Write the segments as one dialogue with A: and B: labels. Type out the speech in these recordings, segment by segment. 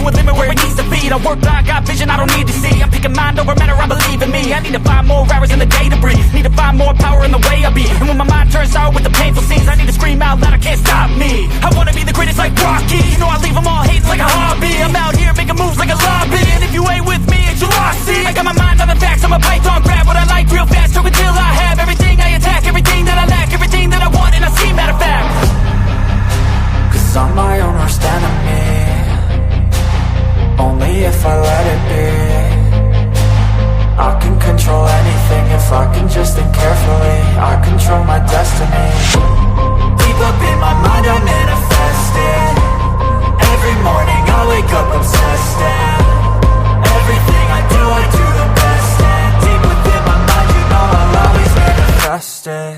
A: to a limit where it needs to feed. I work blind, got vision I don't need to see. I'm picking mind over matter, I believe in me. I need to find more hours in the day to breathe. Need to find more power in the way I be. And when my mind turns sour with the painful scenes, I need to scream out loud, I can't stop me. I wanna be the greatest like Rocky. You know I leave them all hating like a hobby. I'm out here making moves like a lobby. And if you ain't with me, it's your loss. See, I got my mind on the facts, I'm a python, grab what I like real fast. Choke until I have everything I attack, everything that I lack, everything that I want, and I see, matter of fact.
B: Cause I'm my own worst enemy. Only if I let it be. I can control anything if I can just think carefully. I control my destiny. Deep up in my mind I manifest it. Every morning I wake up obsessed, and everything I do the best. And deep within my mind, you know I'll always manifest it.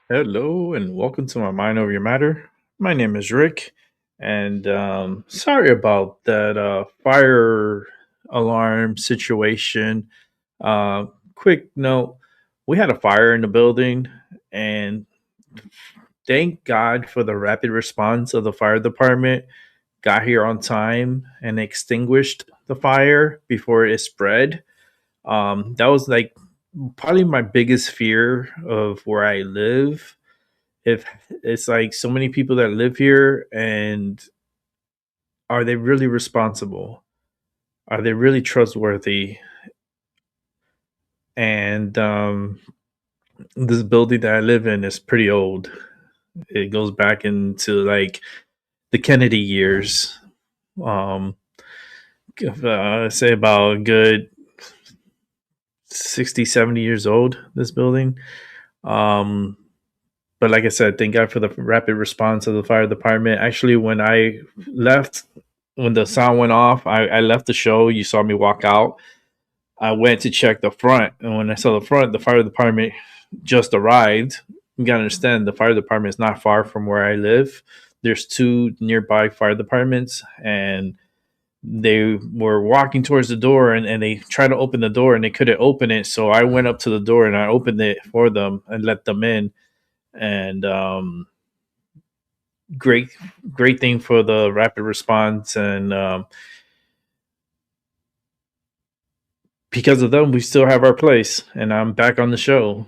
C: Hello and welcome to my Mind Over Your Matter. My name is Rick, and sorry about that fire alarm situation. Quick note, we had a fire in the building, and thank God for the rapid response of the fire department. Got here on time and extinguished the fire before it spread. That was like probably my biggest fear of where I live. If it's like so many people that live here, and are they really responsible? Are they really trustworthy? And this building that I live in is pretty old. It goes back into like the Kennedy years. Say about a good 60, 70 years old, this building. But like I said, thank God for the rapid response of the fire department. Actually, when I left, when the sound went off, I left the show. You saw me walk out. I went to check the front. And when I saw the front, the fire department just arrived. You got to understand, the fire department is not far from where I live. There's two nearby fire departments, and they were walking towards the door, and they tried to open the door, and they couldn't open it. So I went up to the door and I opened it for them and let them in. And great thing for the rapid response. And because of them, we still have our place, and I'm back on the show.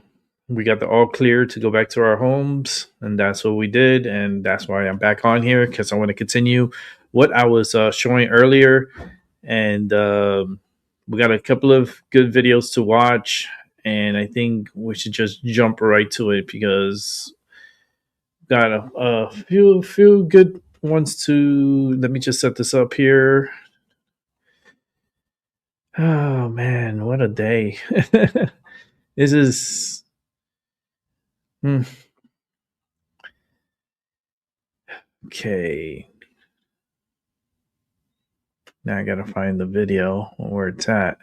C: We got the all clear to go back to our homes, and that's what we did. And that's why I'm back on here, because I want to continue what I was showing earlier. And we got a couple of good videos to watch, and I think we should just jump right to it, because got a few good ones to. Let me just set this up here. Oh man, what a day! This is. Hmm, okay. Now I gotta find the video where it's at.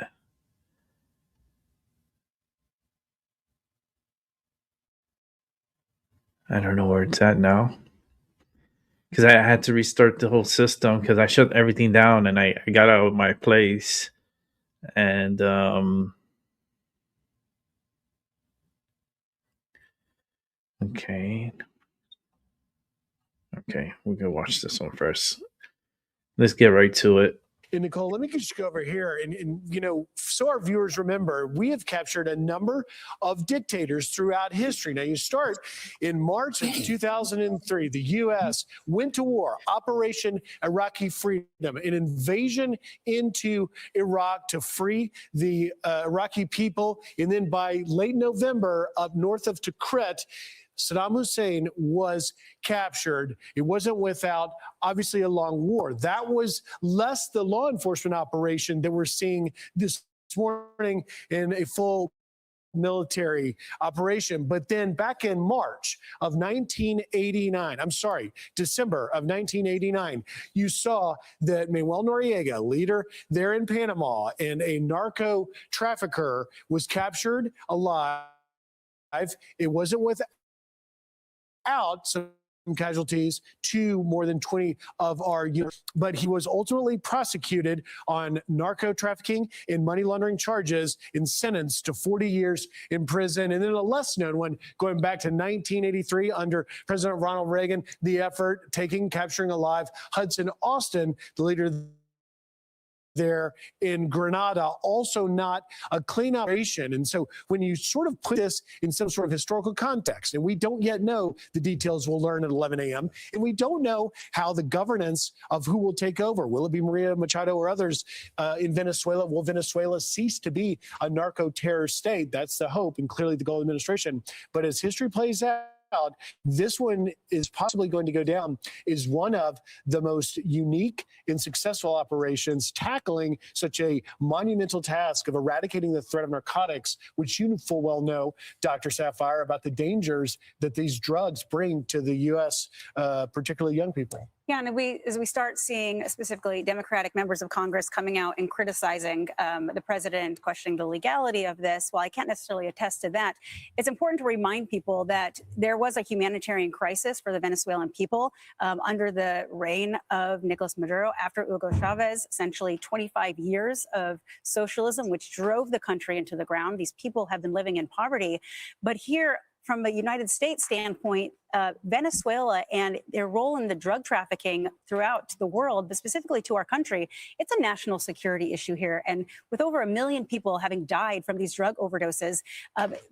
C: I don't know where it's at now because I had to restart the whole system because I shut everything down and I got out of my place and okay, we can watch this one first. Let's get right to it.
D: And Nicole, let me just go over here and so our viewers remember, we have captured a number of dictators throughout history. Now, you start in March of 2003, the U.S. went to war, Operation Iraqi Freedom, an invasion into Iraq to free the Iraqi people. And then by late November, up north of Tikrit, Saddam Hussein was captured. It wasn't without, obviously, a long war. That was less the law enforcement operation that we're seeing this morning in a full military operation. But then back in March of December of 1989, you saw that Manuel Noriega, leader there in Panama, and a narco trafficker was captured alive. It wasn't without some casualties to more than 20 of our units, but he was ultimately prosecuted on narco trafficking and money laundering charges and sentenced to 40 years in prison. And then a less known one, going back to 1983 under President Ronald Reagan, the effort capturing alive Hudson Austin, the leader there in Grenada, also not a clean operation. And so when you sort of put this in some sort of historical context, and we don't yet know the details, we'll learn at 11 a.m., and we don't know how the governance of who will take over. Will it be Maria Machado or others in Venezuela? Will Venezuela cease to be a narco-terror state? That's the hope, and clearly the goal of the administration. But as history plays out, this one is possibly going to go down as one of the most unique and successful operations tackling such a monumental task of eradicating the threat of narcotics, which you full well know, Dr. Sapphire, about the dangers that these drugs bring to the U.S., particularly young people.
E: Yeah, and as we start seeing specifically Democratic members of Congress coming out and criticizing the president, questioning the legality of this, while I can't necessarily attest to that, it's important to remind people that there was a humanitarian crisis for the Venezuelan people under the reign of Nicolas Maduro after Hugo Chavez, essentially 25 years of socialism, which drove the country into the ground. These people have been living in poverty. But here, from a United States standpoint, Venezuela and their role in the drug trafficking throughout the world, but specifically to our country, it's a national security issue here. And with over 1 million people having died from these drug overdoses,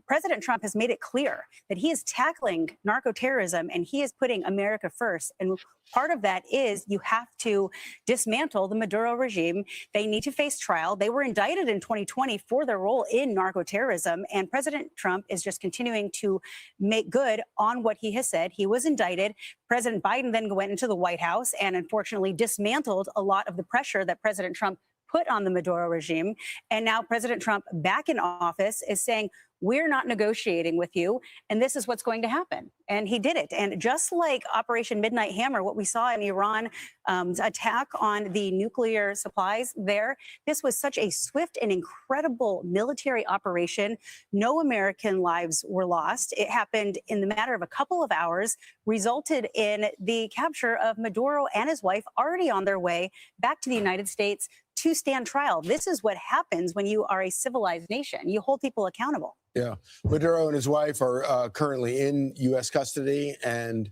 E: President Trump has made it clear that he is tackling narco-terrorism and he is putting America first. And part of that is you have to dismantle the Maduro regime. They need to face trial. They were indicted in 2020 for their role in narco-terrorism. And President Trump is just continuing to make good on what he has said. He was indicted. President Biden then went into the White House and unfortunately dismantled a lot of the pressure that President Trump put on the Maduro regime. And now President Trump, back in office, is saying, we're not negotiating with you, and this is what's going to happen. And he did it. And just like Operation Midnight Hammer, what we saw in Iran attack on the nuclear supplies there, this was such a swift and incredible military operation. No American lives were lost. It happened in the matter of a couple of hours, resulted in the capture of Maduro and his wife, already on their way back to the United States to stand trial. This is what happens when you are a civilized nation. You hold people accountable.
F: Yeah. Maduro and his wife are currently in U.S. custody, and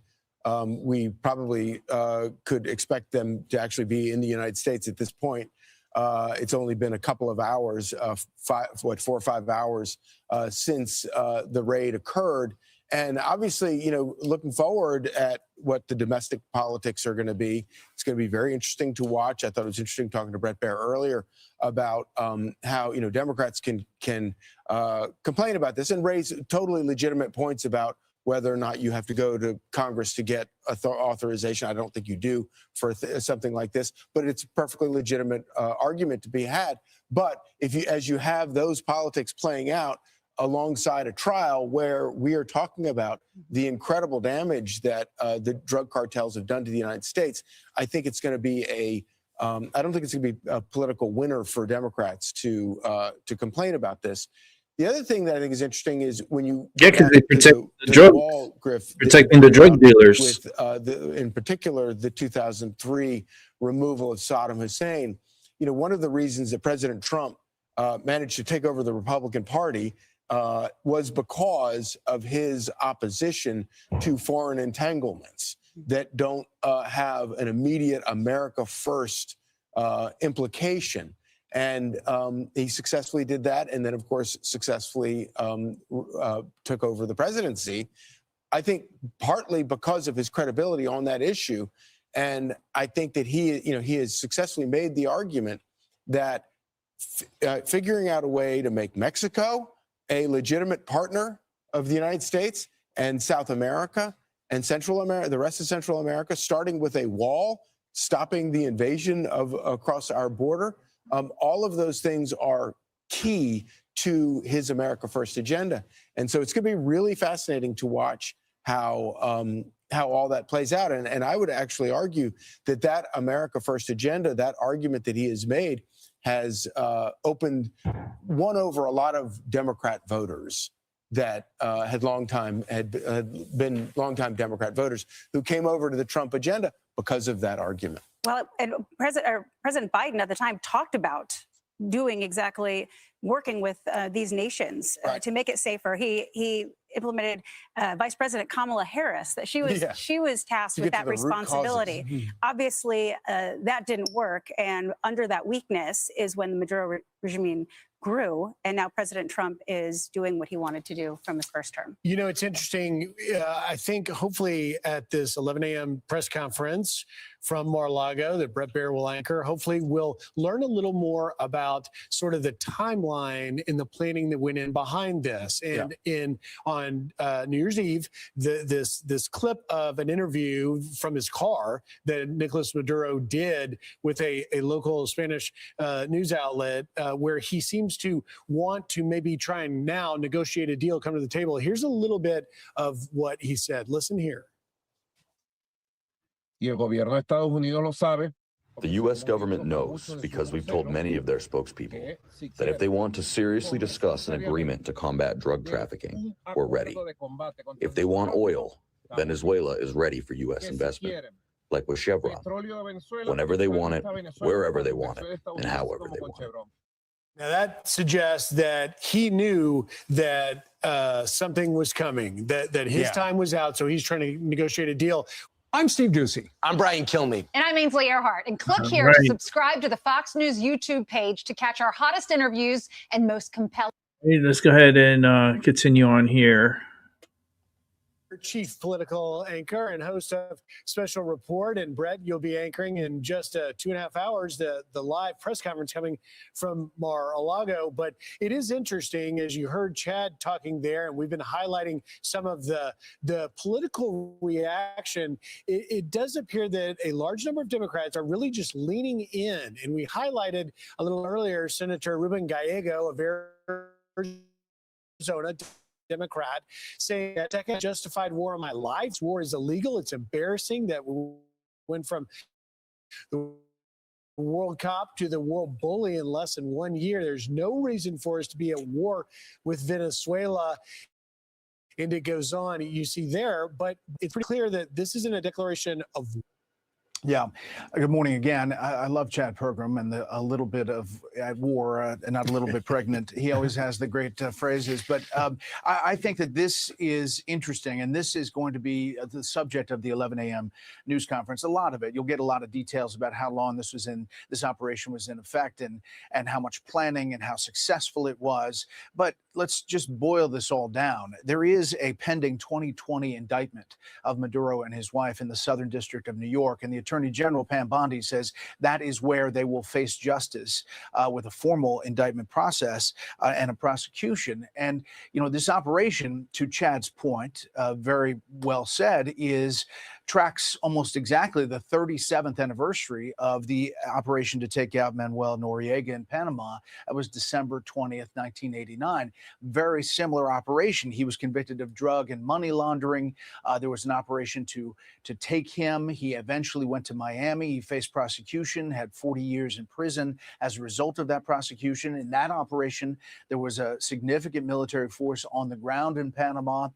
F: we probably could expect them to actually be in the United States at this point. It's only been a couple of hours, 4 or 5 hours since the raid occurred. And obviously, looking forward at what the domestic politics are going to be, it's going to be very interesting to watch. I thought it was interesting talking to Brett Baer earlier about how Democrats can complain about this and raise totally legitimate points about whether or not you have to go to Congress to get authorization. I don't think you do for something like this, but it's a perfectly legitimate argument to be had. But as you have those politics playing out alongside a trial where we are talking about the incredible damage that the drug cartels have done to the United States, I think it's going to be I don't think it's going to be a political winner for Democrats to complain about this. The other thing that I think is interesting is when you
C: because they protect the
F: drug wall, Griff,
C: protecting the drug dealers.
F: With in particular the 2003 removal of Saddam Hussein. You know, one of the reasons that President Trump managed to take over the Republican Party was because of his opposition to foreign entanglements that don't have an immediate America First implication. And he successfully did that, and then, of course, successfully took over the presidency, I think partly because of his credibility on that issue. And I think that he has successfully made the argument that figuring out a way to make Mexico a legitimate partner of the United States and South America and Central America, the rest of Central America, starting with a wall, stopping the invasion across our border, all of those things are key to his America First agenda. And so it's going to be really fascinating to watch how all that plays out. And I would actually argue that America First agenda, that argument that he has made, has won over a lot of Democrat voters that had been longtime Democrat voters who came over to the Trump agenda because of that argument.
E: Well, and President Biden at the time talked about working with these nations to make it safer. He implemented Vice President Kamala Harris, that she was tasked with that responsibility. Obviously, that didn't work, and under that weakness is when the Maduro regime grew, and now President Trump is doing what he wanted to do from his first term.
D: You know, it's interesting. I think hopefully at this 11 a.m. press conference from Mar-a-Lago that Bret Baier will anchor, hopefully we'll learn a little more about sort of the timeline in the planning that went in behind this. And on New Year's Eve, this clip of an interview from his car that Nicolas Maduro did with a local Spanish news outlet where he seems to want to maybe try and now negotiate a deal, come to the table. Here's a little bit of what he said. Listen here.
G: The U.S. government knows, because we've told many of their spokespeople, that if they want to seriously discuss an agreement to combat drug trafficking, we're ready. If they want oil, Venezuela is ready for U.S. investment, like with Chevron, whenever they want it, wherever they want it, and however they want it.
D: Now that suggests that he knew that something was coming, that his time was out, so he's trying to negotiate a deal. I'm Steve Doocy.
H: I'm Brian Kilmeade.
I: And I'm Ainsley Earhart. And click here to subscribe to the Fox News YouTube page to catch our hottest interviews and most compelling.
C: Hey, let's go ahead and continue on here.
D: Chief political anchor and host of Special Report. And Brett, you'll be anchoring in just 2.5 hours the live press conference coming from Mar-a-Lago. But it is interesting, as you heard Chad talking there, and we've been highlighting some of the political reaction. It does appear that a large number of Democrats are really just leaning in. And we highlighted a little earlier Senator Ruben Gallego of Arizona, Democrat, saying that I justified war on my life. War is illegal. It's embarrassing that we went from the World Cop to the world bully in less than 1 year. There's no reason for us to be at war with Venezuela. And it goes on, you see there, but it's pretty clear that this isn't a declaration of war.
J: Yeah. Good morning again. I love Chad Pergram and a little bit of at war and not a little bit pregnant. He always has the great phrases. But I think that this is interesting, and this is going to be the subject of the 11 a.m. news conference. A lot of it. You'll get a lot of details about how long this operation was in effect and how much planning and how successful it was. But let's just boil this all down. There is a pending 2020 indictment of Maduro and his wife in the Southern District of New York, and the Attorney General Pam Bondi says that is where they will face justice with a formal indictment process and a prosecution. And, you know, this operation, to Chad's point, very well said, tracks almost exactly the 37th anniversary of the operation to take out Manuel Noriega in Panama. That was December 20th, 1989. Very similar operation. He was convicted of drug and money laundering. There was an operation to take him. He eventually went to Miami. He faced prosecution, had 40 years in prison as a result of that prosecution. In that operation, there was a significant military force on the ground in Panama.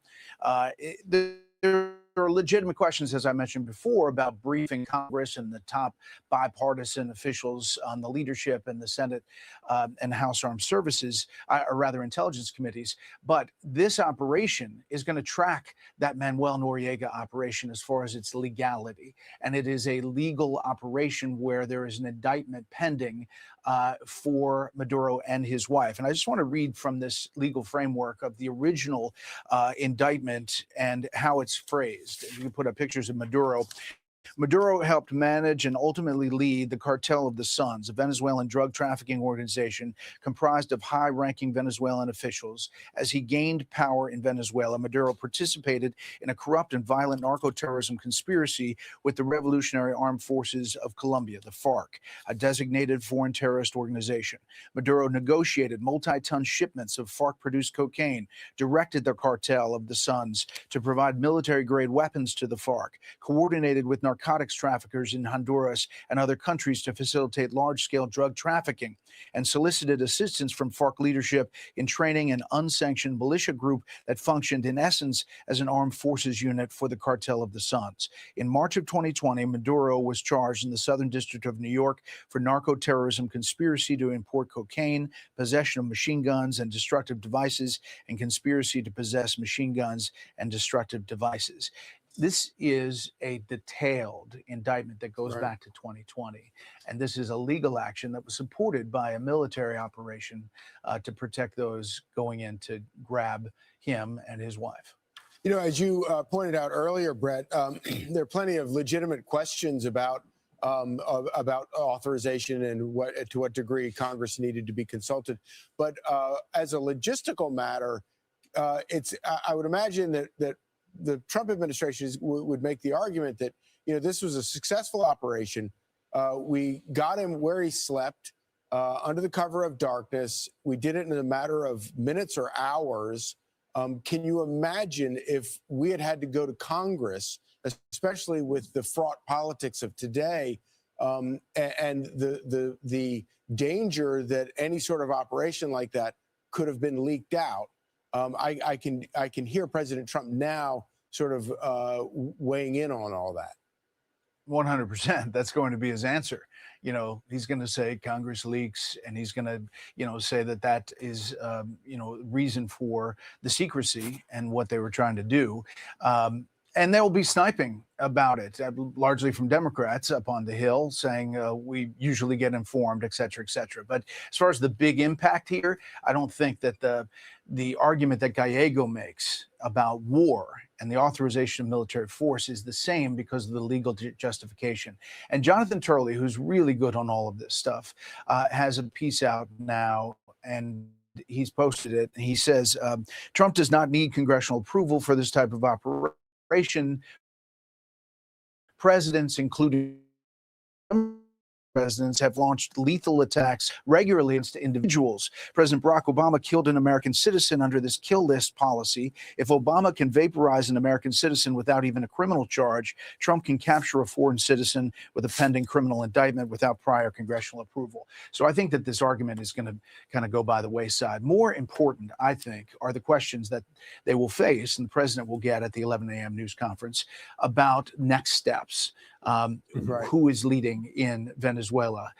J: There are legitimate questions, as I mentioned before, about briefing Congress and the top bipartisan officials on the leadership and the Senate and House Armed Services, or rather intelligence committees. But this operation is going to track that Manuel Noriega operation as far as its legality. And it is a legal operation where there is an indictment pending for Maduro and his wife. And I just want to read from this legal framework of the original indictment and how it's phrased. You can put up pictures of Maduro. Maduro helped manage and ultimately lead the Cartel of the Suns, a Venezuelan drug trafficking organization comprised of high-ranking Venezuelan officials. As he gained power in Venezuela, Maduro participated in a corrupt and violent narco-terrorism conspiracy with the Revolutionary Armed Forces of Colombia, the FARC, a designated foreign terrorist organization. Maduro negotiated multi-ton shipments of FARC-produced cocaine, directed the Cartel of the Suns to provide military-grade weapons to the FARC, coordinated with narcotics traffickers in Honduras and other countries to facilitate large-scale drug trafficking, and solicited assistance from FARC leadership in training an unsanctioned militia group that functioned in essence as an armed forces unit for the Cartel of the Suns. In March of 2020, Maduro was charged in the Southern District of New York for narco-terrorism conspiracy to import cocaine, possession of machine guns and destructive devices, and conspiracy to possess machine guns and destructive devices. This is a detailed indictment that goes back to 2020. And this is a legal action that was supported by a military operation to protect those going in to grab him and his wife.
F: You know, as you pointed out earlier, Brett, there are plenty of legitimate questions about authorization and to what degree Congress needed to be consulted. But as a logistical matter, I would imagine that the Trump administration would make the argument that, you know, this was a successful operation. We got him where he slept under the cover of darkness. We did it in a matter of minutes or hours. Can you imagine if we had to go to Congress, especially with the fraught politics of today, and the danger that any sort of operation like that could have been leaked out? I can hear President Trump now sort of weighing in on all that.
J: 100%. That's going to be his answer. You know, he's going to say Congress leaks, and he's going to, you know, say that is, you know, reason for the secrecy and what they were trying to do. And there will be sniping about it, largely from Democrats up on the Hill, saying we usually get informed, et cetera, et cetera. But as far as the big impact here, I don't think that the argument that Gallego makes about war and the authorization of military force is the same because of the legal justification. And Jonathan Turley, who's really good on all of this stuff, has a piece out now, and he's posted it. He says, Trump does not need congressional approval for this type of operation. Presidents, including presidents, have launched lethal attacks regularly against individuals. President Barack Obama killed an American citizen under this kill list policy. If Obama can vaporize an American citizen without even a criminal charge, Trump can capture a foreign citizen with a pending criminal indictment without prior congressional approval. So I think that this argument is going to kind of go by the wayside. More important, I think, are the questions that they will face and the president will get at the 11 a.m. news conference about next steps. Who is leading in Venezuela?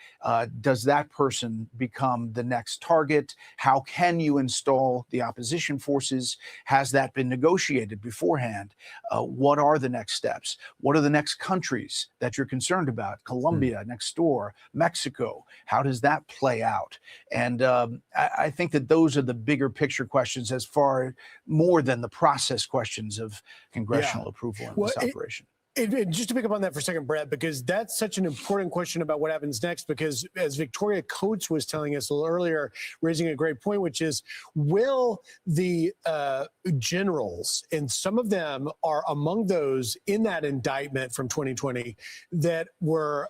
J: Does that person become the next target? How can you install the opposition forces? Has that been negotiated beforehand? What are the next steps? What are the next countries that you're concerned about? Colombia next door, Mexico. How does that play out? And I think that those are the bigger picture questions, as far more than the process questions of congressional approval in this operation.
D: And just to pick up on that for a second, Brett, because that's such an important question about what happens next, because as Victoria Coates was telling us a little earlier, raising a great point, which is, will the generals, and some of them are among those in that indictment from 2020 that were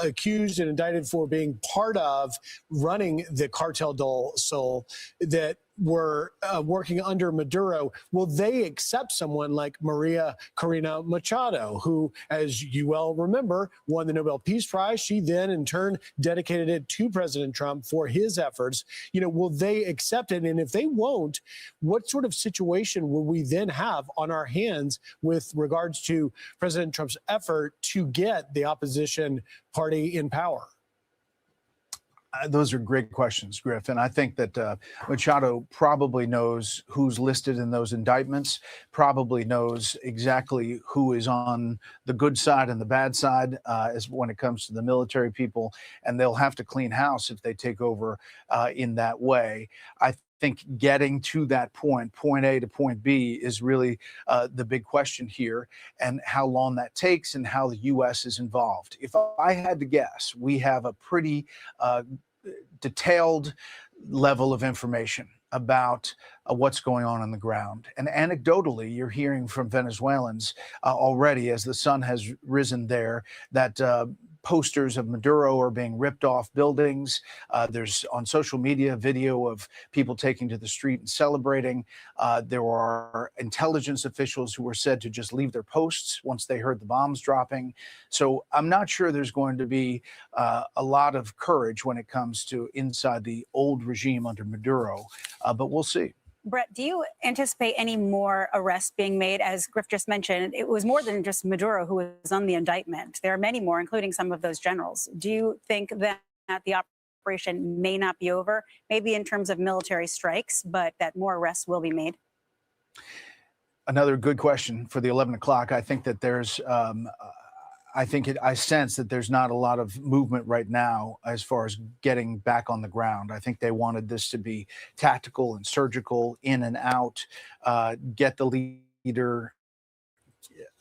D: accused and indicted for being part of running the Cartel del Sol, that were working under Maduro, will they accept someone like Maria Corina Machado, who, as you well remember, won the Nobel Peace Prize? She then, in turn, dedicated it to President Trump for his efforts. You know, will they accept it? And if they won't, what sort of situation will we then have on our hands with regards to President Trump's effort to get the opposition party in power?
J: Those are great questions, Griff. And I think that Machado probably knows who's listed in those indictments, probably knows exactly who is on the good side and the bad side as when it comes to the military people. And they'll have to clean house if they take over in that way. I think getting to that point A to point B, is really the big question here, and how long that takes and how the U.S. is involved. If I had to guess, we have a pretty detailed level of information about what's going on the ground. And anecdotally, you're hearing from Venezuelans already, as the sun has risen there, that posters of Maduro are being ripped off buildings. There's on social media video of people taking to the street and celebrating. There are intelligence officials who were said to just leave their posts once they heard the bombs dropping. So I'm not sure there's going to be a lot of courage when it comes to inside the old regime under Maduro, but we'll see.
E: Brett, do you anticipate any more arrests being made? As Griff just mentioned, it was more than just Maduro who was on the indictment. There are many more, including some of those generals. Do you think that the operation may not be over, maybe in terms of military strikes, but that more arrests will be made?
J: Another good question for the 11 o'clock. I think that there's I sense that there's not a lot of movement right now as far as getting back on the ground. I think they wanted this to be tactical and surgical, in and out, get the leader,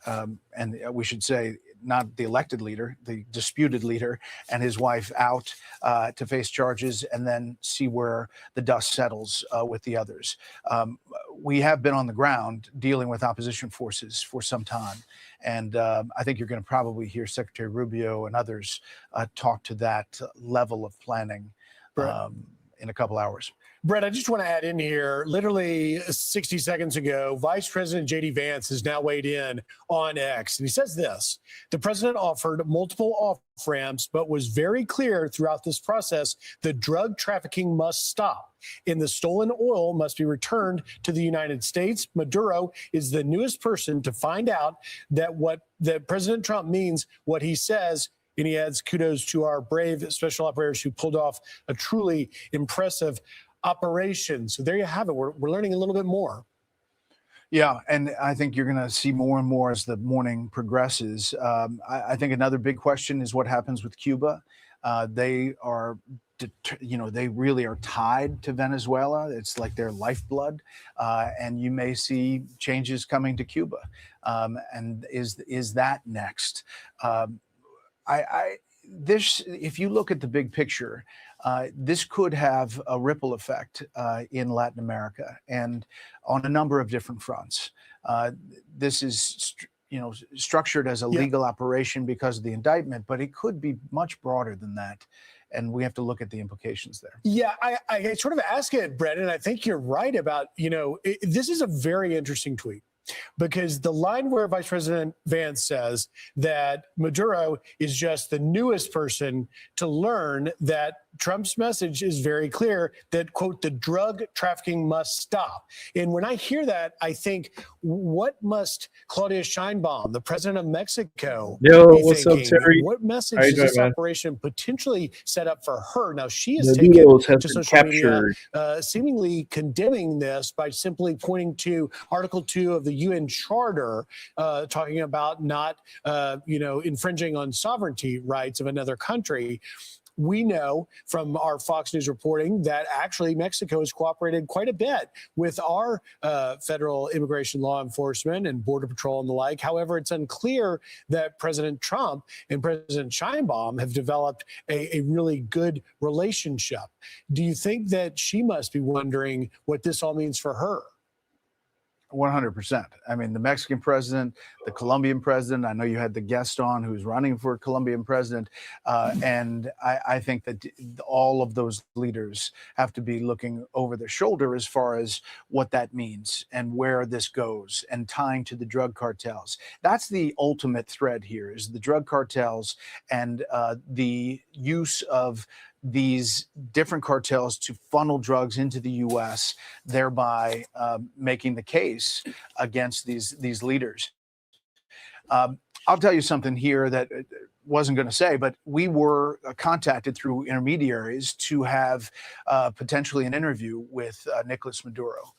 J: and we should say not the elected leader, the disputed leader, and his wife out to face charges, and then see where the dust settles with the others. We have been on the ground dealing with opposition forces for some time. And I think you're going to probably hear Secretary Rubio and others talk to that level of planning in a couple hours.
D: Brett, I just want to add in here, literally 60 seconds ago, Vice President J.D. Vance has now weighed in on X. And he says this: the president offered multiple off-ramps, but was very clear throughout this process that drug trafficking must stop, and the stolen oil must be returned to the United States. Maduro is the newest person to find out that President Trump means what he says. And he adds, kudos to our brave special operators who pulled off a truly impressive operation. So there you have it. We're learning a little bit more.
J: Yeah, and I think you're going to see more and more as the morning progresses. I think another big question is what happens with Cuba. They are, they really are tied to Venezuela. It's like their lifeblood, and you may see changes coming to Cuba. And is that next? If you look at the big picture, this could have a ripple effect in Latin America and on a number of different fronts. This is, structured as a legal operation because of the indictment, but it could be much broader than that. And we have to look at the implications there.
D: Yeah, I sort of ask it, Brett, and I think you're right about, this is a very interesting tweet. Because the line where Vice President Vance says that Maduro is just the newest person to learn that Trump's message is very clear that, quote, the drug trafficking must stop. And when I hear that, I think, what must Claudia Sheinbaum, the president of Mexico, be
C: what's
D: thinking?
C: up, Terry?
D: What message does this operation potentially set up for her? Now, she is
C: The
D: taken
C: videos have
D: to
C: been
D: social
C: captured.
D: media, seemingly condemning this by simply pointing to Article 2 of the UN Charter, talking about not, infringing on sovereignty rights of another country. we know from our Fox News reporting that actually Mexico has cooperated quite a bit with our federal immigration law enforcement and Border Patrol and the like. However, it's unclear that President Trump and President Sheinbaum have developed a really good relationship. Do you think that she must be wondering what this all means for her?
J: 100%. I mean, the Mexican president, the Colombian president, I know you had the guest on who's running for Colombian president. And I think that all of those leaders have to be looking over their shoulder as far as what that means and where this goes and tying to the drug cartels. That's the ultimate thread here, is the drug cartels and the use of these different cartels to funnel drugs into the U.S., thereby making the case against these leaders. I'll tell you something here that wasn't going to say, but we were contacted through intermediaries to have potentially an interview with Nicolas Maduro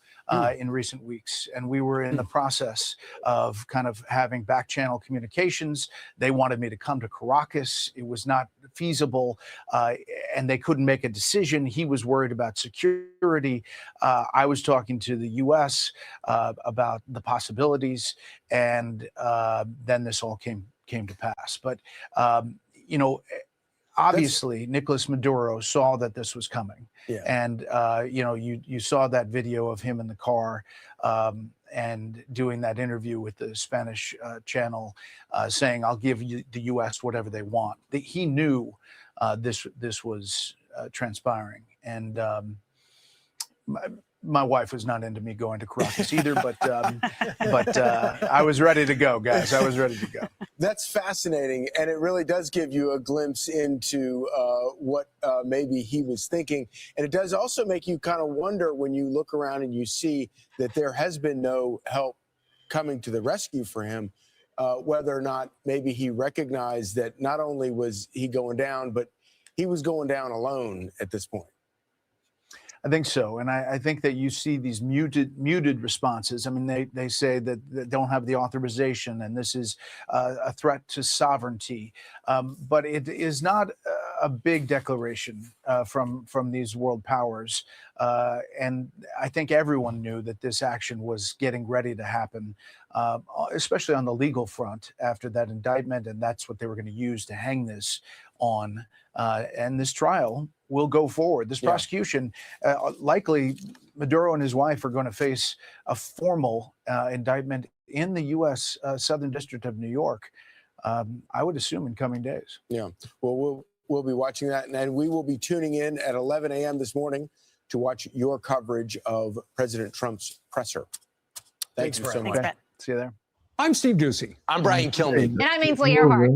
J: in recent weeks. And we were in the process of kind of having back channel communications. They wanted me to come to Caracas. It was not feasible, and they couldn't make a decision. He was worried about security. I was talking to the U.S. About the possibilities, and then this all came to pass. But you know, obviously, Nicolas Maduro saw that this was coming.
F: Yeah.
J: And, you know, you saw that video of him in the car and doing that interview with the Spanish channel saying, I'll give you the U.S. whatever they want. He knew this was transpiring. And my wife was not into me going to Caracas either, but I was ready to go, guys. I was ready to go.
F: That's fascinating, and it really does give you a glimpse into what maybe he was thinking. And it does also make you kind of wonder when you look around and you see that there has been no help coming to the rescue for him, whether or not maybe he recognized that not only was he going down, but he was going down alone at this point.
J: I think so. And I think that you see these muted responses. I mean, they say that they don't have the authorization and this is a threat to sovereignty. But it is not a big declaration from these world powers. And I think everyone knew that this action was getting ready to happen, especially on the legal front after that indictment. And that's what they were going to use to hang this on. And this trial will go forward. This prosecution, likely Maduro and his wife are going to face a formal indictment in the U.S. Southern District of New York, I would assume in coming days.
F: Yeah, well, we'll be watching that. And we will be tuning in at 11 a.m. this morning to watch your coverage of President Trump's presser. Thanks you so much.
E: Thanks,
J: See you there.
H: I'm Steve Doocy.
K: I'm Brian Kilmeade.
I: And I'm Ainsley Earhart.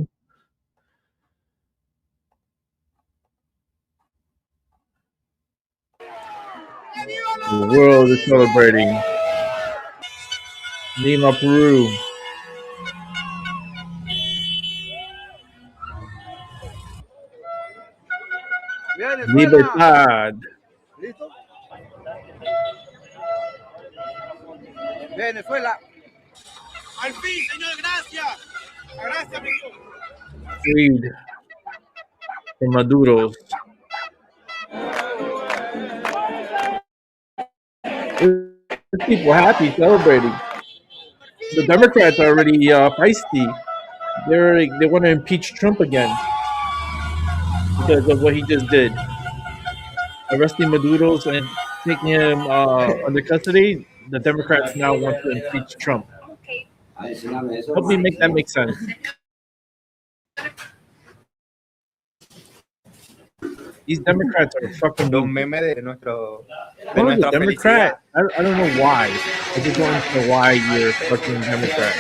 C: The world is celebrating. Lima, Peru. Libertad.
L: Venezuela. Al fin, señor, gracias. Gracias, amigo.
C: Freed from Maduro. People happy celebrating. The Democrats are already feisty. They want to impeach Trump again because of what he just did, arresting Maduro and taking him under custody. The Democrats now want to impeach Trump. Help me make that make sense. These Democrats are fucking. What is a Democrat? I don't know why. I just don't know why you're a fucking Democrat.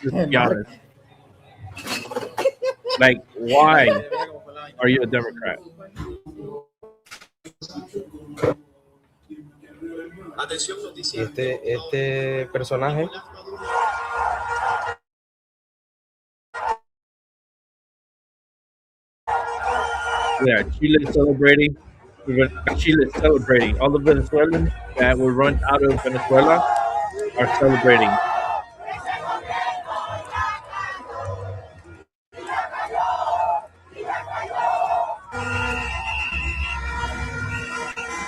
C: Just to be honest. Like, why are you a Democrat?
K: Este personaje.
C: Yeah, Chile is celebrating. Chile is celebrating. All the Venezuelans that were run out of Venezuela are celebrating.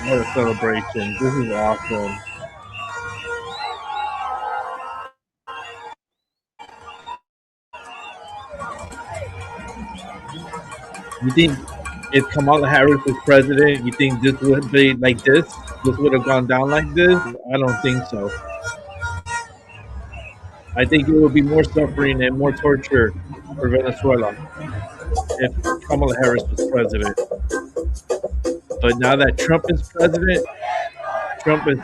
C: What a celebration. This is awesome. You think if Kamala Harris was president, you think this would be like this? This would have gone down like this? I don't think so. I think it would be more suffering and more torture for Venezuela if Kamala Harris was president. But now that Trump is president, Trump is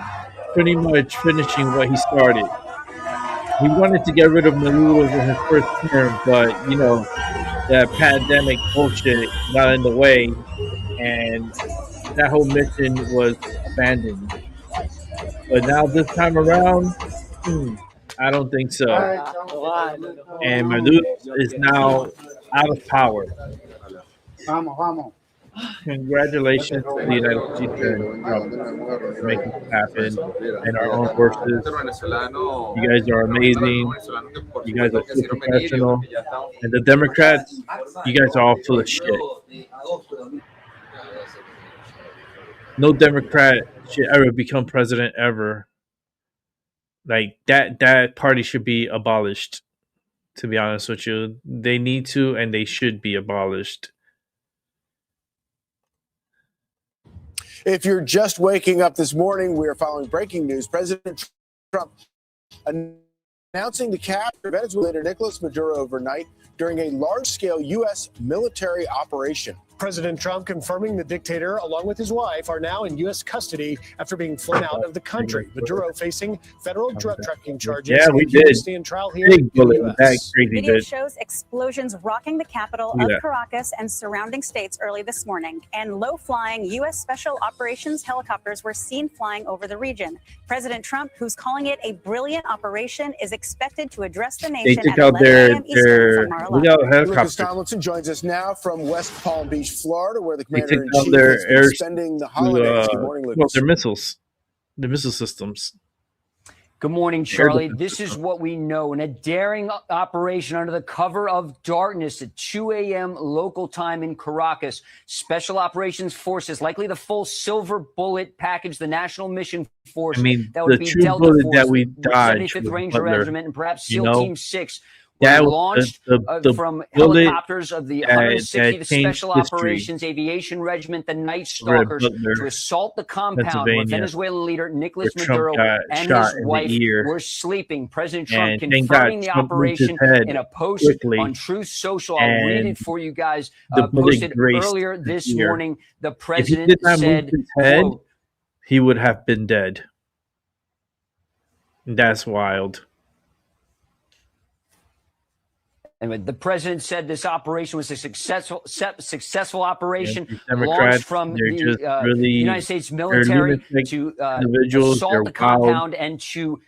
C: pretty much finishing what he started. He wanted to get rid of Maduro in his first term, but that pandemic bullshit got in the way, and that whole mission was abandoned. But now this time around, I don't think so. And Maduro is now out of power. Congratulations to the United States and Trump for making this happen, and our own forces. You guys are amazing. You guys are so professional. And the Democrats, you guys are all full of shit. No Democrat should ever become president ever. Like that party should be abolished. To be honest with you, they need to, and they should be abolished.
F: If you're just waking up this morning, we are following breaking news. President Trump announcing the capture of Venezuelan leader Nicolas Maduro overnight during a large-scale U.S. military operation.
D: President Trump confirming the dictator, along with his wife, are now in U.S. custody after being flown out of the country. Maduro facing federal drug trafficking charges.
C: Yeah, we did.
D: Stand trial here
C: Big
D: in
C: bullet.
D: the US.
C: That crazy
E: Video
C: bit.
E: shows explosions rocking the capital of Caracas and surrounding states early this morning, and low-flying U.S. Special Operations helicopters were seen flying over the region. President Trump, who's calling it a brilliant operation, is expected to address the nation
C: They took
E: at
C: out
E: 11
C: their
E: a.m. Eastern from Mar-a-Lago.
F: Lucas
C: helicopters.
F: Tomlinson joins us now from West Palm Beach, Florida, where the
C: They took
F: commander-in-chief
C: out their
F: has been
C: air
F: spending the holidays. Good morning,
C: well,
F: Lucas.
C: their missiles, the missile systems.
H: Good morning, Charlie. This is what we know. In a daring operation under the cover of darkness at 2 a.m. local time in Caracas, Special Operations Forces, likely the full silver bullet package, the National Mission Force, that would
C: the
H: be
C: true
H: Delta
C: bullet
H: Force,
C: that we
H: the
C: dodged
H: 75th
C: was
H: Ranger
C: Butler.
H: Regiment, and perhaps
C: You
H: SEAL
C: know,
H: Team 6
C: that
H: were
C: was
H: launched
C: the
H: from
C: bullet
H: helicopters of the 160th
C: that changed
H: Special
C: history.
H: Operations Aviation Regiment, the Night
C: Red
H: Stalkers,
C: Butler,
H: to assault the compound where
C: Pennsylvania,
H: Venezuelan leader
C: where
H: Nicolas
C: Trump
H: Maduro
C: got
H: and
C: shot
H: his
C: in
H: wife
C: the ear.
H: were sleeping. President Trump
C: And thank God
H: confirming the
C: Trump moved his
H: operation
C: head
H: in a post
C: quickly,
H: on Truth Social. I'll read
C: and
H: it for you guys.
C: the bullet
H: Posted
C: grazed
H: earlier
C: his
H: this
C: ear.
H: morning. The
C: If he
H: president
C: did not move
H: said,
C: his head,
H: quote,
C: he would have been dead. That's wild.
H: anyway, the president said this operation was a successful operation
C: These
H: launched
C: Democrats,
H: from
C: they're
H: the
C: just really,
H: United States
C: they're
H: military
C: lunatic
H: to
C: individuals.
H: assault
C: They're
H: the
C: wild.
H: compound and to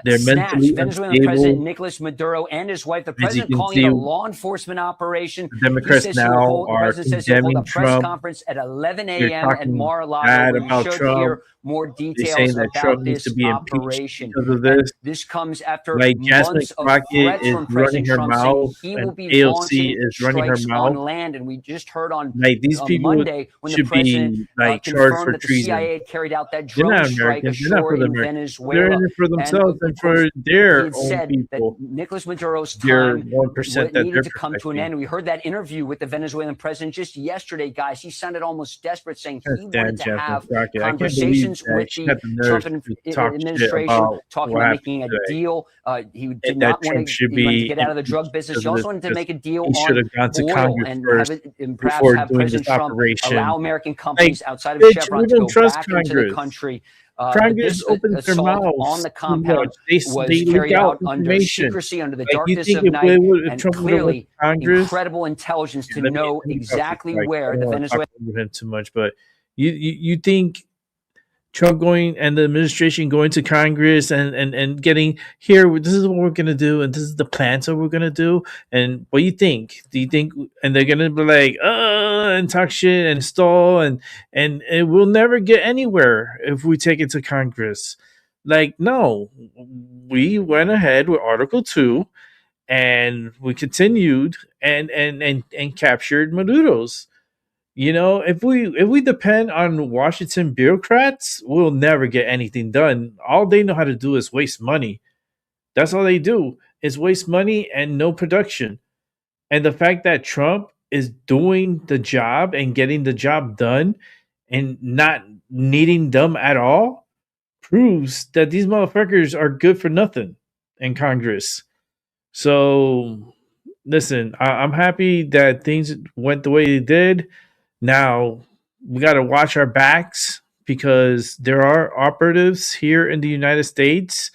C: They're
H: snatch
C: mentally
H: Venezuelan President
C: unstable.
H: Nicolas Maduro and his wife. The
C: As you
H: president
C: can
H: calling it
C: see,
H: a law enforcement operation.
C: the Democrats
H: The
C: now are
H: president says he'll hold
C: condemning
H: a press
C: Trump.
H: conference at 11
C: They're
H: a.m. at
C: talking
H: Mar-a-Lago
C: bad
H: where you
C: about
H: should
C: Trump.
H: hear more
C: They're
H: details
C: saying that
H: about
C: Trump needs
H: this
C: to be impeached
H: operation.
C: because of
H: And
C: this.
H: this comes after
C: Like Jasmine
H: months of
C: Crockett
H: threats
C: is
H: from
C: running
H: President
C: her
H: Trump saying
C: mouth,
H: he
C: and
H: will be
C: AOC
H: launching
C: is running her
H: strikes
C: mouth.
H: on land. And we just heard on
C: Like these people
H: Monday when the
C: should
H: president
C: be like charged
H: confirmed
C: for
H: that the
C: treason.
H: CIA had carried out that
C: They're
H: drone
C: not
H: strike
C: Americans. They're not
H: ashore
C: for the
H: in
C: Americans.
H: Venezuela.
C: They're in it for
H: And
C: themselves and
H: of
C: for
H: course, he
C: their
H: had
C: own
H: said
C: people.
H: that Nicolas Maduro's
C: Their
H: time
C: 1% that
H: needed
C: they're
H: to come to an
C: protecting.
H: end. We heard that interview with the Venezuelan president just yesterday, guys. He sounded almost desperate, saying he
C: Damn
H: wanted to
C: Jasmine
H: have
C: Crockett. I can't believe
H: conversations
C: that
H: with
C: she
H: the
C: had the nerve
H: Trump
C: to talk shit
H: administration,
C: about
H: talking
C: what
H: about
C: happened
H: making a
C: today.
H: deal. He did
C: And
H: not
C: that
H: want
C: Trump
H: to,
C: should
H: he wanted to
C: be
H: get out of the drug
C: impeached
H: business.
C: because
H: He
C: of
H: also
C: this,
H: wanted to
C: because
H: make a deal
C: he should
H: on
C: have gone to
H: oil
C: Congress
H: and
C: first
H: have it, and perhaps
C: before
H: have
C: doing
H: President
C: this
H: Trump
C: operation.
H: allow American
C: Like,
H: companies outside of
C: bitch,
H: Chevron
C: we
H: to go
C: don't trust
H: back into the
C: Congress.
H: country.
C: Congress opens their
H: assault on
C: mouths
H: the
C: too
H: compound
C: much. They
H: was
C: leak
H: carried
C: out
H: out under
C: information.
H: secrecy, under the
C: Like, you
H: darkness
C: think
H: of
C: if,
H: night,
C: if
H: and
C: Trump would have went
H: clearly
C: to Congress,
H: incredible intelligence to
C: let me
H: know
C: talk to
H: exactly
C: Strike. I
H: where
C: don't
H: the
C: want to
H: Venezuelan
C: talk to him too much, but you think Trump going and the administration going to Congress and getting here, this is what we're going to do, and this is the plans that we're going to do. And what do you think? Do you think, and they're going to be like, and talk shit and stall, and it will never get anywhere if we take it to Congress. Like, no, we went ahead with Article 2 and we continued and captured Maduro's. If we depend on Washington bureaucrats, we'll never get anything done. All they know how to do is waste money. That's all they do is waste money and no production. And the fact that Trump is doing the job and getting the job done and not needing them at all proves that these motherfuckers are good for nothing in Congress. So, listen, I'm happy that things went the way they did. Now, we got to watch our backs because there are operatives here in the United States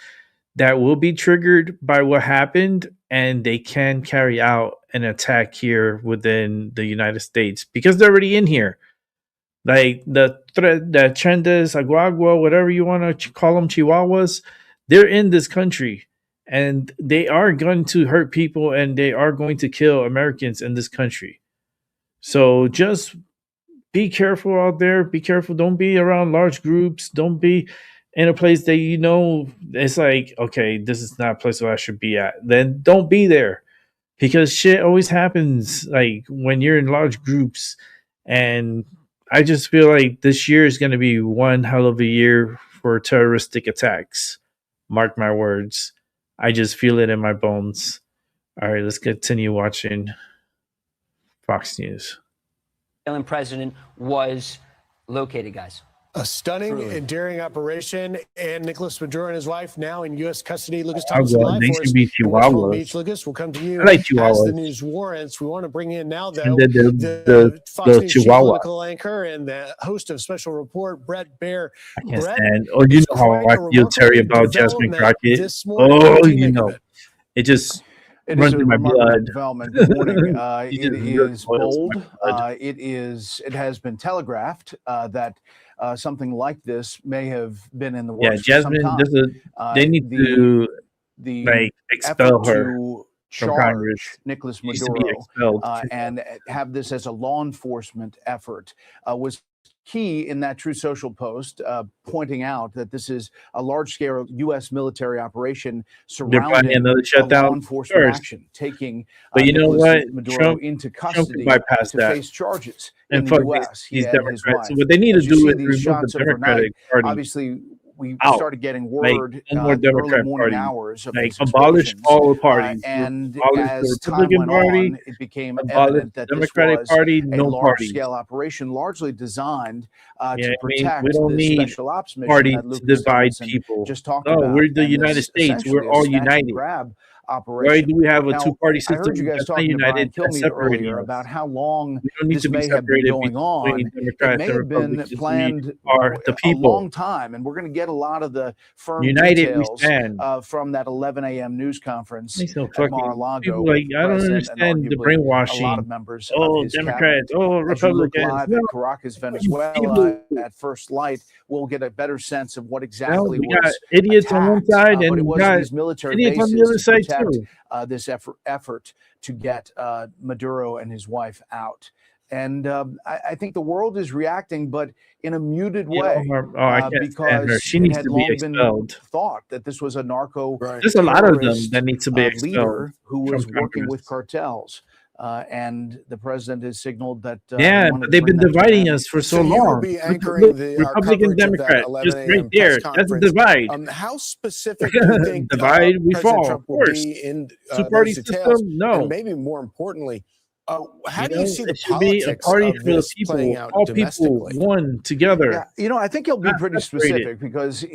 C: that will be triggered by what happened, and they can carry out an attack here within the United States because they're already in here. Like the Chendes, Aguagua, whatever you want to call them, Chihuahuas, they're in this country and they are going to hurt people and they are going to kill Americans in this country. So just be careful out there. Be careful. Don't be around large groups. Don't be in a place that it's like, okay, this is not a place where I should be at. Then don't be there because shit always happens like when you're in large groups. And I just feel like this year is going to be one hell of a year for terroristic attacks. Mark my words. I just feel it in my bones. All right, let's continue watching Fox News.
H: President was located, guys.
D: A stunning and daring operation, and Nicolas Maduro and his wife now in U.S. custody. Lucas Thomas live for us in West Palm Beach. Lucas, we'll come to you
C: like
D: as the news warrants. We want to bring in now, though, the Fox News chief political anchor and the host of Special Report, Brett Baer.
C: I can't stand. Oh, you know how I feel, Terry, about Jasmine Crockett. Oh, it just runs in my blood.
J: Development. Good morning. It is bold. It has been telegraphed that something like this may have been in the works.
C: Yeah, Jasmine. They need to expel her from Congress.
J: Nicolas Maduro and have this as a law enforcement effort was key in that True Social post, pointing out that this is a large-scale U.S. military operation surrounding
C: another shutdown
J: law enforcement action, taking
C: but you know what?
J: Maduro into custody to face charges in the U.S.
C: These Democrats. So what they need to do is remove the Democratic Party.
J: Obviously, we
C: out.
J: Started getting word
C: no more Democrat
J: early morning
C: party.
J: hours of
C: Abolish all the parties.
J: And
C: abolish
J: as
C: the
J: time
C: Republican
J: went
C: Party,
J: on, it became evident that
C: Democratic
J: this was
C: Party,
J: a
C: no
J: large-scale operation, largely designed to protect
C: we don't
J: the
C: need
J: special ops mission
C: parties
J: that
C: to
J: Lucas
C: divide
J: Thompson
C: people.
J: just talked
C: No,
J: about.
C: we're the
J: And
C: United
J: this
C: States. We're
J: essentially
C: all
J: a snatch and
C: united.
J: grab
C: Why
J: operation.
C: do we have a
J: Now,
C: two-party
J: I
C: system?
J: heard you guys
C: That's not
J: talking to Brian
C: united. That's
J: Kilmeade
C: separating
J: earlier
C: us.
J: about how long
C: We don't need
J: this
C: to be
J: may have been
C: separated
J: going on.
C: between
J: It
C: Democrats
J: may
C: and
J: have been
C: Republicans.
J: planned
C: We are the
J: a
C: people.
J: long time, and we're going to get a lot of the firm
C: United we
J: details
C: stand.
J: From that 11 a.m. news conference
C: Makes no
J: at
C: fucking
J: Mar-a-Lago.
C: people I don't understand the brainwashing.
J: A lot of members
C: oh,
J: of his
C: Democrats.
J: cabinet.
C: Oh, Republicans.
J: As you look live at Caracas, Venezuela, at first light, we'll get a better sense of what exactly
C: we got
J: was
C: idiots
J: attacked,
C: on one side, and
J: but it
C: we
J: was
C: got
J: these military
C: idiots on the
J: bases
C: other
J: to
C: side
J: protect
C: too.
J: This effort to get Maduro and his wife out. And I think the world is reacting, but in a muted way,
C: I can't stand her. She needs to be expelled.
J: Thought that this was a narco.
C: There's a lot of them that need to be expelled.
J: Leader who was working with cartels. And the president has signaled that.
C: But they've been dividing us for so long. Republican, Democrat, just right there. That's a divide.
D: How specific do you think
C: divide? We
D: President
C: fall.
D: Trump
C: Of course.
D: in
C: Two-party system? No.
D: And maybe more importantly, how do you see the
C: it should be a
D: politics
C: party
D: of
C: for the
D: this
C: people,
D: playing out
C: all people,
D: domestically?
C: one together.
J: Yeah, I think he'll be pretty specific because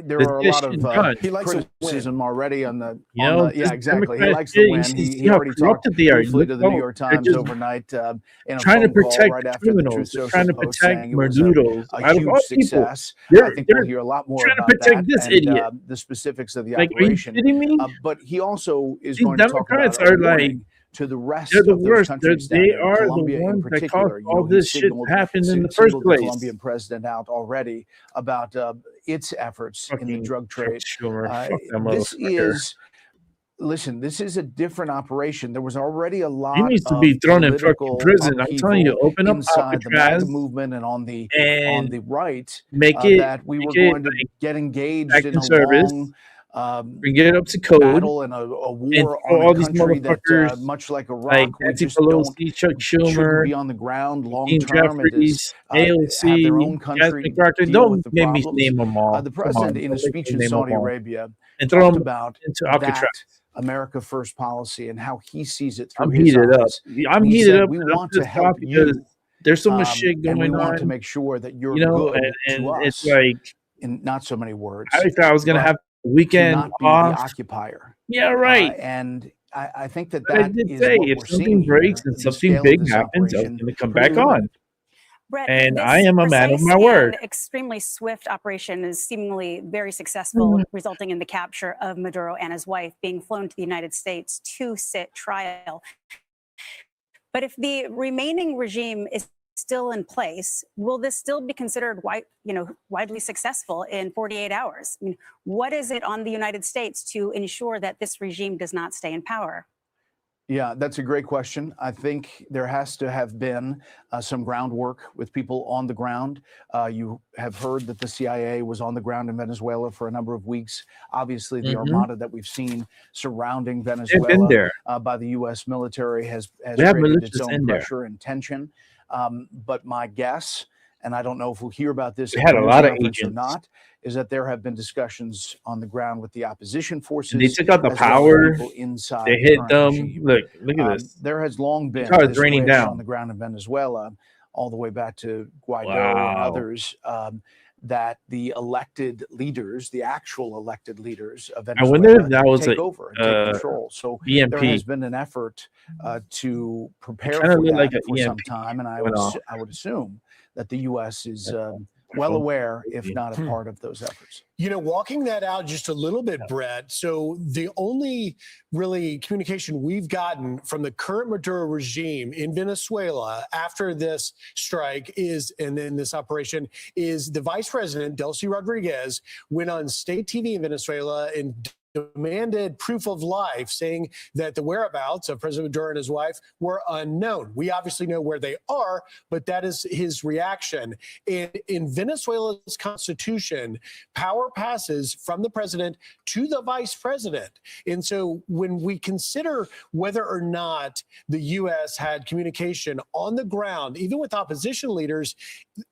J: there are a lot of
D: he likes
J: criticism already on the.
C: Yeah,
J: exactly. He likes to win. He already talked briefly to the New York Times overnight in a
C: trying to
J: phone call
C: protect
J: right after the Truth
C: criminals.
J: Social
C: Trying to
J: post
C: protect
J: saying it was
C: Maduro.
J: a huge success. I think we'll hear a lot more
C: trying to
J: about
C: protect
J: that
C: this
J: and
C: idiot.
J: The specifics of the
C: Like,
J: operation.
C: are you kidding me?
J: But he also is
C: These
J: going to talk
C: Democrats
J: about
C: are like.
J: to the rest
C: They're the
J: of those
C: worst.
J: countries
C: They
J: down there,
C: are
J: Colombia
C: the
J: in
C: ones that
J: particular.
C: caused all this shit to happen in the first
J: singled
C: place.
J: The Colombian president out already about its efforts in the drug trade. This is, listen, this is a different operation. There was already a lot.
C: He needs to be thrown in fucking prison. I'm telling you, open up
J: inside the MAGA
C: Alcatraz
J: movement and on the right,
C: make it
J: that we were going to get engaged in a long
C: bring it up to code,
J: battle and a
C: and
J: war
C: throw
J: on
C: all
J: a
C: these
J: country that,
C: motherfuckers
J: much like
C: like
J: Iraq, we
C: Nancy
J: just don't
C: Pelosi, Chuck
J: shouldn't
C: Schumer,
J: be on the ground long
C: Hakeem
J: term. It is
C: Jeffries,
J: have their own
C: AOC,
J: country
C: Jasmine Crockett.
J: deal with
C: Don't
J: the
C: make me
J: problems.
C: name them all.
J: The
C: Come
J: president,
C: on,
J: in a
C: don't make
J: speech
C: me
J: in
C: name them
J: Saudi
C: all.
J: Arabia,
C: And throw
J: talked
C: them
J: about
C: into
J: that
C: Alcatraz.
J: America First policy and how he sees it through
C: I'm
J: his
C: heated up.
J: eyes.
C: I'm
J: And he
C: heated
J: said,
C: up,
J: we
C: and I'm
J: want to
C: pissed
J: help
C: off because
J: you,
C: there's so much shit
J: and we
C: going
J: want to
C: on,
J: make sure that you're
C: you know,
J: good to
C: and it's
J: us,
C: like,
J: in not so many words,
C: I thought I was gonna
J: but
C: have a
J: to
C: weekend
J: not be the
C: off.
J: occupier.
C: Yeah, right.
J: And I think that
C: But I
J: that
C: did
J: is
C: say
J: what
C: if
J: we're
C: something
J: seeing
C: breaks
J: here.
C: and
J: The
C: something
J: scale of
C: big
J: this
C: happens, I was
J: operation,
C: gonna come
J: pretty
C: back
J: limited.
C: on.
E: Brett,
C: And
E: this
C: I am a man of
E: precise
C: my word.
E: and extremely swift operation is seemingly very successful, resulting in the capture of Maduro and his wife being flown to the United States to sit trial. But if the remaining regime is still in place, will this still be considered widely successful in 48 hours? I mean, what is it on the United States to ensure that this regime does not stay in power?
J: Yeah, that's a great question. I think there has to have been some groundwork with people on the ground. You have heard that the CIA was on the ground in Venezuela for a number of weeks. Obviously, the armada that we've seen surrounding
C: They've been
J: Venezuela
C: there.
J: by the U.S. military has
C: We have
J: created its
C: militias
J: own
C: in there.
J: pressure and tension. But my guess, and I don't know if we'll hear about this
C: We
J: at
C: had
J: the
C: a
J: news
C: lot of
J: conference or
C: agents.
J: not, is that there have been discussions on the ground with the opposition forces.
C: And they took out the
J: as well as
C: power.
J: people inside
C: They
J: the
C: hit
J: current
C: them.
J: regime.
C: Look at this.
J: There has long been
C: how it's
J: this
C: raining
J: wish
C: down.
J: on the ground in Venezuela, all the way back to Guaido and
C: Wow.
J: others, that the elected leaders, the actual elected leaders of
C: I wonder if
J: Venezuela,
C: that was
J: take
C: a
J: over and take control. So there
C: BMP.
J: has been an effort to prepare
C: kinda
J: for
C: looked
J: that
C: like a
J: for some
C: EMP
J: time, and I
C: went off.
J: would assume that the U.S. is well aware, if not a part of those efforts.
D: You know, walking that out just a little bit, Brett. So the only really communication we've gotten from the current Maduro regime in Venezuela after this strike is, and then this operation, is the vice president, Delcy Rodriguez, went on state TV in Venezuela and demanded proof of life, saying that the whereabouts of President Maduro and his wife were unknown. We obviously know where they are, but that is his reaction. And in Venezuela's constitution, power passes from the president to the vice president. And so when we consider whether or not the U.S. had communication on the ground, even with opposition leaders,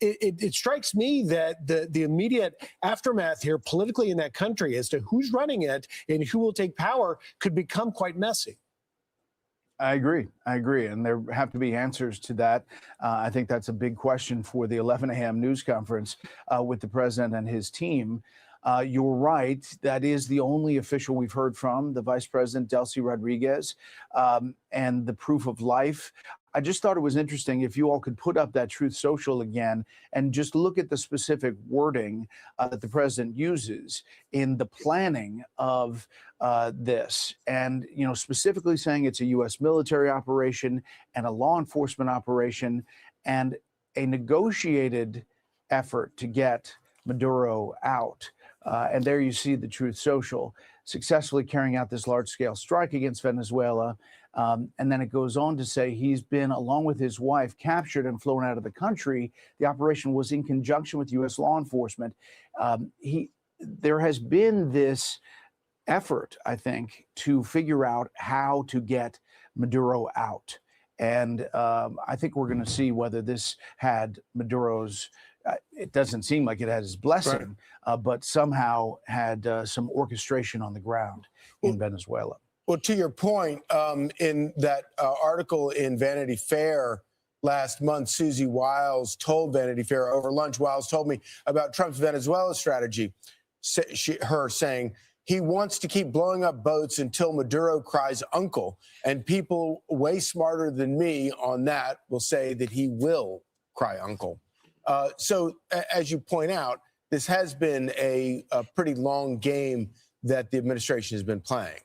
D: it strikes me that the immediate aftermath here politically in that country as to who's running it and who will take power could become quite messy.
J: I agree. And there have to be answers to that. I think that's a big question for the 11 a.m. news conference with the president and his team. You're right. That is the only official we've heard from, the vice president, Delcy Rodriguez, and the proof of life. I just thought it was interesting if you all could put up that Truth Social again and just look at the specific wording that the president uses in the planning of this. And, you know, specifically saying it's a U.S. military operation and a law enforcement operation and a negotiated effort to get Maduro out. And there you see the Truth Social successfully carrying out this large-scale strike against Venezuela. And then it goes on to say he's been, along with his wife, captured and flown out of the country. The operation was in conjunction with U.S. law enforcement. There has been this effort, I think, to figure out how to get Maduro out. And I think we're going to see whether this had Maduro's it doesn't seem like it had his blessing, but somehow had some orchestration on the ground in Venezuela.
F: Well, to your point, in that article in Vanity Fair last month, Susie Wiles told Vanity Fair over lunch, Wiles told me about Trump's Venezuela strategy, her saying, he wants to keep blowing up boats until Maduro cries uncle. And people way smarter than me on that will say that he will cry uncle. So as you point out, this has been a pretty long game that the administration has been playing.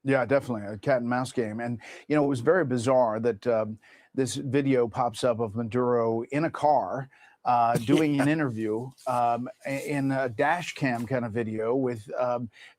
J: Yeah, definitely a cat and mouse game. And, you know, it was very bizarre that this video pops up of Maduro in a car doing an interview in a dash cam kind of video with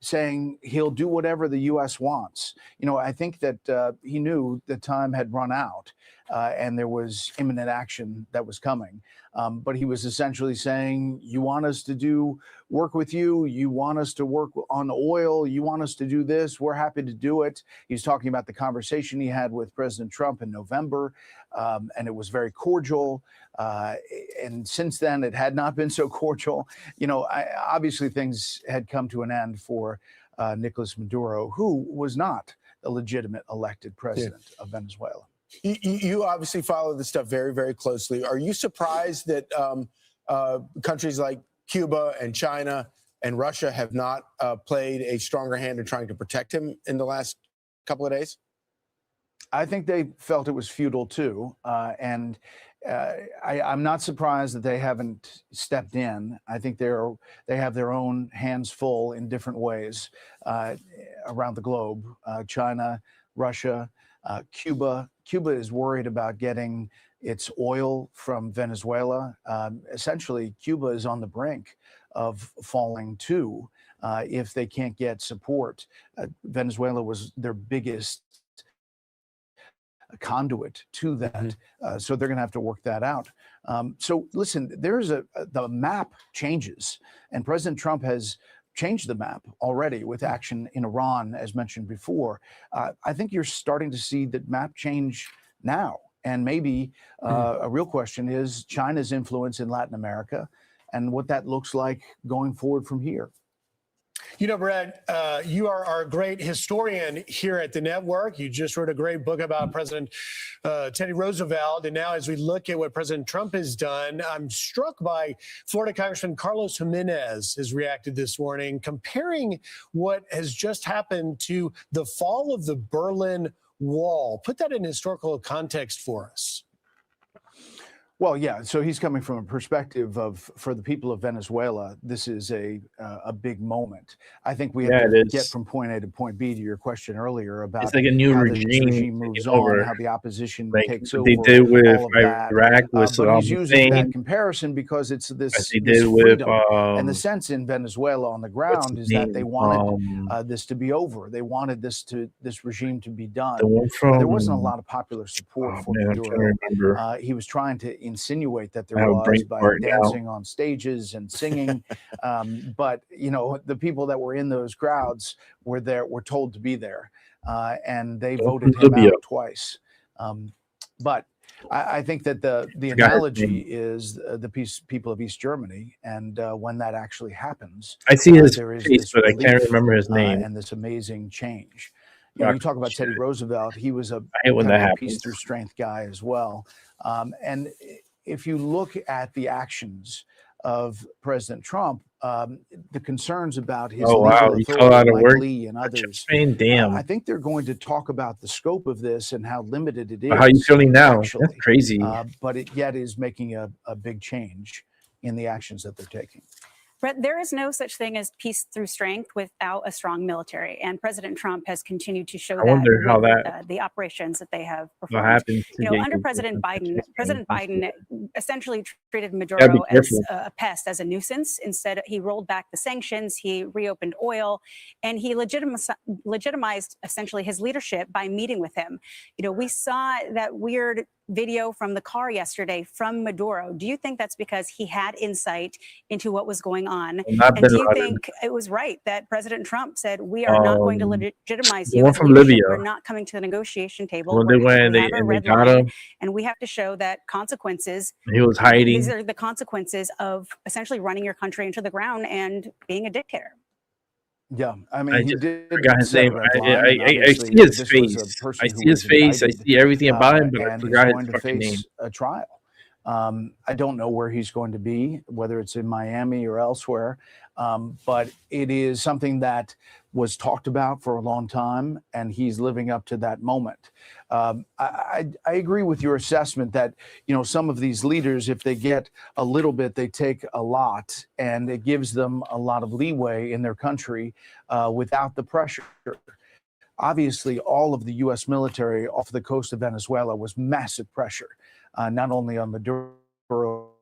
J: saying he'll do whatever the U.S. wants. You know, I think that he knew the time had run out and there was imminent action that was coming. But he was essentially saying, you want us to work with you, you want us to work on oil, you want us to do this, we're happy to do it. He's talking about the conversation he had with President Trump in November, and it was very cordial. And since then, it had not been so cordial. You know, obviously things had come to an end for Nicolas Maduro, who was not a legitimate elected president of Venezuela.
F: You obviously follow this stuff very, very closely. Are you surprised that countries like Cuba and China and Russia have not played a stronger hand in trying to protect him in the last couple of days?
J: I think they felt it was futile too. I'm not surprised that they haven't stepped in. I think they have their own hands full in different ways around the globe. China, Russia, Cuba. Cuba is worried about getting its oil from Venezuela. Essentially, Cuba is on the brink of falling too if they can't get support. Venezuela was their biggest conduit to that. So they're going to have to work that out. So listen, the map changes, and President Trump has changed the map already with action in Iran, as mentioned before. I think you're starting to see that map change now. And maybe a real question is China's influence in Latin America and what that looks like going forward from here.
D: You know, Brett, you are our great historian here at the network. You just wrote a great book about President Teddy Roosevelt. And now as we look at what President Trump has done, I'm struck by Florida Congressman Carlos Jimenez has reacted this morning, comparing what has just happened to the fall of the Berlin Wall. Put that in historical context for us.
J: Well, yeah. So he's coming from a perspective of, for the people of Venezuela, this is a big moment. I think we have to get from point A to point B to your question earlier about
C: it's like a new
J: how
C: regime
J: moves
C: over.
J: on, how the opposition
C: like
J: takes over.
C: They did with
J: all of that.
C: Iraq with
J: but
C: Saddam
J: he's using
C: Hussein.
J: that comparison because it's this
C: with
J: freedom. And the sense in Venezuela on the ground is that they wanted this to be over. They wanted this regime to be done. There wasn't a lot of popular support for Maduro. He was trying to insinuate that there was by dancing on stages and singing. But, you know, the people that were in those crowds were told to be there. And they voted him out twice. But I think that the analogy is the people of East Germany. And when that actually happens,
C: I see his
J: there is
C: face, but I can't remember his name.
J: And this amazing change. You know, you talk about Teddy Roosevelt. He was a peace through strength guy as well. And if you look at the actions of President Trump, the concerns about his legal authority, like Lee and others, I think they're going to talk about the scope of this and how limited it is.
C: How are you feeling now? That's crazy.
J: But it yet is making a big change in the actions that they're taking.
E: Brett, there is no such thing as peace through strength without a strong military, and President Trump has continued to show the operations that they have performed. Under President Biden essentially treated Maduro as a pest, as a nuisance. Instead, he rolled back the sanctions, he reopened oil, and he legitimized essentially his leadership by meeting with him. You know, we saw that weird video from the car yesterday from Maduro. Do you think that's because he had insight into what was going on? And do you think it was right that President Trump said, we are not going to legitimize you as leadership. We're not coming to the negotiation table. We have a red line, and we have to show that consequences.
C: He was hiding.
E: These are the consequences of essentially running your country into the ground and being a dictator.
J: Yeah, I mean, he did.
C: Forgot his name. I see his face. I see his face. I see everything about him, but I forgot his fucking name.
J: A trial. I don't know where he's going to be, whether it's in Miami or elsewhere, but it is something that was talked about for a long time, and he's living up to that moment. I agree with your assessment that, you know, some of these leaders, if they get a little bit, they take a lot, and it gives them a lot of leeway in their country without the pressure. Obviously, all of the U.S. military off the coast of Venezuela was massive pressure, not only on Maduro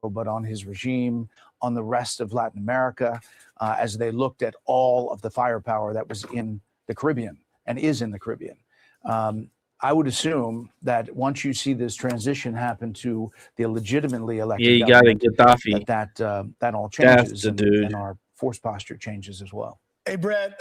J: but on his regime, on the rest of Latin America, as they looked at all of the firepower that was in the Caribbean and is in the Caribbean. I would assume that once you see this transition happen to the legitimately elected
C: you got
J: government,
C: it, Gaddafi.
J: that all
C: That's
J: changes
C: the dude.
J: and our force posture changes as well.
D: Hey, Brett,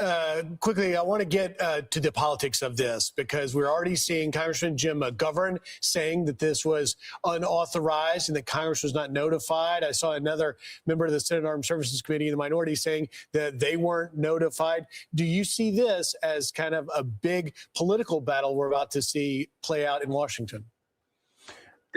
D: quickly, I want to get to the politics of this because we're already seeing Congressman Jim McGovern saying that this was unauthorized and that Congress was not notified. I saw another member of the Senate Armed Services Committee in the minority saying that they weren't notified. Do you see this as kind of a big political battle we're about to see play out in Washington?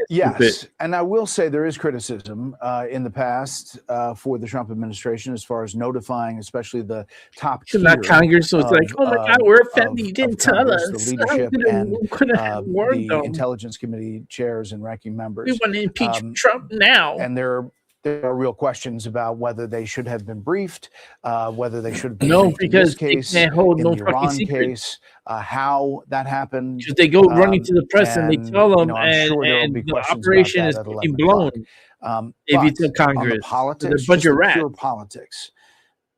J: Yes, and I will say there is criticism in the past for the Trump administration as far as notifying, especially the top tier.
C: Not Congress, so it's like, oh my God, we're offended. You didn't tell
J: Congress,
C: us.
J: The leadership and the
C: them.
J: Intelligence Committee chairs and ranking members.
C: We want to impeach Trump now.
J: And there are real questions about whether they should have been briefed, whether they should have been
C: no,
J: briefed
C: because
J: in this case,
C: they can't hold
J: in
C: no
J: the
C: fucking
J: Iran
C: secret.
J: case, how that happened.
C: Because they go running to the press and they tell them,
J: I'm sure there will be
C: the
J: questions
C: operation
J: about
C: is
J: that at
C: fucking
J: 11
C: blown.
J: If
C: you tell Congress,
J: on the politics,
C: they're a bunch
J: just
C: of
J: the
C: rats.
J: pure politics,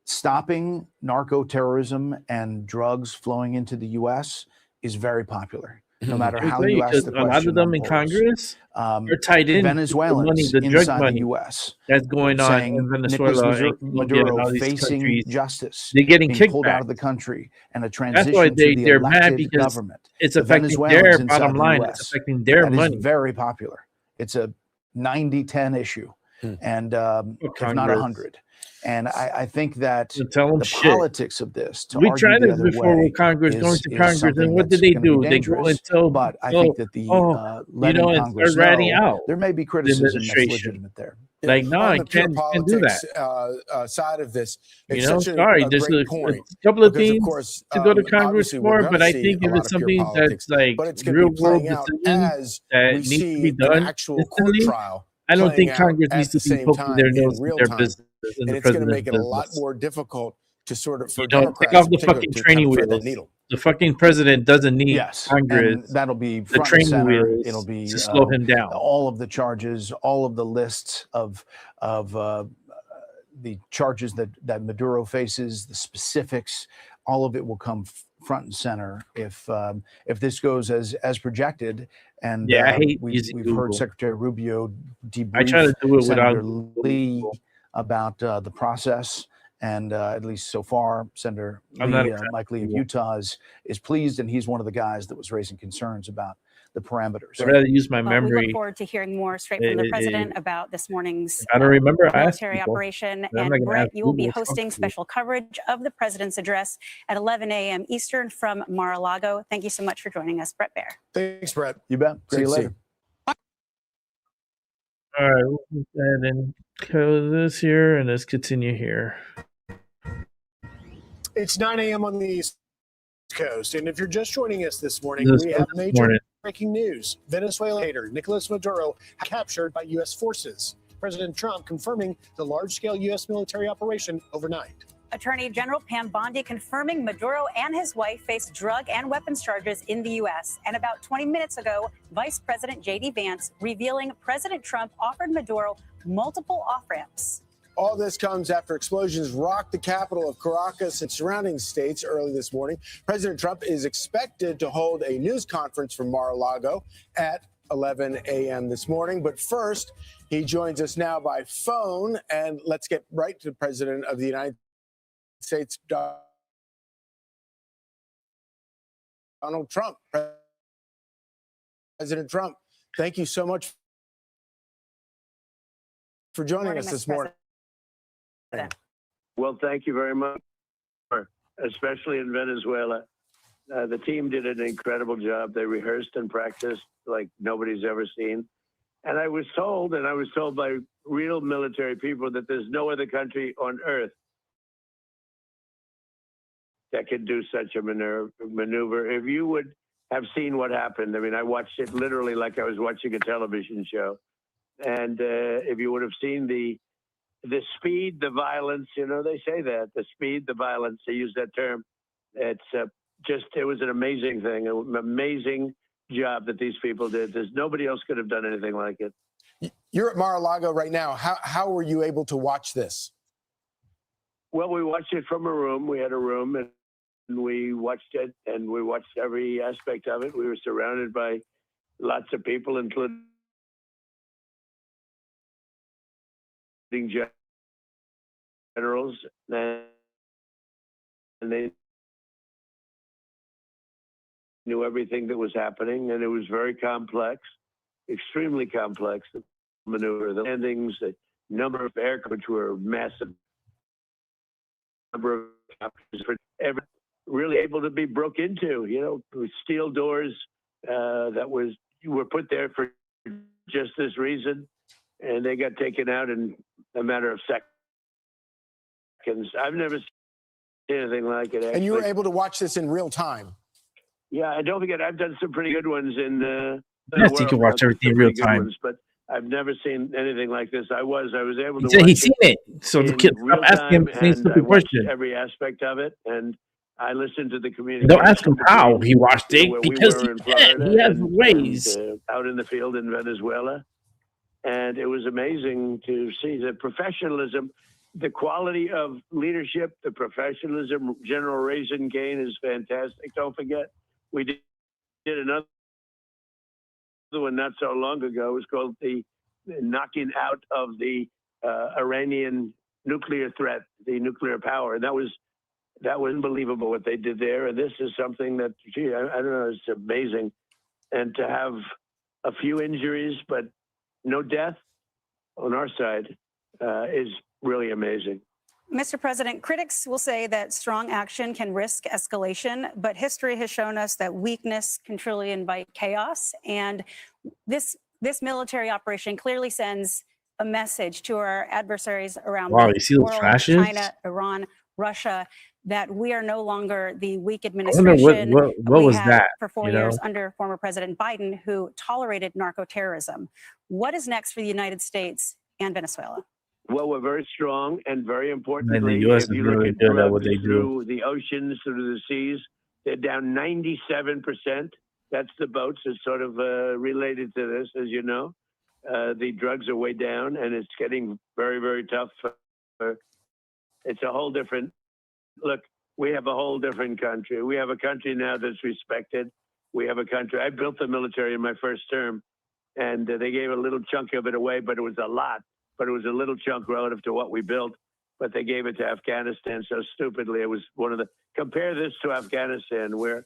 J: stopping narco-terrorism and drugs flowing into the U.S. is very popular. No matter how you ask the question,
C: a lot of them in Congress are tied in
J: Venezuelans
C: the drug
J: inside
C: money
J: the U.S.
C: that's going on in Venezuela and
J: Maduro facing justice.
C: They're getting
J: being pulled
C: kickback
J: out of the country and a
C: That's
J: transition
C: why
J: to the
C: they're mad
J: elected
C: because
J: government.
C: it's
J: The
C: affecting
J: Venezuelans
C: their
J: inside
C: bottom
J: the
C: line.
J: US.
C: It's affecting their
J: That
C: money.
J: is very popular. It's a 90-10 issue, and if not 100. And I think that the politics of this, to
C: we
J: argue
C: tried
J: the
C: this
J: other
C: before
J: way,
C: with Congress, going to Congress, and
J: something
C: what did
J: that's
C: they
J: gonna be
C: do? They go
J: dangerous.
C: until,
J: But I think that the letting
C: and
J: Congress
C: start ratting
J: know,
C: out
J: there may be
C: the
J: criticism that's
C: administration.
J: legitimate there.
C: Like, no,
F: on
C: I
F: the pure
C: can't do
F: politics
C: that.
F: side of this,
C: You
F: it's
C: know,
F: such
C: sorry,
F: a
C: there's
F: great
C: a
F: point.
C: couple of
F: because,
C: things
F: of course,
C: to go to Congress
F: obviously we're
C: for,
F: gonna
C: but I
F: see
C: think
F: a
C: if
F: lot
C: it's
F: of pure
C: something
F: politics,
C: that's like
F: but it's going to
C: real
F: be playing
C: world
F: out
C: decision
F: as
C: that
F: we
C: needs to
F: see
C: be
F: an
C: done
F: actual court
C: instantly,
F: trial.
C: I don't think
F: playing out
C: Congress
F: at
C: needs to
F: the
C: be
F: same
C: poking
F: time
C: their
F: in
C: nose in
F: real
C: their
F: time.
C: business, in
F: And
C: the
F: it's going to make
C: president's
F: it a lot
C: business.
F: more difficult to sort of, for
C: You know, take
F: Democrats
C: off
F: in
C: the
F: particular,
C: fucking
F: to
C: training
F: kind of thread that
C: wheels.
F: needle.
C: The fucking president doesn't need
J: Yes,
C: Congress,
J: and that'll be
C: the
J: front and
C: training
J: center.
C: wheels,
J: It'll be
C: to slow him down.
J: all of the charges, all of the lists of the charges that Maduro faces, the specifics. All of it will come front and center if this goes as projected. And
C: Yeah, I hate
J: we've
C: using
J: heard
C: Google.
J: Secretary Rubio
C: I try to
J: debrief
C: do it
J: Senator
C: without
J: Lee
C: Google.
J: about the process. And at least so far, Senator
C: I'm not
J: Lee,
C: a fan
J: Mike
C: of
J: Lee of
C: Google.
J: Utah is pleased, and he's one of the guys that was raising concerns about the parameters.
C: I'd rather use my
E: Well, we
C: memory.
E: look forward to hearing more straight from the president about this morning's
C: I don't remember. I asked
E: military
C: people.
E: operation.
C: But I'm not
E: And
C: gonna
E: Brett,
C: ask
E: you will be
C: Google. Fuck
E: hosting
C: you.
E: special coverage of the president's address at 11 a.m. Eastern from Mar-a-Lago. Thank you so much for joining us, Brett Baer.
D: Thanks, Brett.
J: You bet. See you later.
C: All right, we'll go ahead and close this here, and let's continue here.
D: It's 9 a.m. on the East Coast. And if you're just joining us this morning,
C: This
D: we have major
C: morning.
D: breaking news. Venezuela leader Nicolas Maduro captured by U.S. forces. President Trump confirming the large-scale U.S. military operation overnight.
E: Attorney General Pam Bondi confirming Maduro and his wife face drug and weapons charges in the U.S. And about 20 minutes ago, Vice President J.D. Vance revealing President Trump offered Maduro multiple off-ramps.
F: All this comes after explosions rocked the capital of Caracas and surrounding states early this morning. President Trump is expected to hold a news conference from Mar-a-Lago at 11 a.m. this morning. But first, he joins us now by phone. And let's get right to the President of the United States, Donald Trump. President Trump, thank you so much for joining us this morning.
M: Well, thank you very much, especially in Venezuela. The team did an incredible job. They rehearsed and practiced like nobody's ever seen. And I was told by real military people that there's no other country on earth that could do such a maneuver. If you would have seen what happened, I mean, I watched it literally like I was watching a television show. And if you would have seen the speed, the violence, you know, they say that, the speed, the violence, they use that term. It's it was an amazing thing, an amazing job that these people did. There's nobody else could have done anything like it.
F: You're at Mar-a-Lago right now. How were you able to watch this?
M: Well, we watched it from a room. We had a room, and we watched it, and we watched every aspect of it. We were surrounded by lots of people, including generals, and they knew everything that was happening, and it was very complex, extremely complex. The maneuver, the landings, the number of aircraft, which were massive, number of every, really able to be broke into, you know, with steel doors that were put there for just this reason, and they got taken out in a matter of seconds. I've never seen anything like it. Actually.
F: And you were able to watch this in real time.
M: Yeah, and don't forget, I've done some pretty good ones in
C: yes, you can watch everything in real time.
M: Ones, but I've never seen anything like this. I was able to
C: He said
M: watch
C: he's seen it. So the kid, stop asking him the same stupid question.
M: Every aspect of it, and I listened to the community.
C: Don't ask him how he watched it, because he can. He has ways.
M: Out in the field in Venezuela. And it was amazing to see the professionalism, the quality of leadership, the professionalism. General Raisin Kane is fantastic. Don't forget, we did another one not so long ago. It was called the knocking out of the Iranian nuclear threat, the nuclear power. And that was unbelievable what they did there. And this is something that, gee, I don't know, it's amazing. And to have a few injuries, but no death on our side is really amazing.
E: Mr. President, critics will say that strong action can risk escalation, but history has shown us that weakness can truly invite chaos. And this military operation clearly sends a message to our adversaries around
C: wow,
E: the
C: you see those
E: world,
C: flashes?
E: China, Iran, Russia, that we are no longer the weak
C: I
E: administration
C: wonder what was
E: had
C: that?
E: for 4
C: You know?
E: years under former President Biden, who tolerated narco-terrorism. What is next for the United States and Venezuela?
M: Well, we're very strong, and very importantly,
C: And the U.S.
M: if
C: is
M: you look
C: really
M: at
C: good at
M: drugs
C: what they do.
M: through the oceans, through the seas, they're down 97%. That's the boats. It's sort of related to this, as you know. The drugs are way down, and it's getting very, very tough. It's a whole different look. We have a whole different country. We have a country now that's respected. We have a country. I built the military in my first term, and they gave a little chunk of it away, but it was a lot. But it was a little chunk relative to what we built. But they gave it to Afghanistan so stupidly. It was one of the, compare this to Afghanistan, where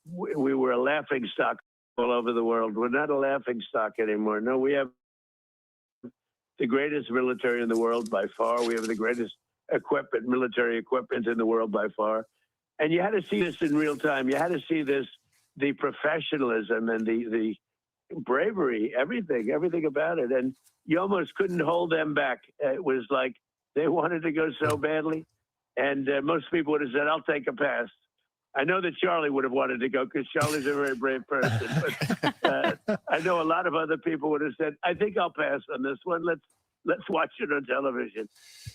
M: we were a laughing stock all over the world. We're not a laughing stock anymore. No, we have the greatest military in the world by far. We have the greatest equipment, military equipment in the world by far. And you had to see this in real time. You had to see this, the professionalism and the bravery, everything about it. And you almost couldn't hold them back. It was like they wanted to go so badly. And most people would have said, I'll take a pass. I know that Charlie would have wanted to go because Charlie's a very brave person. But I know a lot of other people would have said, I think I'll pass on this one. Let's watch it on television.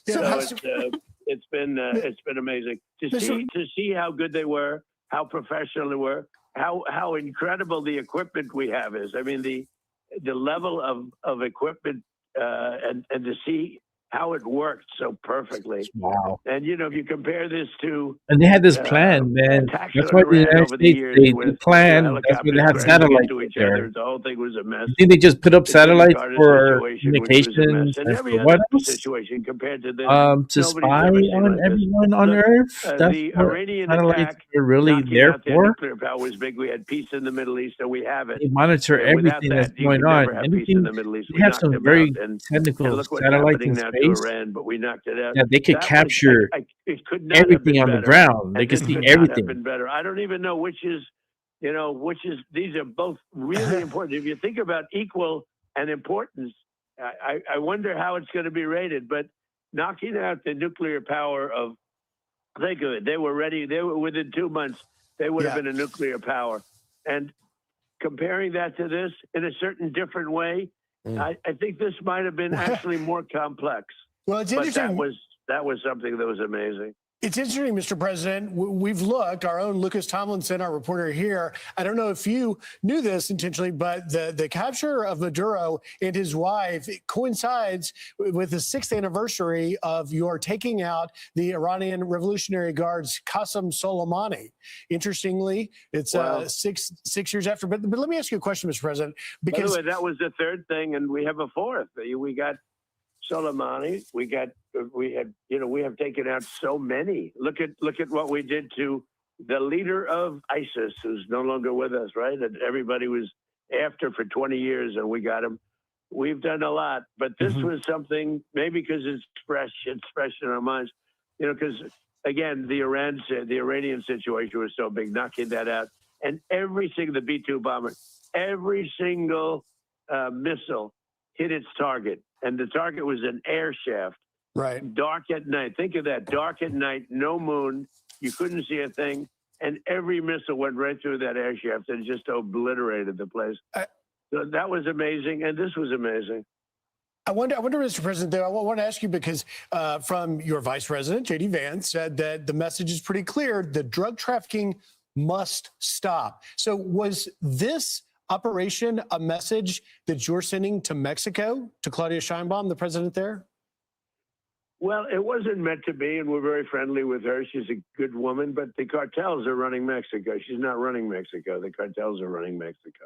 M: So it's been amazing to see how good they were, how professional they were, how incredible the equipment we have is. I mean, the level of equipment and to see how it worked so perfectly.
C: Wow.
M: And, you know, if you compare this to...
C: And they had this plan, man. That's why the United States, they planned. That's why they had satellites there.
M: The whole thing was a mess.
C: You think they just put up satellites for communications and for what else?
M: Situation compared to this,
C: to spy on everyone on Earth? That's
M: the
C: what
M: Iranian
C: satellites
M: attack,
C: are really there for.
M: Nuclear power was big. We had peace in the Middle East, and we have it.
C: They monitor everything that's going on. Anything, they have some very technical satellites in space.
M: Iran, but we knocked it out.
C: Yeah, they could capture everything on the ground. They could see everything.
M: Better. I don't even know which is, these are both really important. If you think about equal and importance, I wonder how it's going to be rated. But knocking out the nuclear power of, think of it, they were ready. They were within 2 months. They would have been a nuclear power. And comparing that to this in a certain different way, I think this might have been actually more complex.
D: Well, it's interesting.
M: That was something that was amazing.
D: It's interesting, Mr. President. We've looked, our own Lucas Tomlinson, our reporter here. I don't know if you knew this intentionally, but the capture of Maduro and his wife coincides with the 6th anniversary of your taking out the Iranian Revolutionary Guard's Qasem Soleimani. Interestingly, it's six years after. But let me ask you a question, Mr. President. Because
M: by the way, that was the third thing, and we have a fourth. We got Soleimani. We have taken out so many. Look at what we did to the leader of ISIS, who's no longer with us, right? And everybody was after for 20 years, and we got him. We've done a lot, but this was something, maybe because it's fresh in our minds, because again, the Iranian situation was so big, knocking that out, and the B-2 bomber, every single missile hit its target. And the target was an air shaft.
D: Right.
M: Dark at night. Think of that. Dark at night, no moon. You couldn't see a thing. And every missile went right through that air shaft and just obliterated the place. So that was amazing. And this was amazing.
D: I wonder, Mr. President, though, I want to ask you because from your Vice President, J.D. Vance, said that the message is pretty clear. The drug trafficking must stop. So was this operation a message that you're sending to Mexico, to Claudia Sheinbaum, the president there?
M: Well, it wasn't meant to be, and we're very friendly with her. She's a good woman, but the cartels are running Mexico. She's not running Mexico. The cartels are running Mexico.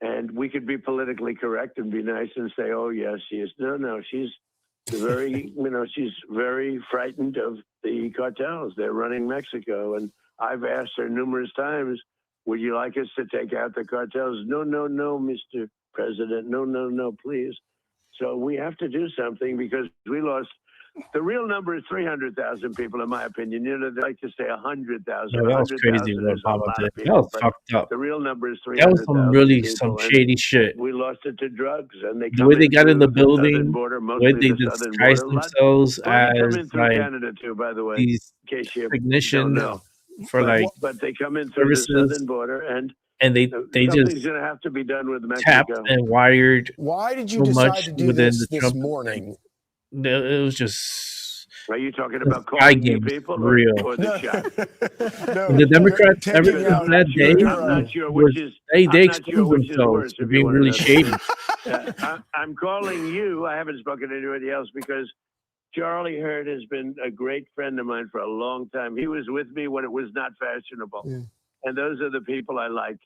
M: And we could be politically correct and be nice and say, oh, yes, she is. No, she's very, she's very frightened of the cartels. They're running Mexico. And I've asked her numerous times, would you like us to take out the cartels? No, Mr. President. No, please. So we have to do something because we lost. The real number is 300,000 people, in my opinion. They like to say 100,000.
C: No, that was crazy what Obama did. That was fucked up.
M: The real number is 300,000.
C: That was some shady shit.
M: We lost it to drugs, and they
C: the way they got in the building,
M: the
C: way they disguised themselves as
M: like Canada too, by the way,
C: these technicians for
M: but they come in through the southern border, and
C: they
M: something's
C: just
M: going to have to be done with Mexico.
C: tapped and wired.
F: Why did you
C: so
F: decide
C: much
F: to do
C: within
F: this
C: the Trump
F: morning?
C: It was just.
M: Are you talking about calling new people
C: real.
M: or the shot?
F: No,
C: The Democrats, ever
F: taking
C: since
F: out
C: that day,
M: I'm not sure which is.
C: they
M: I'm not sure
C: exposed
M: which is
C: themselves
M: worse,
C: for
M: if you
C: being
M: wanna
C: really
M: know.
C: shady.
M: I'm calling you. I haven't spoken to anybody else because Charlie Hurd has been a great friend of mine for a long time. He was with me when it was not fashionable.
F: Yeah.
M: And those are the people I like.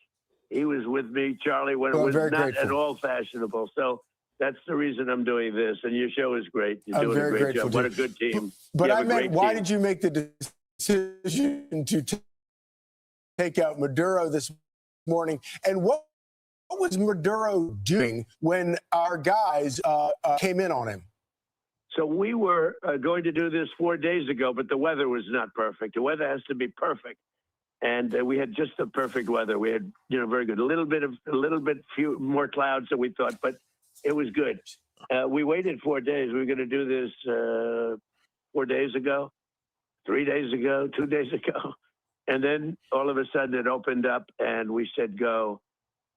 M: He was with me, Charlie, when
F: Well,
M: it
F: I'm
M: was
F: very
M: not
F: grateful.
M: at all fashionable. So that's the reason I'm doing this. And your show is great. You're
F: I'm
M: doing a
F: very
M: great
F: grateful
M: job.
F: to
M: What a
F: you.
M: good team.
F: But
M: You have
F: I
M: a
F: meant,
M: great
F: why
M: team.
F: did you make the decision to take out Maduro this morning? And what was Maduro doing when our guys came in on him?
M: So we were going to do this 4 days ago, but the weather was not perfect. The weather has to be perfect. And we had just the perfect weather. We had, very good. A little bit few more clouds than we thought, but it was good. We waited 4 days. We were going to do this 4 days ago, 3 days ago, 2 days ago. And then all of a sudden it opened up and we said, go.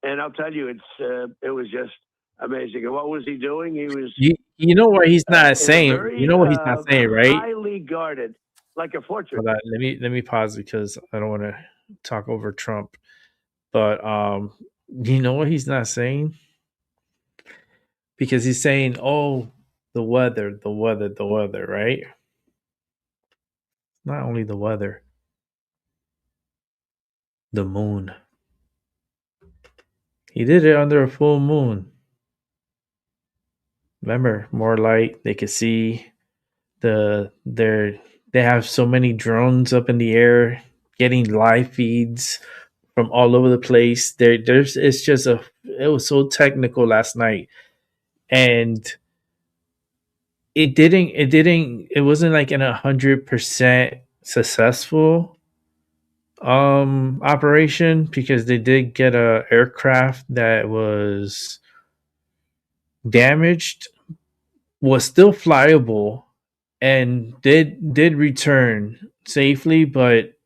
M: And I'll tell you, it was just amazing. And what was he doing? He was,
C: You know what he's not saying.
M: very,
C: You know what he's not saying, right?
M: highly guarded, like a fortress.
C: Hold on, let me pause because I don't want to talk over Trump. But you know what he's not saying? Because he's saying, "Oh, the weather, right?" Not only the weather, the moon. He did it under a full moon. Remember, more light. They could see they have so many drones up in the air getting live feeds from all over the place. It was so technical last night. And it wasn't like an 100% successful operation because they did get a aircraft that was damaged, was still flyable, and did return safely, but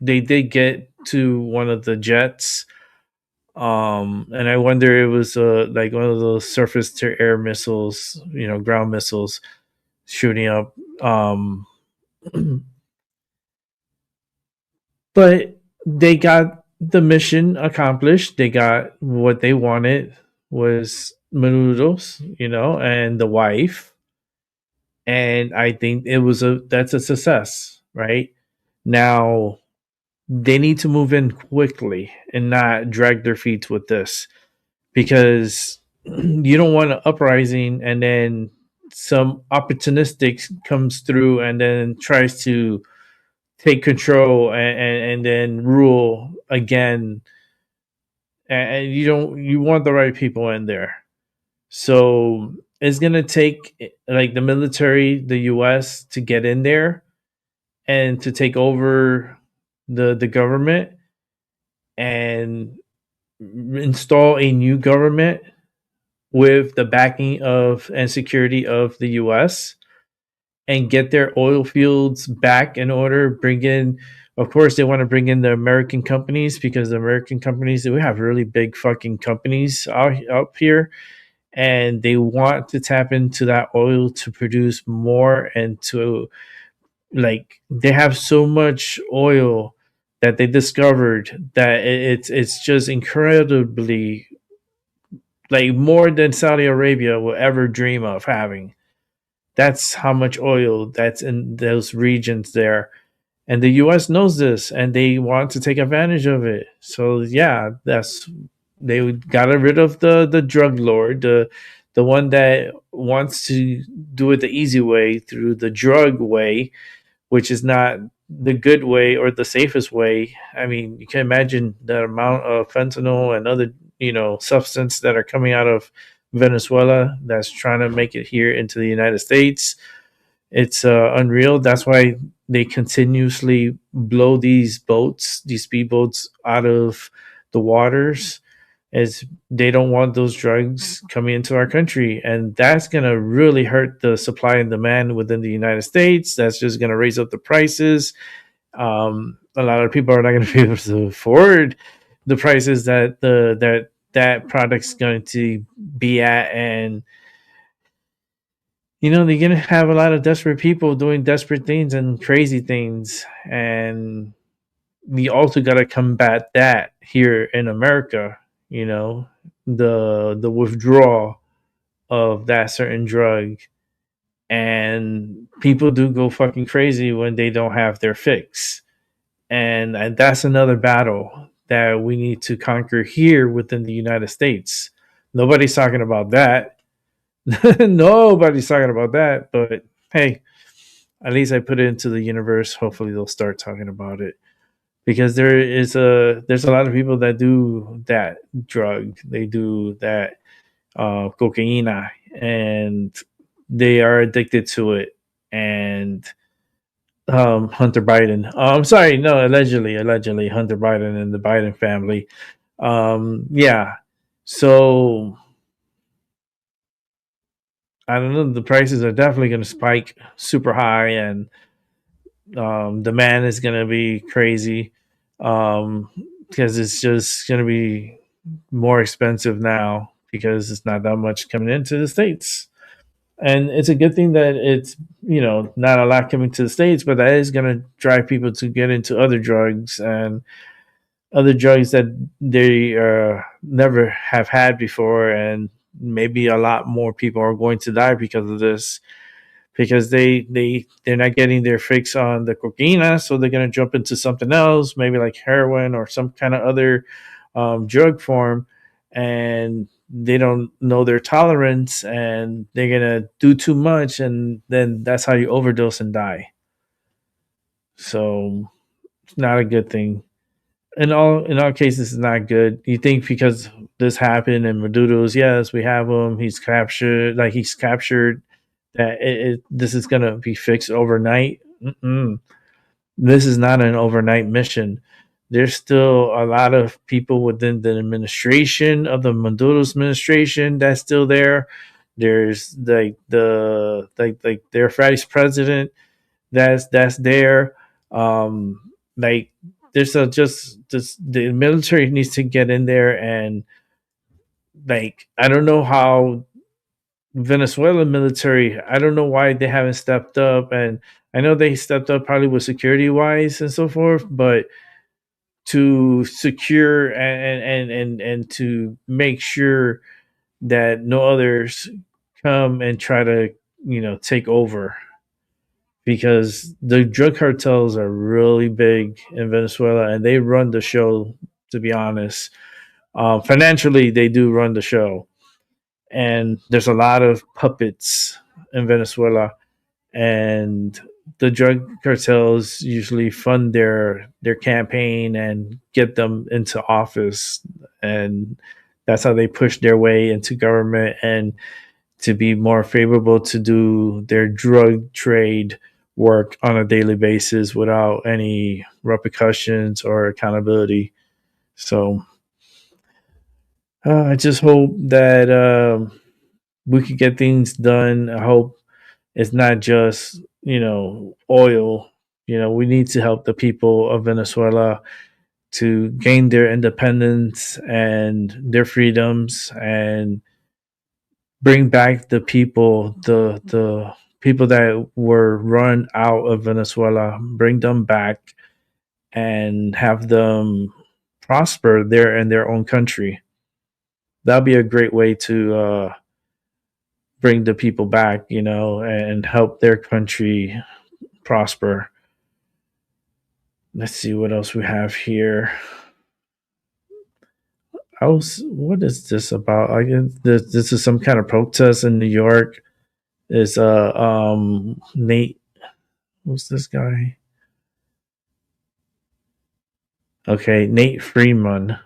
C: they did get to one of the jets. And I wonder it was like one of those surface to air missiles, ground missiles shooting up. But they got the mission accomplished. They got what they wanted, was Manudos, and the wife. And I think that's a success, right? Now they need to move in quickly and not drag their feet with this, because you don't want an uprising and then some opportunistic comes through and then tries to take control and then rule again. And you want the right people in there. So it's gonna take like the military, the US, to get in there and to take over the government and install a new government with the backing of and security of the US, and get their oil fields back in order. Bring in, of course, they want to bring in the American companies, because the American companies, we have really big fucking companies up here, and they want to tap into that oil to produce more, and to, like, they have so much oil that they discovered that it's just incredibly, like, more than Saudi Arabia will ever dream of having. That's how much oil that's in those regions there. And the US knows this, and they want to take advantage of it. So yeah, they got rid of the drug lord, the one that wants to do it the easy way, through the drug way, which is not the good way or the safest way. I mean, you can imagine the amount of fentanyl and other, substance that are coming out of Venezuela that's trying to make it here into the United States. It's unreal. That's why they continuously blow these boats, these speedboats, out of the waters, as they don't want those drugs coming into our country. And that's going to really hurt the supply and demand within the United States. That's just going to raise up the prices. A lot of people are not going to be able to afford the prices that that product's going to be at. And they're going to have a lot of desperate people doing desperate things and crazy things. And we also got to combat that here in America, the withdrawal of that certain drug. And people do go fucking crazy when they don't have their fix. And that's another battle that we need to conquer here within the United States. Nobody's talking about that. Nobody's talking about that. But hey, at least I put it into the universe. Hopefully they'll start talking about it, because there's a lot of people that do that drug. They do that cocaine, and they are addicted to it. And Hunter Biden. I'm sorry, no, allegedly Hunter Biden and the Biden family. Yeah. So I don't know. The prices are definitely going to spike super high, and demand is going to be crazy, because it's just going to be more expensive now, because it's not that much coming into the States. And it's a good thing that it's, not a lot coming to the States, but that is going to drive people to get into other drugs, and other drugs that they never have had before. And maybe a lot more people are going to die because of this, because they're not getting their fix on the cocaine, so they're going to jump into something else, maybe like heroin or some kind of other drug form. And they don't know their tolerance, and they're going to do too much, and then that's how you overdose and die. So it's not a good thing. In all cases, it's not good. You think because this happened and Maduro's, yes, we have him, he's captured, that this is going to be fixed overnight. Mm-mm. This is not an overnight mission. There's still a lot of people within the administration of the Maduro's administration that's still there. There's like their vice president that's there. Like there's just the military needs to get in there, and like I don't know how Venezuelan military, I don't know why they haven't stepped up. And I know they stepped up probably with security wise and so forth, but to secure and to make sure that no others come and try to take over, because the drug cartels are really big in Venezuela and they run the show, to be honest. Financially they do run the show, and there's a lot of puppets in Venezuela, and the drug cartels usually fund their campaign and get them into office, and that's how they push their way into government and to be more favorable to do their drug trade work on a daily basis without any repercussions or accountability. So I just hope that we could get things done. I hope it's not just oil. We need to help the people of Venezuela to gain their independence and their freedoms, and bring back the people that were run out of Venezuela, bring them back and have them prosper there in their own country. That'll be a great way to bring the people back, and help their country prosper. Let's see what else we have here. What is this about? I guess this is some kind of protest in New York. Is Nate, who's this guy? Okay, Nate Freeman.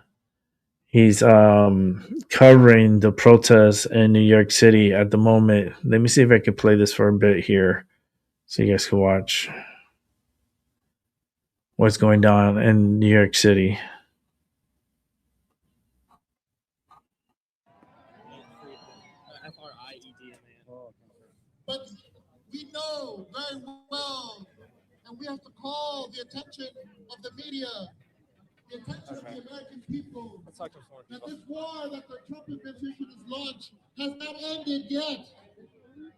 C: He's covering the protests in New York City at the moment. Let me see if I can play this for a bit here so you guys can watch what's going on in New York City.
N: But we know very well, and we have to call the attention of the media, the attention of the American people, that this war that the Trump administration has launched has not ended yet.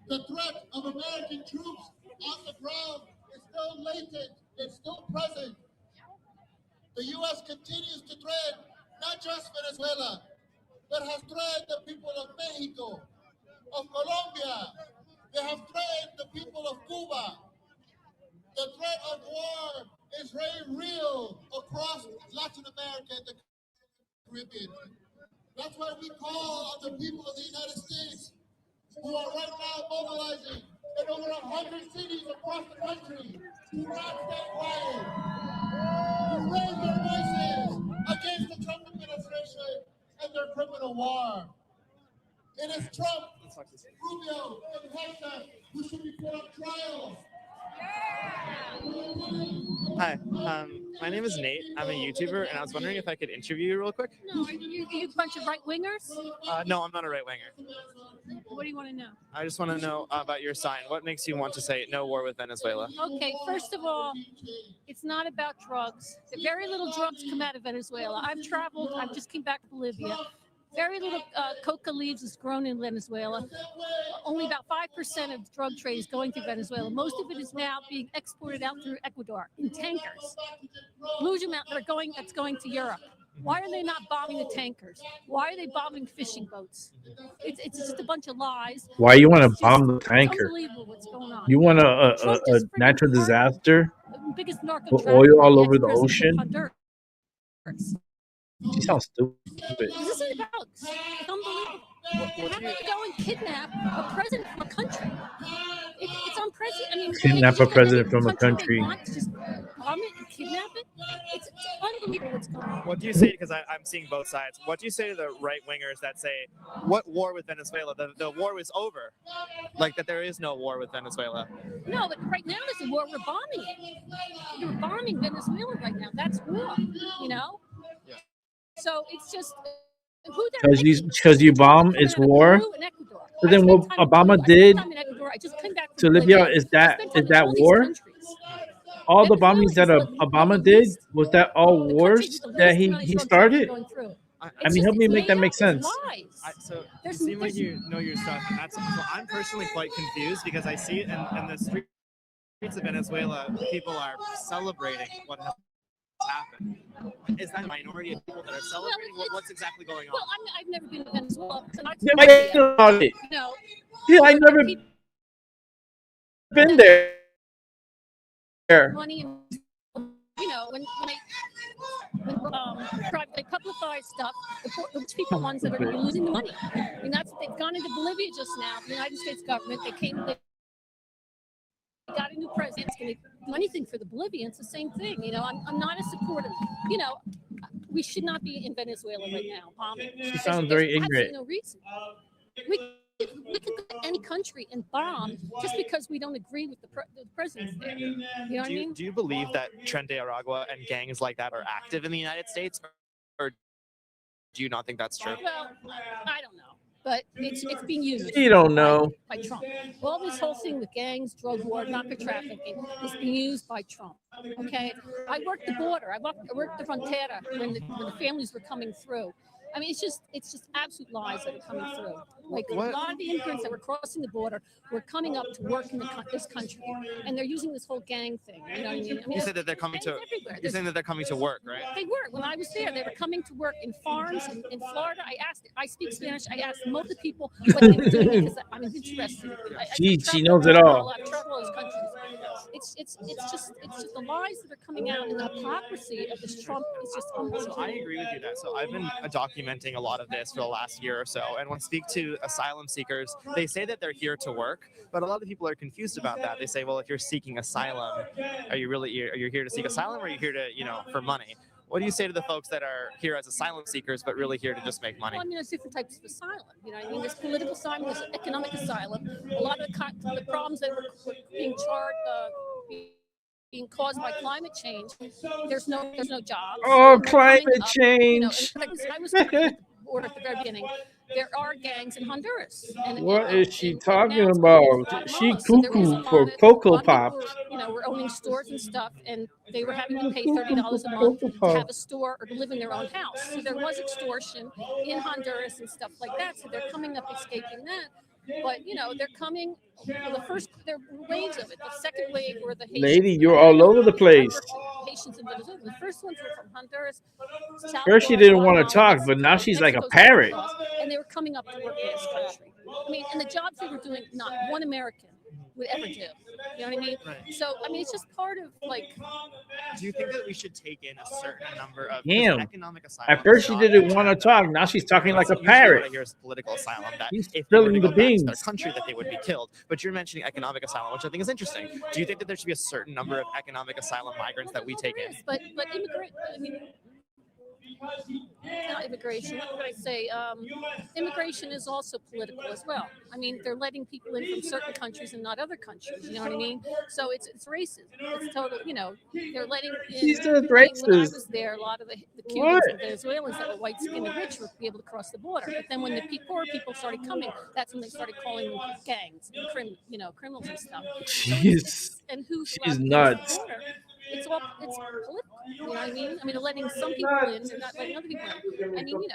N: The threat of American troops on the ground is still latent, it's still present. The U.S. continues to threaten not just Venezuela, but has threatened the people of Mexico, of Colombia. They have threatened the people of Cuba. The threat of war is very real across Latin America and the Caribbean. That's why we call on the people of the United States, who are right now mobilizing in over 100 cities across the country, to not stay quiet, to raise their voices against the Trump administration and their criminal war. It is Trump, Rubio, and Hector who should be put on trial.
O: Hi, my name is Nate. I'm a YouTuber, and I was wondering if I could interview you real quick.
P: No, are you a bunch of right-wingers?
O: No, I'm not a right-winger.
P: What do you want to know?
O: I just want to know about your sign. What makes you want to say no war with Venezuela?
P: Okay, first of all, it's not about drugs. Very little drugs come out of Venezuela. I've traveled. I just came back from Bolivia. Very little coca leaves is grown in Venezuela. Only about 5% of drug trade is going through Venezuela. Most of it is now being exported out through Ecuador in tankers. Huge amount that's going to Europe. Why are they not bombing the tankers? Why are they bombing fishing boats? It's just a bunch of lies.
C: Why you want to bomb the
P: It's
C: tanker?
P: unbelievable what's going on.
C: You want a natural disaster?
P: Biggest narco
C: With
P: trafficker,
C: oil all
P: the
C: over the
P: ex-president of
C: ocean?
P: Honduras.
C: She sounds stupid.
P: This isn't about. It's unbelievable. How do you go and kidnap a president from a country? It's unprecedented. I mean,
C: Kidnap a president from a country.
P: Just bomb it and kidnap it. It's unbelievable what's going on.
O: What do you say, because I'm seeing both sides, what do you say to the right-wingers that say, what war with Venezuela? The war was over. Like that there is no war with Venezuela.
P: No, but right now there's a war. We're bombing it. We're bombing Venezuela right now. That's war, you know?
O: Yeah.
P: So it's just
C: Because you bomb is war. So then what Obama did to Libya is that war? All the bombings that Obama did, was that all wars that he started? I mean, help me make that make sense.
O: So you seem like you know your stuff, and that's. So I'm personally quite confused because I see it in the streets of Venezuela. People are celebrating what happened. happened. Is that a minority of people that are celebrating? What's exactly going on?
P: Well, I've never been to Venezuela. So
C: Yeah, about it.
P: you know,
C: Yeah, I never been there.
P: money and when they publicize stuff, the rich people are the ones that are losing the money. I mean, they've gone into Bolivia just now. The United States government, they got a new president. It's going to do anything for the Bolivians. The same thing. I'm not a supporter. We should not be in Venezuela right now.
C: She sounds very ignorant.
P: No reason. We can go to any country and bomb just because we don't agree with the president there. You know what I mean?
O: Do you believe that Tren de Aragua and gangs like that are active in the United States, or do you not think that's true?
P: Well, I don't know. But it's being used.
C: You don't know.
P: By Trump. Well, this whole thing with gangs, drug war, narco trafficking is being used by Trump. Okay, I worked the border. I worked the frontera when the families were coming through. I mean, it's just absolute lies that are coming through. Like a lot of the immigrants that were crossing the border were coming up to work in this country, and they're using this whole gang thing. You know what I mean?
O: You said that they're coming to. You're saying that they're coming to work, right?
P: They were. When I was there, they were coming to work in farms in Florida. I speak Spanish. I asked most of the people what they were doing because I'm interested.
C: She knows it all.
P: I travel those countries. It's just the lies that are coming out and the hypocrisy of this Trump is just unbelievable.
O: So I agree with you that. So I've been documenting a lot of this for the last year or so, and when I speak to asylum seekers, they say that they're here to work, but a lot of people are confused about that. They say, well, if you're seeking asylum, are you here to seek asylum, or are you here to for money? What do you say to the folks that are here as asylum seekers, but really here to just make money?
P: Well, I mean, there's different types of asylum. You know what I mean? There's political asylum, there's economic asylum. A lot of the problems that were being being caused by climate change, there's no jobs.
C: Oh, climate change.
P: I was at the border at the very beginning. There are gangs in Honduras.
C: What is she talking about? She cuckoo for Cocoa Pop.
P: Were owning stores and stuff, and they were having to pay $30 a month to have a store or to live in their own house. So there was extortion in Honduras and stuff like that. So they're coming up escaping that. But they're coming. There were waves of it. The second wave were the Haitians.
C: Lady, you're all over the place.
P: Haitians in Venezuela. The first ones were from Honduras.
C: First, she didn't want to talk, but now she's like a parrot.
P: And they were coming up to work in this country. I mean, and the jobs they were doing, not one American would ever do. You know what I mean?
O: Right.
P: So, I mean, it's just part of
O: Do you think that we should take in a certain number of economic asylum?
C: At first, she didn't want to talk. Now she's talking like a parrot.
O: What I hear is political asylum. That
C: She's
O: if they were to
C: spilling
O: go
C: the
O: back to
C: beans.
O: their country, that they would be killed. But you're mentioning economic asylum, which I think is interesting. Do you think that there should be a certain number of economic asylum migrants that we take in?
P: But immigrant. I mean. Not immigration. What would I say? Immigration is also political as well. I mean, they're letting people in from certain countries and not other countries. You know what I mean? So it's racism. It's total. They're letting in.
C: She's just
P: When I
C: racist.
P: was there, a lot of the Cubans and Venezuelans that were white-skinned and rich would be able to cross the border. But then when the poor people started coming, that's when they started calling them gangs, criminals and stuff.
C: She's nuts.
P: It's political. You know what I mean? I mean, they're letting some people in, they're not letting other people in. I mean,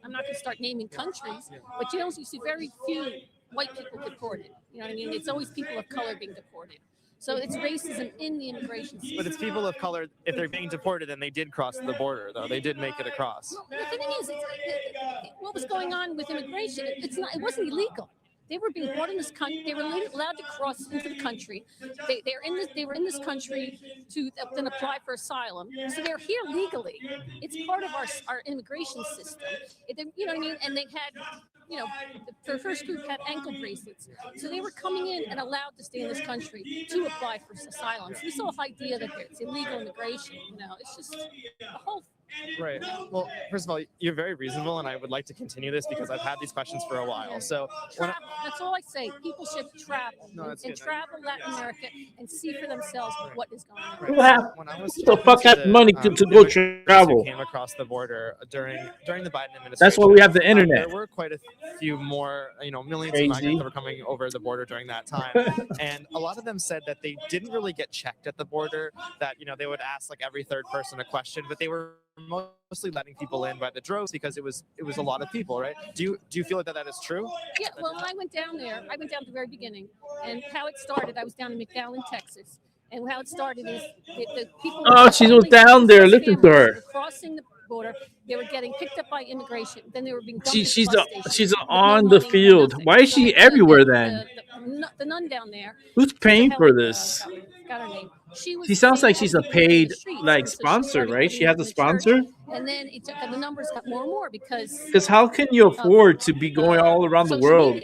P: I'm not going to start naming countries, but you see very few white people deported. You know what I mean? It's always people of color being deported. So it's racism in the immigration system.
O: But it's people of color. If they're being deported, then they did cross the border, though. They did make it across.
P: Well, the thing is, what was going on with immigration? It wasn't illegal. They were being brought in this country. They were allowed to cross into the country. They were in this country to then apply for asylum. So they're here legally. It's part of our immigration system. You know what I mean? And they had, the first group had ankle bracelets. So they were coming in and allowed to stay in this country to apply for asylum. So this whole idea that it's illegal immigration, it's just a whole.
O: Right. Well, first of all, you're very reasonable, and I would like to continue this because I've had these questions for a while. So
P: that's all I say. People should travel and travel Latin America and see for themselves what is going on.
C: Right.
O: When I was
C: Who the fuck has money to go travel?
O: Came across the border during the Biden administration.
C: That's why we have the internet.
O: There were quite a few more, millions
C: Crazy.
O: of migrants that were coming over the border during that time, and a lot of them said that they didn't really get checked at the border. That they would ask like every third person a question, but they were mostly letting people in by the droves because it was a lot of people, right? Do you feel like that is true?
P: Yeah, well, when I went down there, I went down at the very beginning, and how it started, I was down in McAllen, Texas, And how it started is the people.
C: Oh, she was down there. Listen to her.
P: Were crossing the border. They were getting picked up by immigration. Then they were being dumped at the
C: She's
P: bus station
C: she's
P: with no
C: on the
P: money, no
C: field.
P: nothing.
C: Why is
P: So
C: she everywhere then?
P: the nun down there.
C: Who's paying for this?
P: Got her name. She was.
C: She sounds like she's a paid
P: like
C: sponsor, right? She has a sponsor.
P: And then the numbers got more and more because.
C: Because how can you afford to be going all around the world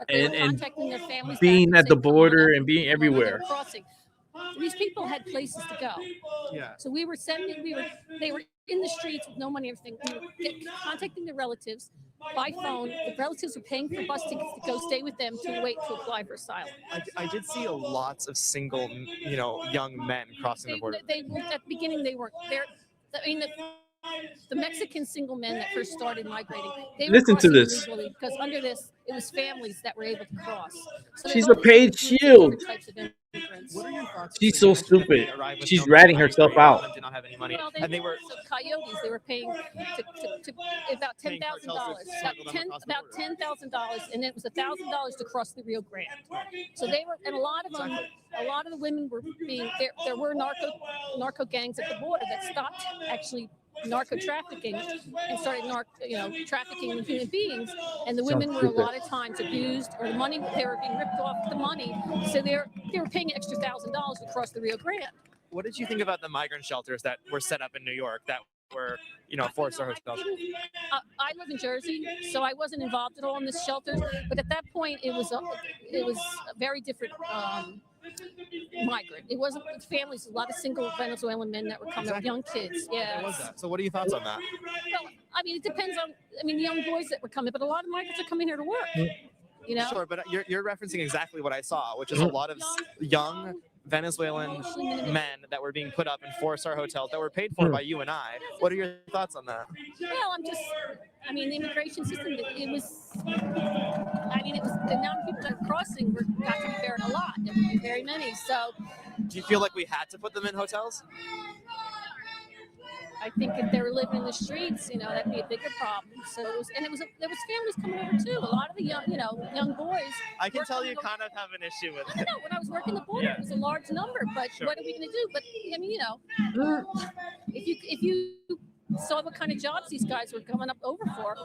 C: and being at the border and being everywhere?
P: These people had places to go.
O: Yeah.
P: So we were they were in the streets with no money, everything. We were contacting their relatives by phone. The relatives were paying for bus tickets to go stay with them to wait to apply for asylum.
O: I did see lots of single, young men crossing the border.
P: At the beginning, they weren't there. I mean, the Mexican single men that first started migrating, they
C: Listen
P: were
C: to
P: crossing
C: this.
P: illegally because under this, it was families that were able to cross. So
C: She's a paid shield.
O: What are your thoughts?
C: She's so stupid. She's ratting herself out.
O: Did not have any money,
P: Well,
O: and they were
P: coyotes. They were paying to about $10,000, about $10,000, and it was $1,000 to cross the Rio Grande. So they were, and a lot of them, a lot of the women were being there. There were narco gangs at the border that stopped actually narco trafficking and started trafficking in human beings, and the women were a lot of times abused, or the money they were being ripped off the money, so they were paying an extra $1,000 to cross the Rio Grande.
O: What did you think about the migrant shelters that were set up in New York that were, four-star hotels?
P: I live in Jersey, so I wasn't involved at all in this shelters. But at that point, it was a very different migrant. It wasn't families. A lot of single Venezuelan men that were coming, young kids. Yeah.
O: What was that? So, what are your thoughts on that?
P: Well, I mean, it depends on. I mean, young boys that were coming, but a lot of migrants are coming here to work.
O: Sure, but you're referencing exactly what I saw, which is a lot of young Venezuelan men that were being put up in four-star hotels that were paid for by you and I. What are your thoughts on that?
P: Well, I mean, the immigration system, the amount of people that are crossing got to be buried a lot, very many. So,
O: do you feel like we had to put them in hotels?
P: I think if they were living in the streets, that'd be a bigger problem. So there was families coming over too. A lot of the young boys.
O: I can tell you kind of have an issue with it.
P: No, when I was working the border, it was a large number. But what are we going to do? But I mean, if you saw what kind of jobs these guys were coming up over for, a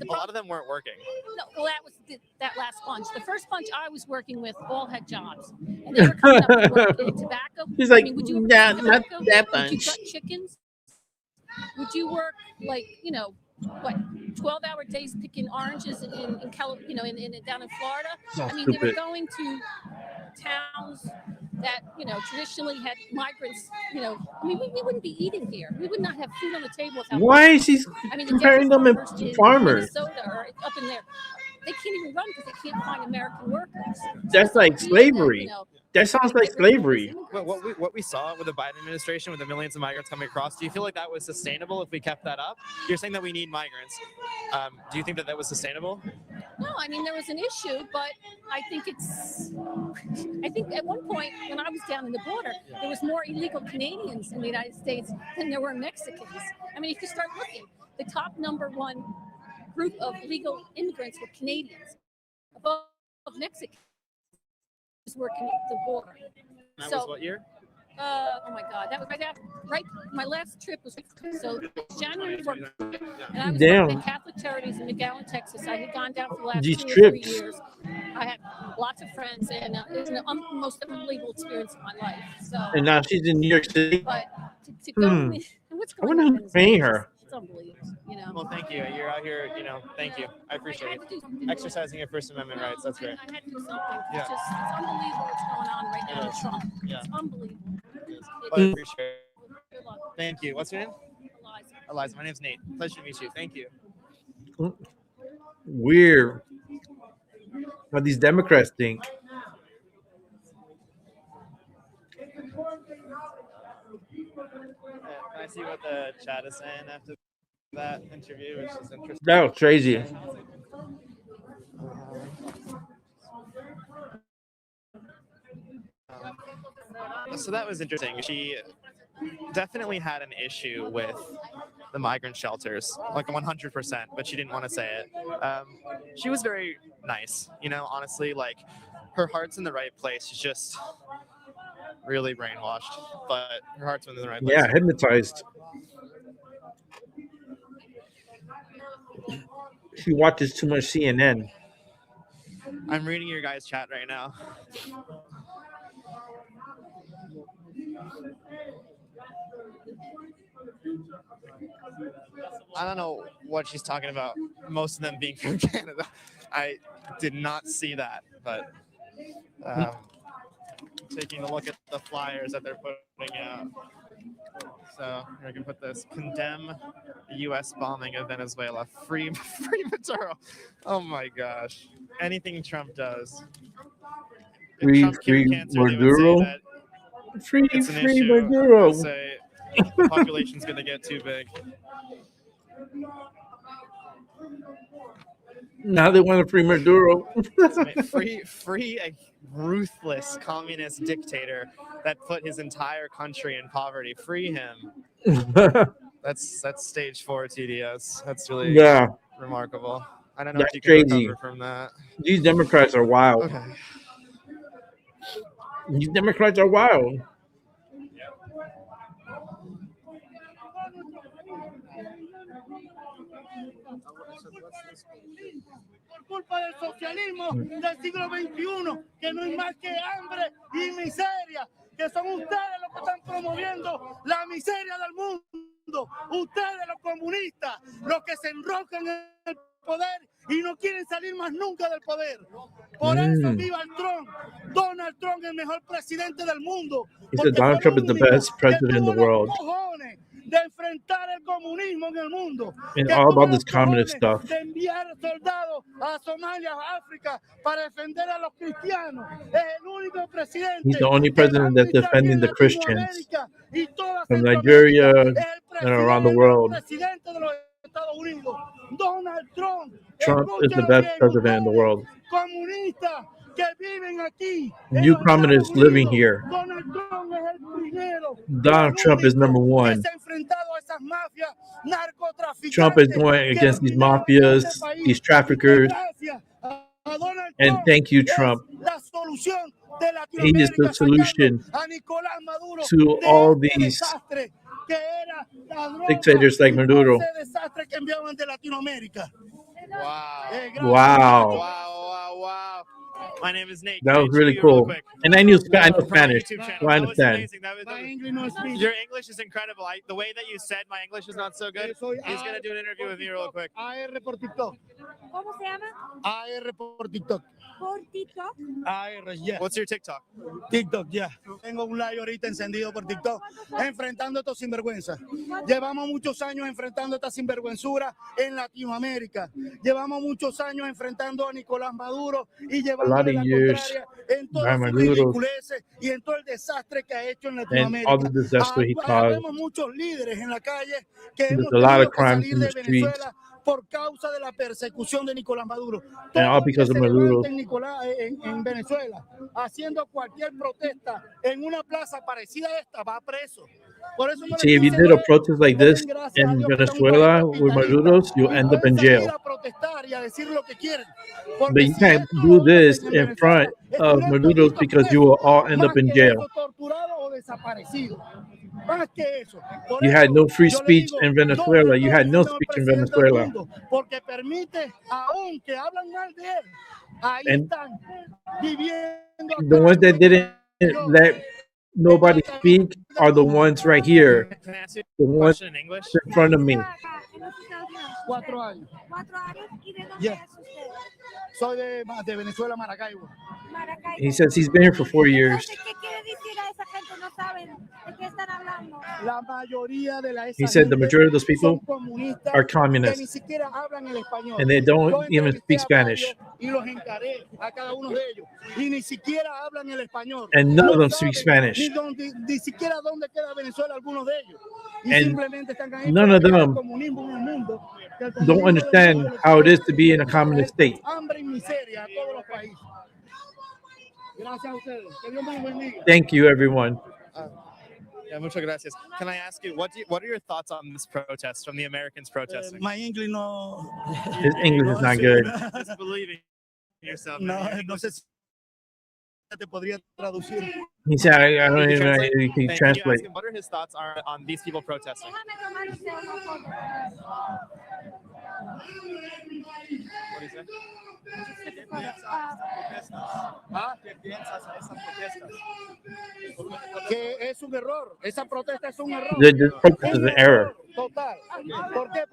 P: lot
O: of them weren't working.
P: No, well, that was that last bunch. The first bunch I was working with all had jobs, and they were coming up to work in tobacco.
C: He's like,
P: would you work
C: not
P: tobacco?
C: that
P: Would you
C: bunch.
P: gut chickens? Would you work 12-hour days picking oranges in California, down in Florida?
C: So
P: I mean, they were
C: stupid.
P: going to towns that traditionally had migrants. I mean, we wouldn't be eating here. We would not have food on the table without.
C: Why is she
P: I mean,
C: comparing them to farmers?
P: Minnesota or up in there, they can't even run because they can't find American workers.
C: That's like slavery. That sounds like slavery.
O: What we saw with the Biden administration, with the millions of migrants coming across, do you feel like that was sustainable if we kept that up? You're saying that we need migrants. Do you think that was sustainable?
P: No, I mean, there was an issue, but I think at one point when I was down in the border, there was more illegal Canadians in the United States than there were Mexicans. I mean, if you start looking, the top number one group of legal immigrants were Canadians, above Mexicans working at the border.
O: That was what year?
P: Oh my God, that was right. My last trip was so January 4th, and I was working at Catholic Charities in McAllen, Texas. I had gone down for the last 2 or 3 years. I had lots of friends, and it was the most unbelievable experience of my life. So.
C: And now she's in New York City.
P: But to go, and what's
C: I
P: going
C: wonder
P: on?
C: who's paying her.
P: It's unbelievable.
O: Well, thank you. You're out here, thank you. I appreciate it. Exercising your First Amendment rights. That's great.
P: I had to do something. It's unbelievable what's going on right now with Trump. It's unbelievable.
O: I appreciate it.
P: Good luck.
O: Thank you. What's your name?
P: Eliza.
O: Eliza. My name's Nate. Pleasure to meet you. Thank you.
C: Weird. What these Democrats think.
O: Can I see what the chat is saying after that interview, which is interesting?
C: That was crazy.
O: So that was interesting. She definitely had an issue with the migrant shelters, like 100%, but she didn't want to say it. She was very nice, honestly, like her heart's in the right place. She's just really brainwashed, but her heart's in the right place.
C: Yeah, hypnotized. She watches too much CNN.
O: I'm reading your guys' chat right now. I don't know what she's talking about. Most of them being from Canada. I did not see that, but taking a look at the flyers that they're putting out. So I can put this: condemn the U.S. bombing of Venezuela. Free Maduro. Oh my gosh! Anything Trump does. If Trump cured cancer, they would say that it's an issue.
C: Maduro.
O: They say the population's going to get too big.
C: Now they want to free Maduro.
O: free a ruthless communist dictator that put his entire country in poverty. Free him. That's stage 4 TDS. That's really remarkable. I don't know if you can recover from that.
C: These Democrats are wild.
O: Okay.
C: These Democrats are wild.
L: Por culpa del socialismo del siglo XXI, que no es más que hambre y miseria, que son ustedes los que están promoviendo la miseria del mundo, ustedes los comunistas, los que se enrocan en el poder y no quieren salir más nunca del poder. Por eso viva el Trump. Donald Trump es el mejor presidente del mundo.
C: He said Donald Trump is the best president in the world.
L: De enfrentar el comunismo en el mundo.
C: And all about this communist stuff.
L: De enviar soldados a Somalia, a África, para defender a los cristianos. Es el único presidente.
C: He's the only president that's defending the Christians from Nigeria and around the world. Trump is the best president in the world. You communists living here. Donald Trump is number one. Trump is going against these mafias, these traffickers. And thank you, Trump. He is the solution to all these dictators like Maduro.
O: Wow. My name is Nate.
C: That was really cool. And I know Spanish. So I understand.
O: Your English is incredible. The way that you said my English is not so good. He's going to do an interview with me real quick.
L: AR por TikTok.
P: ¿Cómo se llama?
L: AR por TikTok.
P: ¿Por TikTok?
L: AR, yeah.
O: What's your TikTok?
L: TikTok, ya. Tengo un live ahorita encendido por TikTok, enfrentando estos sinvergüenzas. Llevamos muchos años enfrentando esta sinvergüenzura en Latinoamérica. Llevamos muchos años enfrentando a Nicolás Maduro y llevándole la contraria en todas sus ridiculeces y en todo el desastre que ha hecho en Latinoamérica. Vemos muchos líderes en la calle que hemos tenido que salir de Venezuela por causa de la persecución de Nicolás Maduro.
C: And all because of Maduro.
L: En Venezuela, haciendo cualquier protesta en una plaza parecida a esta, va preso. Por eso no
C: See, if you did a protest like this in Venezuela with Maduro's, you'll end up in jail. But you can't do this in front of Maduro's because you will all end up in jail. You had no free speech in Venezuela. You had no speech in Venezuela. And the ones that didn't let nobody speak are the ones right here. The ones in front of me.
L: 4 años.
P: 4 años. ¿Y de dónde
L: Yeah.
P: es usted?
L: Soy de Venezuela, Maracaibo.
P: Maracaibo.
C: He says he's been here for 4 years.
P: Entonces, ¿qué quiere decir a esa gente? No saben de qué están hablando.
L: La mayoría de la
C: He said the majority of those people
L: son comunistas
C: are
L: que ni
C: communists
L: siquiera hablan el español.
C: and they
L: Yo
C: don't even speak
L: entrevisté a
C: Spanish.
L: varios y los encaré a cada uno de ellos y ni siquiera hablan el español.
C: And none of
L: No
C: them speak
L: saben
C: Spanish.
L: ni siquiera dónde queda Venezuela algunos de ellos. Y
C: And
L: simplemente están ahí
C: none of
L: porque el
C: them
L: comunismo en el mundo, que el
C: don't
L: comunismo
C: understand
L: del mundo
C: how it is to be in a communist state.
L: hambre y miseria a todos los países. Gracias a ustedes. Que Dios me los bendiga.
C: Thank you, everyone.
O: Yeah, muchas gracias. Can I ask you, what are your thoughts on this protest from the Americans protesting?
L: My English no.
C: His English is not good.
O: Just believing in yourself.
L: No, no sé te podría traducir.
C: He said, I don't even know
O: Translate?
C: if he
O: Can you
C: translate.
O: ask him what are his thoughts are on these people protesting?
L: What do you say? Que es un error. Esa protesta es un error.
C: The protest is
L: Un
C: an error.
L: total. ¿Por qué?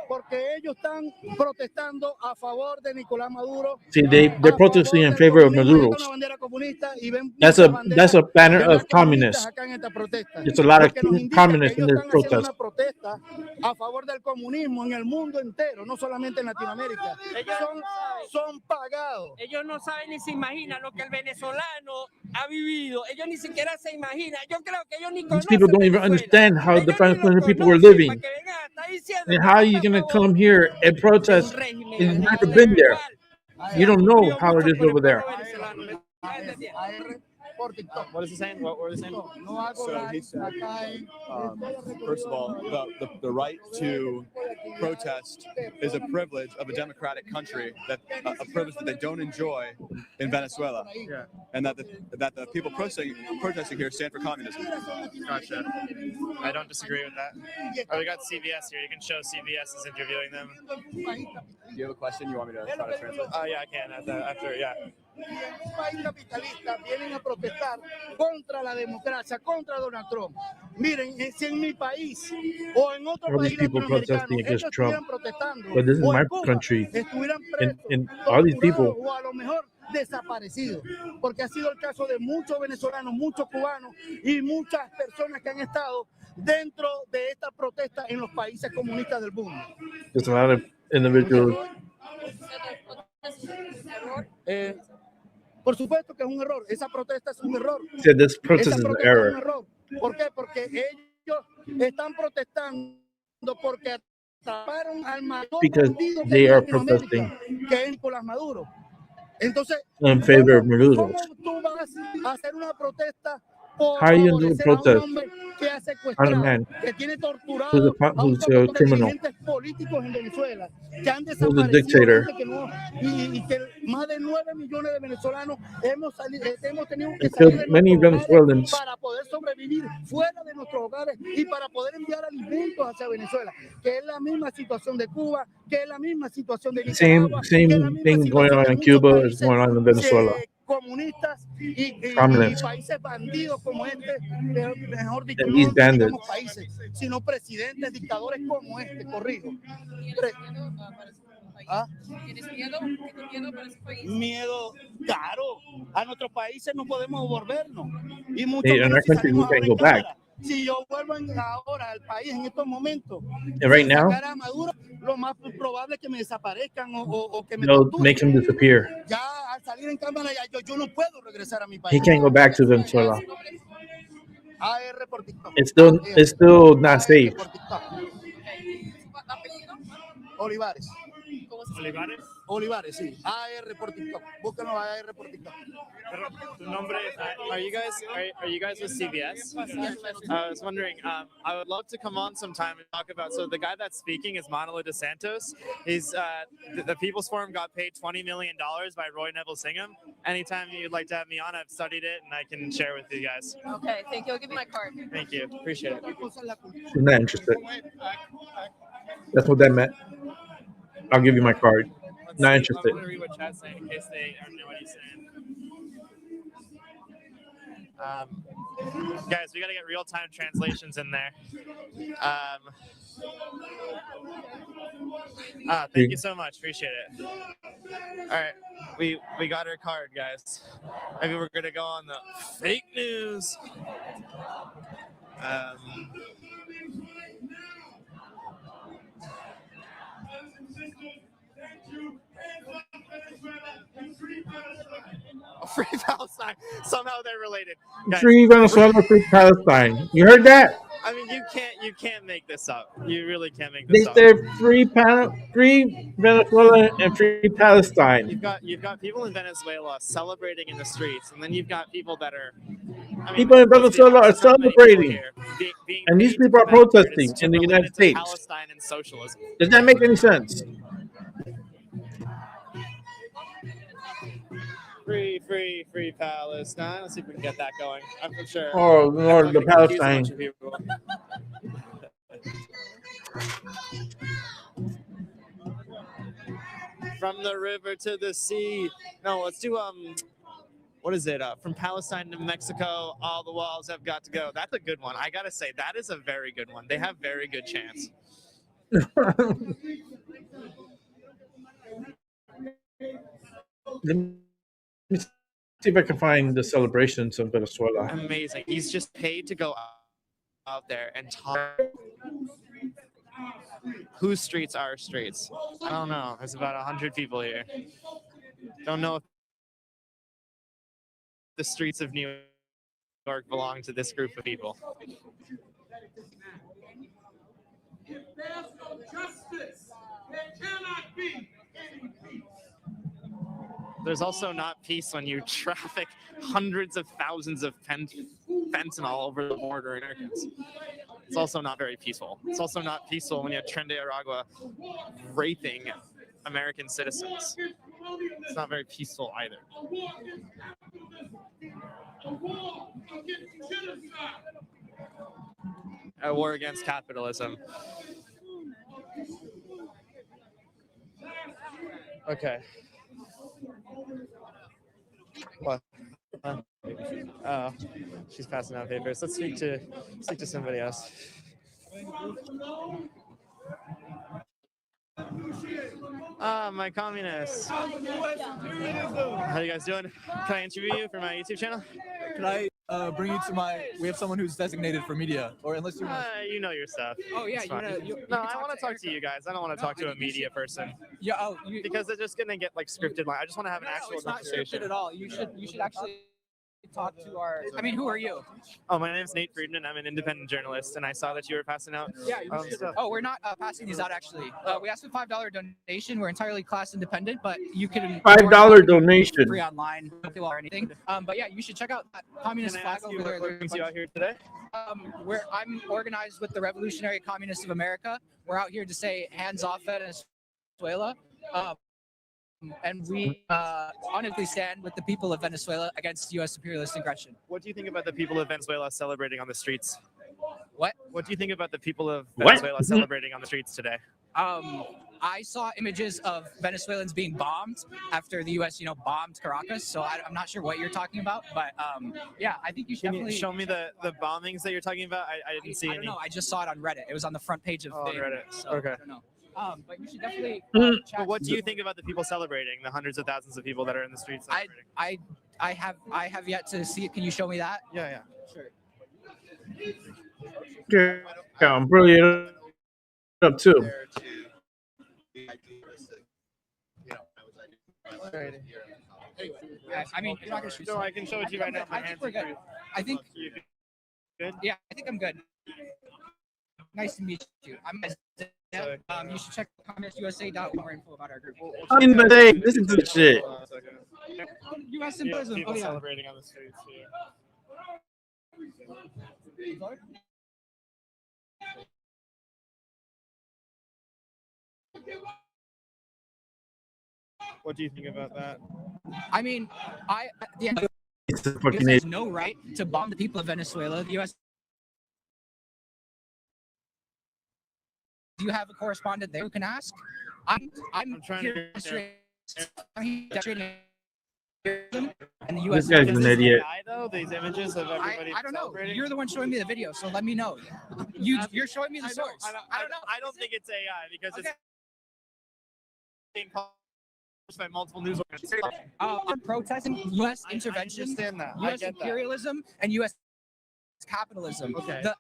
L: Porque ellos están protestando a favor de Nicolás Maduro.
C: See, they're protesting in favor of Maduro.
L: Una bandera comunista y ven
C: That's a banner of communists.
L: acá en esta protesta.
C: There's a lot of
L: Porque nos indica
C: communists
L: que
C: in
L: ellos
C: this
L: están haciendo
C: protest.
L: una protesta a favor del comunismo en el mundo entero, no solamente en Latinoamérica. Son pagados.
Q: Ellos no saben ni se imaginan lo que el venezolano ha vivido. Ellos ni siquiera se imaginan. Yo creo que ellos ni
C: These people don't even understand how the Venezuelan people were living. And how are you going to come here and protest and you've never been there? You don't know how it is over there.
O: What is he saying? What were they saying?
R: So he said, first of all, the right to protest is a privilege of a democratic country, that a privilege that they don't enjoy in Venezuela, and that the people protesting here stand for communism.
O: Gotcha. I don't disagree with that. Oh, we got CBS here. You can show CBS is interviewing them.
R: Do you have a question you want me to try to translate?
O: Oh, yeah, I can. After, yeah.
L: Y en un país capitalista vienen a protestar contra la democracia, contra Donald Trump. Miren, si en mi país o en otro
C: All these
L: país
C: people
L: latinoamericano
C: protesting against
L: ellos
C: Trump.
L: estuvieran protestando,
C: But this is
L: o
C: my
L: en Cuba,
C: country.
L: estuvieran presos,
C: And all these people,
L: torturados, o a lo mejor desaparecidos, porque ha sido el caso de muchos venezolanos, muchos cubanos y muchas personas que han estado dentro de esta protesta en los países comunistas del mundo.
C: there's a lot of individuals.
L: Por supuesto que es un error. Esa protesta es un error.
C: Said this protest
L: Esa
C: is an
L: protesta es un
C: error.
L: error. ¿Por qué? Porque ellos están protestando porque atraparon al mayor
C: Because
L: bandido que
C: they
L: hay en
C: are
L: Latinoamérica, que es Nicolás Maduro. Entonces,
C: In favor of Maduro.
L: ¿cómo tú vas a hacer una protesta por
C: How are you going to do a
L: favorecer a un
C: protest
L: hombre que ha
C: on a
L: secuestrado,
C: man
L: que tiene torturado
C: who's
L: a un
C: a
L: montón de
C: criminal,
L: dirigentes políticos en Venezuela, que han
C: who's a
L: desaparecido
C: dictator?
L: gente que no, y que más de 9 millones de venezolanos hemos tenido que
C: And
L: salir de
C: killed many
L: nuestros hogares
C: Venezuelans.
L: para poder sobrevivir fuera de nuestros hogares y para poder enviar alimentos hacia Venezuela, que es la misma situación de Cuba, que es la misma situación de Nicaragua, que es la
C: Same
L: misma
C: thing going
L: situación
C: on
L: de
C: in
L: muchos
C: Cuba is
L: países
C: going on in Venezuela.
L: comunistas y
C: Communists.
L: países bandidos como este, mejor dicho,
C: And
L: no
C: these bandits.
L: digamos países, sino presidentes, dictadores como este, corrijo. ¿Ah?
Q: ¿Tienes miedo? ¿Tienes miedo para ese país?
L: Miedo, claro, a nuestros países no podemos volvernos y mucho
C: Hey, in
L: menos
C: our
L: si
C: country, we
L: salimos
C: can't
L: ahora
C: go
L: en
C: back.
L: cámara. Si yo vuelvo ahora al país en estos momentos,
C: And right
L: sin
C: now,
L: sacar a Maduro, lo más probable es que me desaparezcan o que me
C: they'll
L: torturen.
C: make him disappear.
L: Ya al salir en cámara ya yo no puedo regresar a mi país.
C: He can't go back to Venezuela.
L: AR por TikTok.
C: It's still not safe.
L: Por TikTok. Olivares.
O: ¿Olivares?
L: Olivares, sí. AR por TikTok. Búsquenlo a AR por TikTok.
O: Tu nombre, are you guys with CBS? I was wondering, I would love to come on sometime and talk about, so the guy that's speaking is Manolo DeSantos. He's, the People's Forum got paid $20 million by Roy Neville Singham. Anytime you'd like to have me on, I've studied it and I can share with you guys.
Q: Okay, thank you. I'll give you my card.
O: Thank you. Appreciate it.
C: She's not interested. That's what that meant. I'll give you my card. Not interested.
O: I'm going to read what chat's saying in case they don't know what he's saying. Guys, we got to get real-time translations in there. Thank you so much. Appreciate it. All right, we got our card, guys. Maybe we're going to go on the fake news. Free Palestine. Somehow they're related. Guys,
C: Free Venezuela, free Palestine. You heard that?
O: I mean, you can't make this up. You really can't make
C: They
O: this up.
C: said free Venezuela and free Palestine.
O: You've got people in Venezuela celebrating in the streets, and then you've got people that are. I mean,
C: People in
O: let's be
C: Venezuela are
O: honest, how many people
C: celebrating.
O: here being
C: And these
O: paid to
C: people are
O: come out here
C: protesting
O: to
C: in the
O: relate
C: United
O: it to
C: States.
O: Palestine and socialism.
C: Does that make any sense?
O: Free Palestine. Let's see if we can get that going. I'm sure.
C: Oh,
O: I'm
C: Lord,
O: not
C: the
O: gonna confuse a
C: Palestine.
O: bunch of people. From the river to the sea. No, let's do what is it? From Palestine to Mexico, all the walls have got to go. That's a good one. I gotta say, that is a very good one. They have very good chants.
C: Let me see if I can find the celebrations of Venezuela.
O: Amazing. He's just paid to go out there and talk. Whose streets are streets? I don't know. There's about 100 people here. Don't know if the streets of New York belong to this group of people.
N: If there's no justice, there cannot be any peace.
O: There's also not peace when you traffic hundreds of thousands of fentanyl over the border in Americans. It's also not very peaceful. It's also not peaceful when you have Tren de Aragua raping American citizens. It's not very peaceful either. A war against capitalism. Okay. What? Oh, she's passing out papers. Let's speak to somebody else. My communists. How you guys doing? Can I interview you for my YouTube channel?
S: Can I bring you to we have someone who's designated for media, or unless you
O: you know your stuff.
S: Oh yeah,
O: I want to talk to you guys. I don't want to talk to a media person.
S: Yeah,
O: because they're just gonna get like scripted. I just want to have an actual
S: it's not
O: conversation.
S: scripted at all. You should actually talk to our. I mean, who are you?
O: Oh, my name's Nate Friedman. I'm an independent journalist, and I saw that you were passing out.
S: Yeah.
O: Stuff.
S: Oh, we're not passing these out actually. We asked for $5 donation. We're entirely class independent, but you can
C: $5 donation.
S: Free online or anything. But yeah, you should check out that communist
O: Can I
S: flag
O: ask you
S: over there.
O: what brings you out here today?
S: I'm organized with the Revolutionary Communists of America. We're out here to say hands off Venezuela. And we unequivocally stand with the people of Venezuela against U.S. imperialist aggression.
O: What do you think about the people of Venezuela celebrating on the streets?
S: What?
O: What do you think about the people of Venezuela celebrating on the streets today?
S: I saw images of Venezuelans being bombed after the U.S. bombed Caracas. So I'm not sure what you're talking about, but yeah, I think you should definitely
O: show me the bombings that you're talking about. I didn't see any.
S: I don't know. I just saw it on Reddit. It was on the front page of
O: Reddit.
S: So
O: Okay.
S: I don't know. But you should definitely.
O: But what do you think about the people celebrating? The hundreds of thousands of people that are in the streets celebrating.
S: I have yet to see it. Can you show me that?
O: Yeah.
C: Yeah, I'm brilliant up too.
S: I mean, you're not gonna shoot.
O: No, I can show it to you right now.
S: I think we're good. I think.
O: Good.
S: Yeah, I think I'm good. Nice to meet you. You should check communistusa.org for more info about our group.
C: I'm in the day. Listen to the shit.
S: U.S. symbolism.
O: People celebrating on the streets here. What do you think about that?
S: I mean, the
C: It's a
S: U.S.
C: fucking
S: has no right to bomb the people of Venezuela. The U.S. Do you have a correspondent there who can ask? I'm trying to demonstrate and the U.S.
C: This guy's an idiot.
O: These images of everybody
S: I don't know. You're the one showing me the video, so let me know. You're showing me the source.
O: I don't know. I don't think it's AI because it's being published by multiple news organizations.
S: I'm protesting U.S. intervention,
O: I understand that.
S: U.S. imperialism, and U.S. capitalism.
O: Okay.
S: The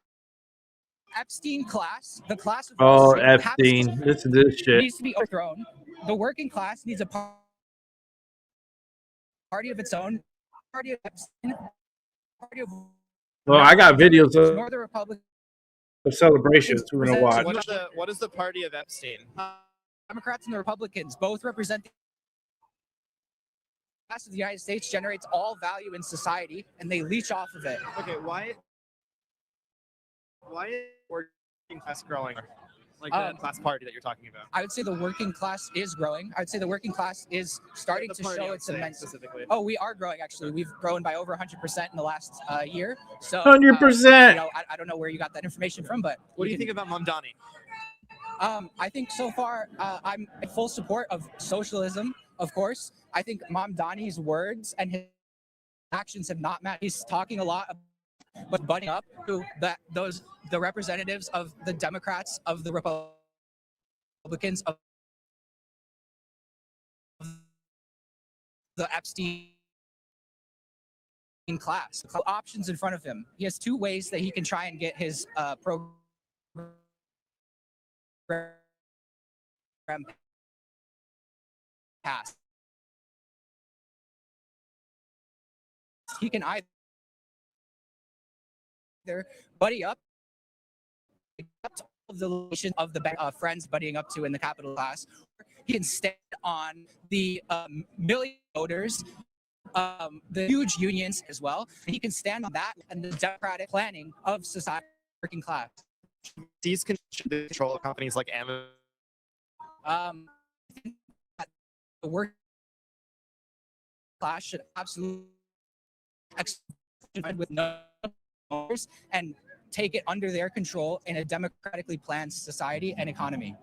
S: Epstein class, the class of
C: Oh, Epstein. Listen to this shit.
S: needs to be overthrown. The working class needs a party of its own. Party of Epstein. Party of
C: Well, I got videos
S: Northern Republic.
C: of celebrations we're gonna watch.
O: What is the party of Epstein?
S: Democrats and the Republicans both represent the class of the United States generates all value in society, and they leech off of it.
O: Okay, why is working class growing? Like the class party that you're talking about.
S: I would say the working class is growing. I would say the working class is starting to show its immense.
O: Specifically.
S: Oh, we are growing actually. We've grown by over 100% in the last year. So
C: 100%.
S: I don't know where you got that information from, but
O: what do you think about Mamdani?
S: I think so far I'm in full support of socialism, of course. I think Mamdani's words and his actions have not matched. He's talking a lot but butting up to the representatives of the Democrats, of the Republicans, of the Epstein class. Options in front of him. He has two ways that he can try and get his program passed. He can either buddy up to the relation of the friends buddying up to in the capital class. He can stand on the million voters, the huge unions as well. He can stand on that and the democratic planning of society, working class.
O: These control companies like Amazon.
S: I think that the working class should absolutely with no and take it under their control in a democratically planned society and economy.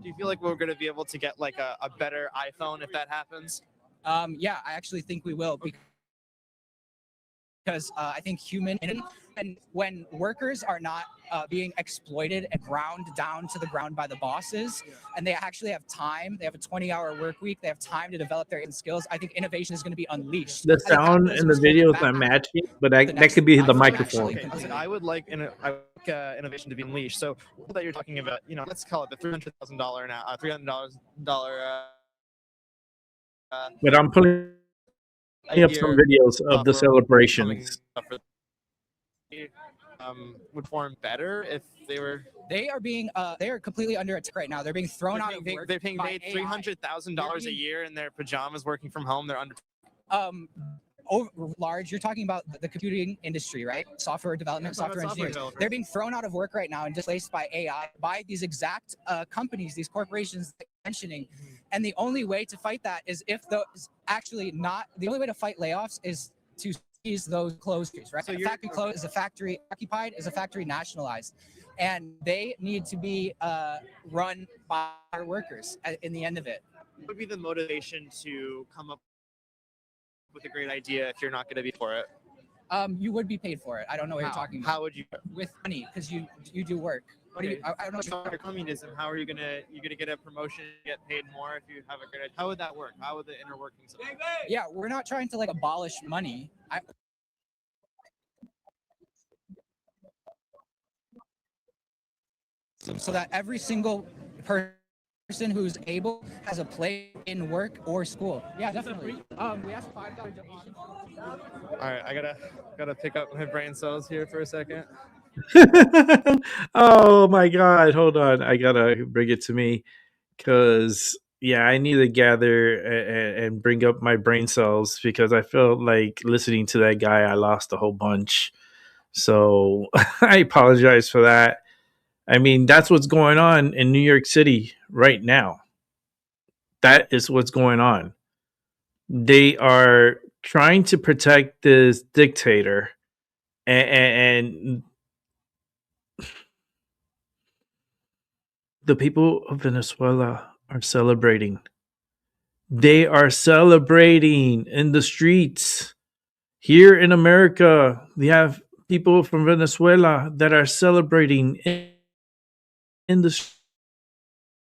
O: Do you feel like we're going to be able to get like a better iPhone if that happens?
S: Yeah, I actually think we will because I think and when workers are not being exploited and ground down to the ground by the bosses, and they actually have time, they have a 20-hour work week, they have time to develop their skills, I think innovation is going to be unleashed.
C: The sound in the video is not matching, but that could be the microphone.
O: Okay, I would like innovation to be unleashed. So that you're talking about, let's call it the $300,000 now, $300
C: But I'm putting up some videos of the celebrations.
O: Would form better if they were.
S: They are completely under attack right now. They're being thrown out of work.
O: They're being paid $300,000 a year in their pajamas, working from home. They're under.
S: Large. You're talking about the computing industry, right? Software development, software engineers. They're being thrown out of work right now and displaced by AI, by these exact companies, these corporations that you're mentioning. And the only way to fight that is if those actually not the only way to fight layoffs is to seize those closures, right? So a factory closed is a factory occupied, is a factory nationalized, and they need to be run by our workers in the end of it.
O: What would be the motivation to come up with a great idea if you're not going to be for it?
S: You would be paid for it. I don't know what you're talking about.
O: How would you?
S: With money, because you do work. What do you? I don't know.
O: What you're communism. How are you gonna get a promotion, get paid more if you have a great idea? How would that work? How would the inner workings of it?
S: Yeah, we're not trying to abolish money. So that every single person who's able has a place in work or school. Yeah, definitely. We asked $5 donation.
O: All right, I gotta pick up my brain cells here for a second.
C: Oh my God! Hold on, I gotta bring it to me because I need to gather and bring up my brain cells because I felt like listening to that guy, I lost a whole bunch. So I apologize for that. I mean, that's what's going on in New York City right now. That is what's going on. They are trying to protect this dictator, and the people of Venezuela are celebrating. They are celebrating in the streets. Here in America, we have people from Venezuela that are celebrating in the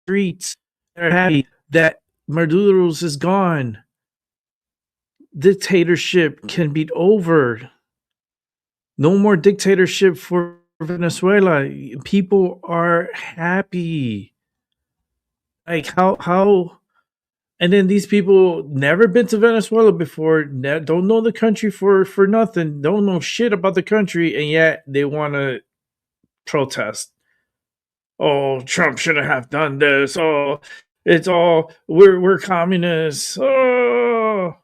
C: streets. They're happy that Maduro's is gone. Dictatorship can be over. No more dictatorship for Venezuela. People are happy. Like how and then these people never been to Venezuela before, don't know the country for nothing, don't know shit about the country, and yet they want to protest. Oh, Trump shouldn't have done this. Oh, it's all we're communists. Oh,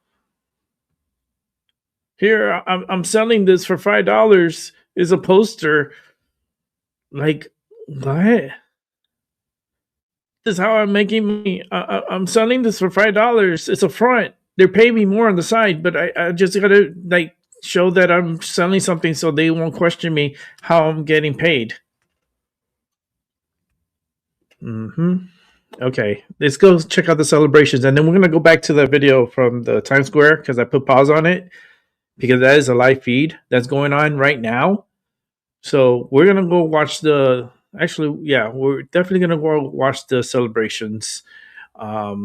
C: here I'm selling this for $5 is a poster. Like what? This is how I'm making money. I'm selling this for $5. It's a front. They're paying me more on the side, but I just gotta like show that I'm selling something so they won't question me how I'm getting paid. Okay, let's go check out the celebrations, and then we're gonna go back to the video from the Times Square because I put pause on it because that is a live feed that's going on right now. So we're gonna go watch the. Actually, yeah, we're definitely gonna go watch the celebrations. Let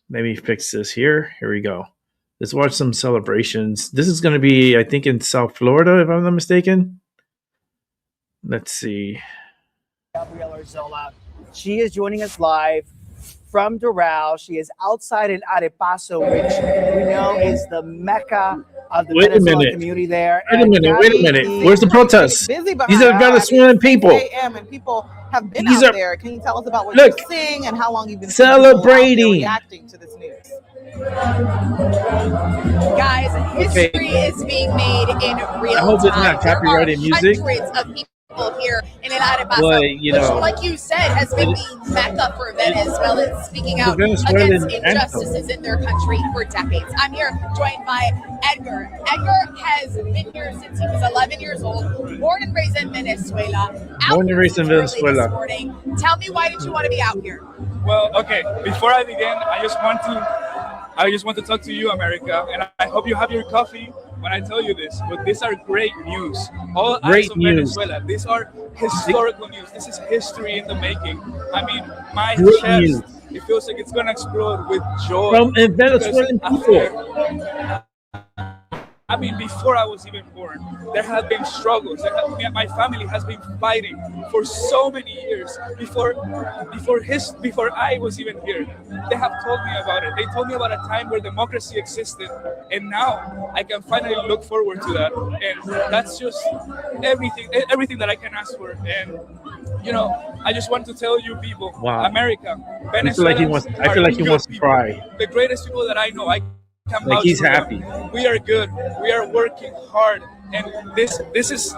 C: me fix this here. Here we go. Let's watch some celebrations. This is gonna be, I think, in South Florida, if I'm not mistaken. Let's see.
T: Gabriela Arzola. She is joining us live from Doral. She is outside in Arepaso, which we know is the mecca of the Venezuelan community there.
C: Wait a minute. Where's the protest? These are Venezuelan people.
U: And people have been
C: These
U: out
C: are-
U: there. Can you tell us about what
C: Look.
U: you're seeing and how long you've been
C: Celebrating.
U: reacting to this news?
V: Guys, history is being made in real
C: I hope it's
V: time.
C: not copyrighted
V: There are
C: music.
V: hundreds of people here in El Arepaso,
C: But, you
V: which,
C: know,
V: like you said, has been the mecca for Venezuelans, speaking out
C: Venezuelan
V: against
C: anthem.
V: injustices in their country for decades. I'm here joined by Edgar. Edgar has been here since he was 11 years old, born and raised in Venezuela.
C: Born and raised in
V: Early this
C: Venezuela.
V: morning. Tell me, why did you want to be out here?
W: Well, okay. Before I begin, I just want to talk to you, America, and I hope you have your coffee when I tell you this. But these are great news. All
C: Great
W: acts of
C: news.
W: Venezuela. These are historical news. This is history in the making. I mean, my
C: Great
W: chest.
C: news.
W: It feels like it's gonna explode with joy.
C: From Venezuelan
W: because
C: people.
W: I mean, before I was even born, there have been struggles. My family has been fighting for so many years. Before I was even here, they have told me about it. They told me about a time where democracy existed, and now I can finally look forward to that. And that's just everything that I can ask for. And you know, I just want to tell you people,
C: Wow.
W: America,
C: I feel like he wants. I feel like he wants to cry.
W: the greatest people that I know. I can
C: Like
W: vouch
C: he's
W: for them.
C: happy.
W: We are good. We are working hard, and this is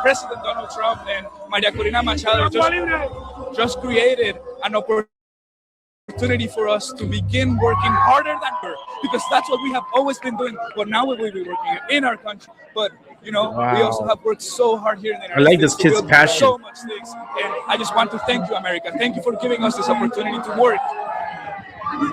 W: President Donald Trump and Maria Corina Machado just created an opportunity for us to begin working harder than ever, because that's what we have always been doing. But now we will be working in our country. But you know, we also
C: Wow.
W: have worked so hard here in the
C: I
W: United
C: like this
W: States to
C: kid's
W: build
C: passion.
W: so much things, and I just want to thank you, America. Thank you for giving us this opportunity to work.
V: You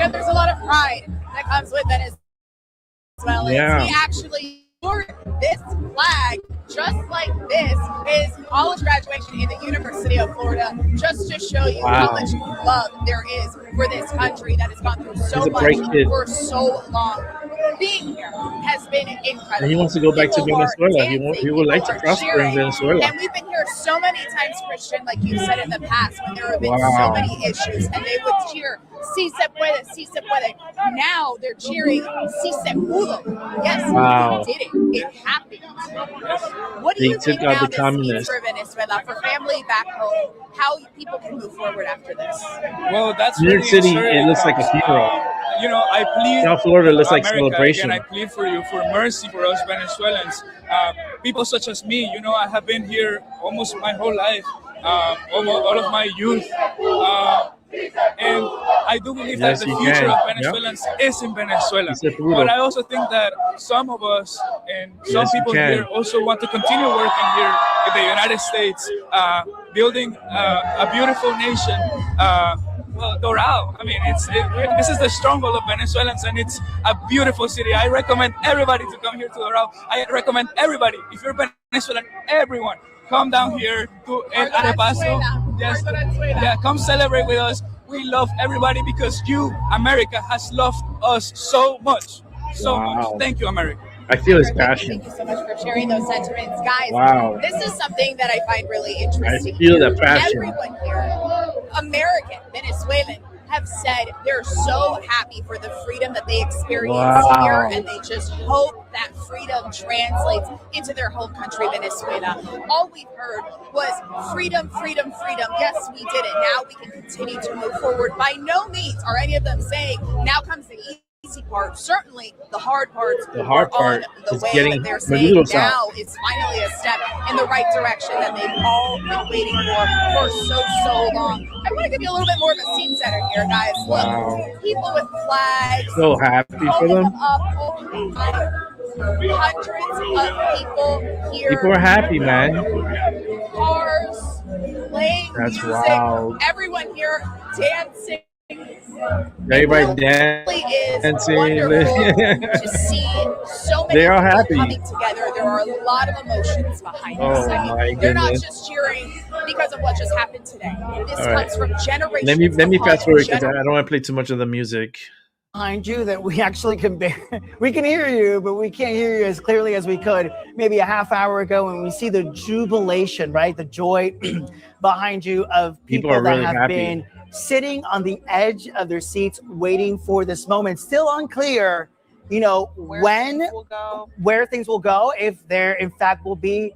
V: know, there's a lot of pride that comes with Venezuela.
C: Yeah.
V: We actually wore this flag just like this is college graduation in the University of Florida, just to show you how
C: Wow.
V: much love there is for this country that has gone through so
C: He's a
V: much
C: bright kid.
V: for so long. Being here has been incredible.
C: And he wants to go back to
V: People are
C: Venezuela.
V: dancing,
C: He would like
V: people
C: to
V: are
C: prosper in
V: cheering.
C: Venezuela.
V: And we've been here so many times, Christian, like you said in the past, when there have been
C: Wow.
V: so many issues, and they would cheer, "Si se puede, si se puede." Now they're cheering, "Si se pudo." Yes,
C: Wow.
V: we did it. It happened. What do
C: They
V: you
C: took
V: think
C: out
V: now
C: the
V: this means
C: communists.
V: for Venezuela, for family back home, how people can move forward after this?
W: Well, that's
C: New York
W: really
C: City,
W: absurd.
C: it looks like a funeral.
W: You know, I plead.
C: South Florida looks like
W: America,
C: celebration.
W: Again, I plead for you for mercy for us Venezuelans. People such as me. You know, I have been here almost my whole life, almost all of my youth, and I do believe
C: Yes,
W: that the
C: you
W: future
C: can.
W: of
C: Yep.
W: Venezuelans is in Venezuela.
C: He said puro.
W: But I also think that some of us and some
C: Yes, you
W: people
C: can.
W: here also want to continue working here in the United States, building a beautiful nation. Well, Doral. I mean, this is the stronghold of Venezuelans, and it's a beautiful city. I recommend everybody to come here to Doral. I recommend everybody, if you're Venezuelan, everyone, come down here to El Arepaso. Yes, yeah, come celebrate with us. We love everybody because you, America, has loved us so much, so
C: Wow.
W: much. Thank you, America.
C: I feel his
V: Thank you
C: passion.
V: so much for sharing those sentiments, guys.
C: Wow.
V: This is something that I find really
C: I
V: interesting.
C: feel that passion.
V: Everyone here, American, Venezuelan, have said they're so happy for the freedom that they experience
C: Wow.
V: here, and they just hope that freedom translates into their home country, Venezuela. All we've heard was freedom, freedom, freedom. Yes, we did it. Now we can continue to move forward. By no means are any of them saying now comes the part, certainly the hard parts
C: The hard part
V: on the
C: is
V: way,
C: getting
V: but they're saying
C: Maduro's out.
V: now it's finally a step in the right direction that they've all been waiting for so long. I want to give you a little bit more of a scene setter here, guys.
C: Wow.
V: Look, people with flags,
C: So happy for them.
V: hundreds of people here.
C: People are happy, man.
V: Cars, playing
C: That's
V: music,
C: wild.
V: everyone here dancing.
C: Everybody
V: It
C: dancing.
V: really is wonderful to see so many
C: They are
V: people
C: happy.
V: coming together. There are a lot of emotions behind
C: Oh,
V: this. I
C: my
V: mean, they're not
C: goodness.
V: just cheering because of what just happened today. This
C: All right.
V: comes from generations.
C: Let me
V: upon
C: fast forward because I
V: generations.
C: don't want to play too much of the music.
A: Behind you that we actually can we can hear you, but we can't hear you as clearly as we could maybe a half hour ago. And we see the jubilation, right, the joy behind you of people
C: are
A: that
C: really
A: have
C: happy.
A: been sitting on the edge of their seats waiting for this moment. Still unclear, you know, where things will go, if there in fact will be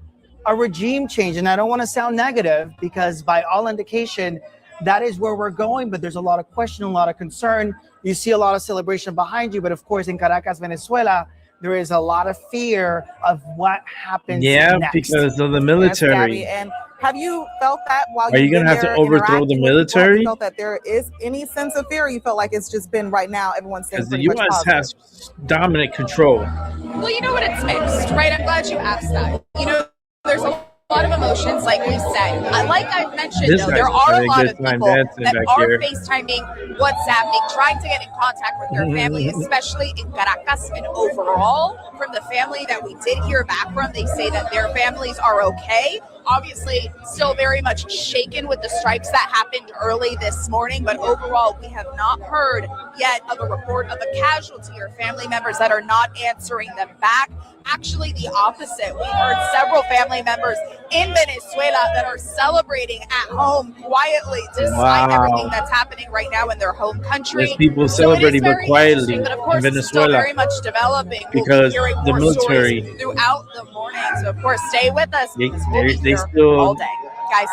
A: a regime change. And I don't want to sound negative because by all indication that is where we're going, but there's a lot of question, a lot of concern. You see a lot of celebration behind you, but of course in Caracas, Venezuela, there is a lot of fear of what happens next.
C: Because of the
U: Yes,
C: military.
U: Gabby. And have you felt that while
C: Are you
U: you've
C: gonna
U: been
C: have to
U: there
C: overthrow the
U: interacting with people? Have
C: military?
U: you felt that there is any sense of fear? Or you felt like it's just been right now, everyone's staying
C: Because the
U: pretty much
C: U.S.
U: positive?
C: has dominant control.
V: Well, you know what? It's mixed, right? I'm glad you asked that. You know, there's a lot of emotions, like we said. Like I mentioned,
C: This
V: though,
C: guy's
V: there are a
C: having a
V: lot
C: good
V: of
C: time
V: people
C: dancing
V: that
C: back
V: are
C: here.
V: FaceTiming, WhatsApping, trying to get in contact with their family, especially in Caracas. And overall, from the family that we did hear back from, they say that their families are okay. Obviously, still very much shaken with the strikes that happened early this morning, but overall, we have not heard yet of a report of a casualty or family members that are not answering them back. Actually, the opposite. We heard several family members in Venezuela that are celebrating at home quietly, despite everything that's happening right now in their home country.
C: There's people
V: So it is
C: celebrating, but
V: very
C: quietly
V: interesting, but of
C: in
V: course, it's still
C: Venezuela
V: very much developing. We'll be
C: because
V: hearing
C: the
V: more
C: military.
V: stories throughout the morning. So, of course, stay with us because we'll be
C: They
V: here
C: still
V: all day. Guys,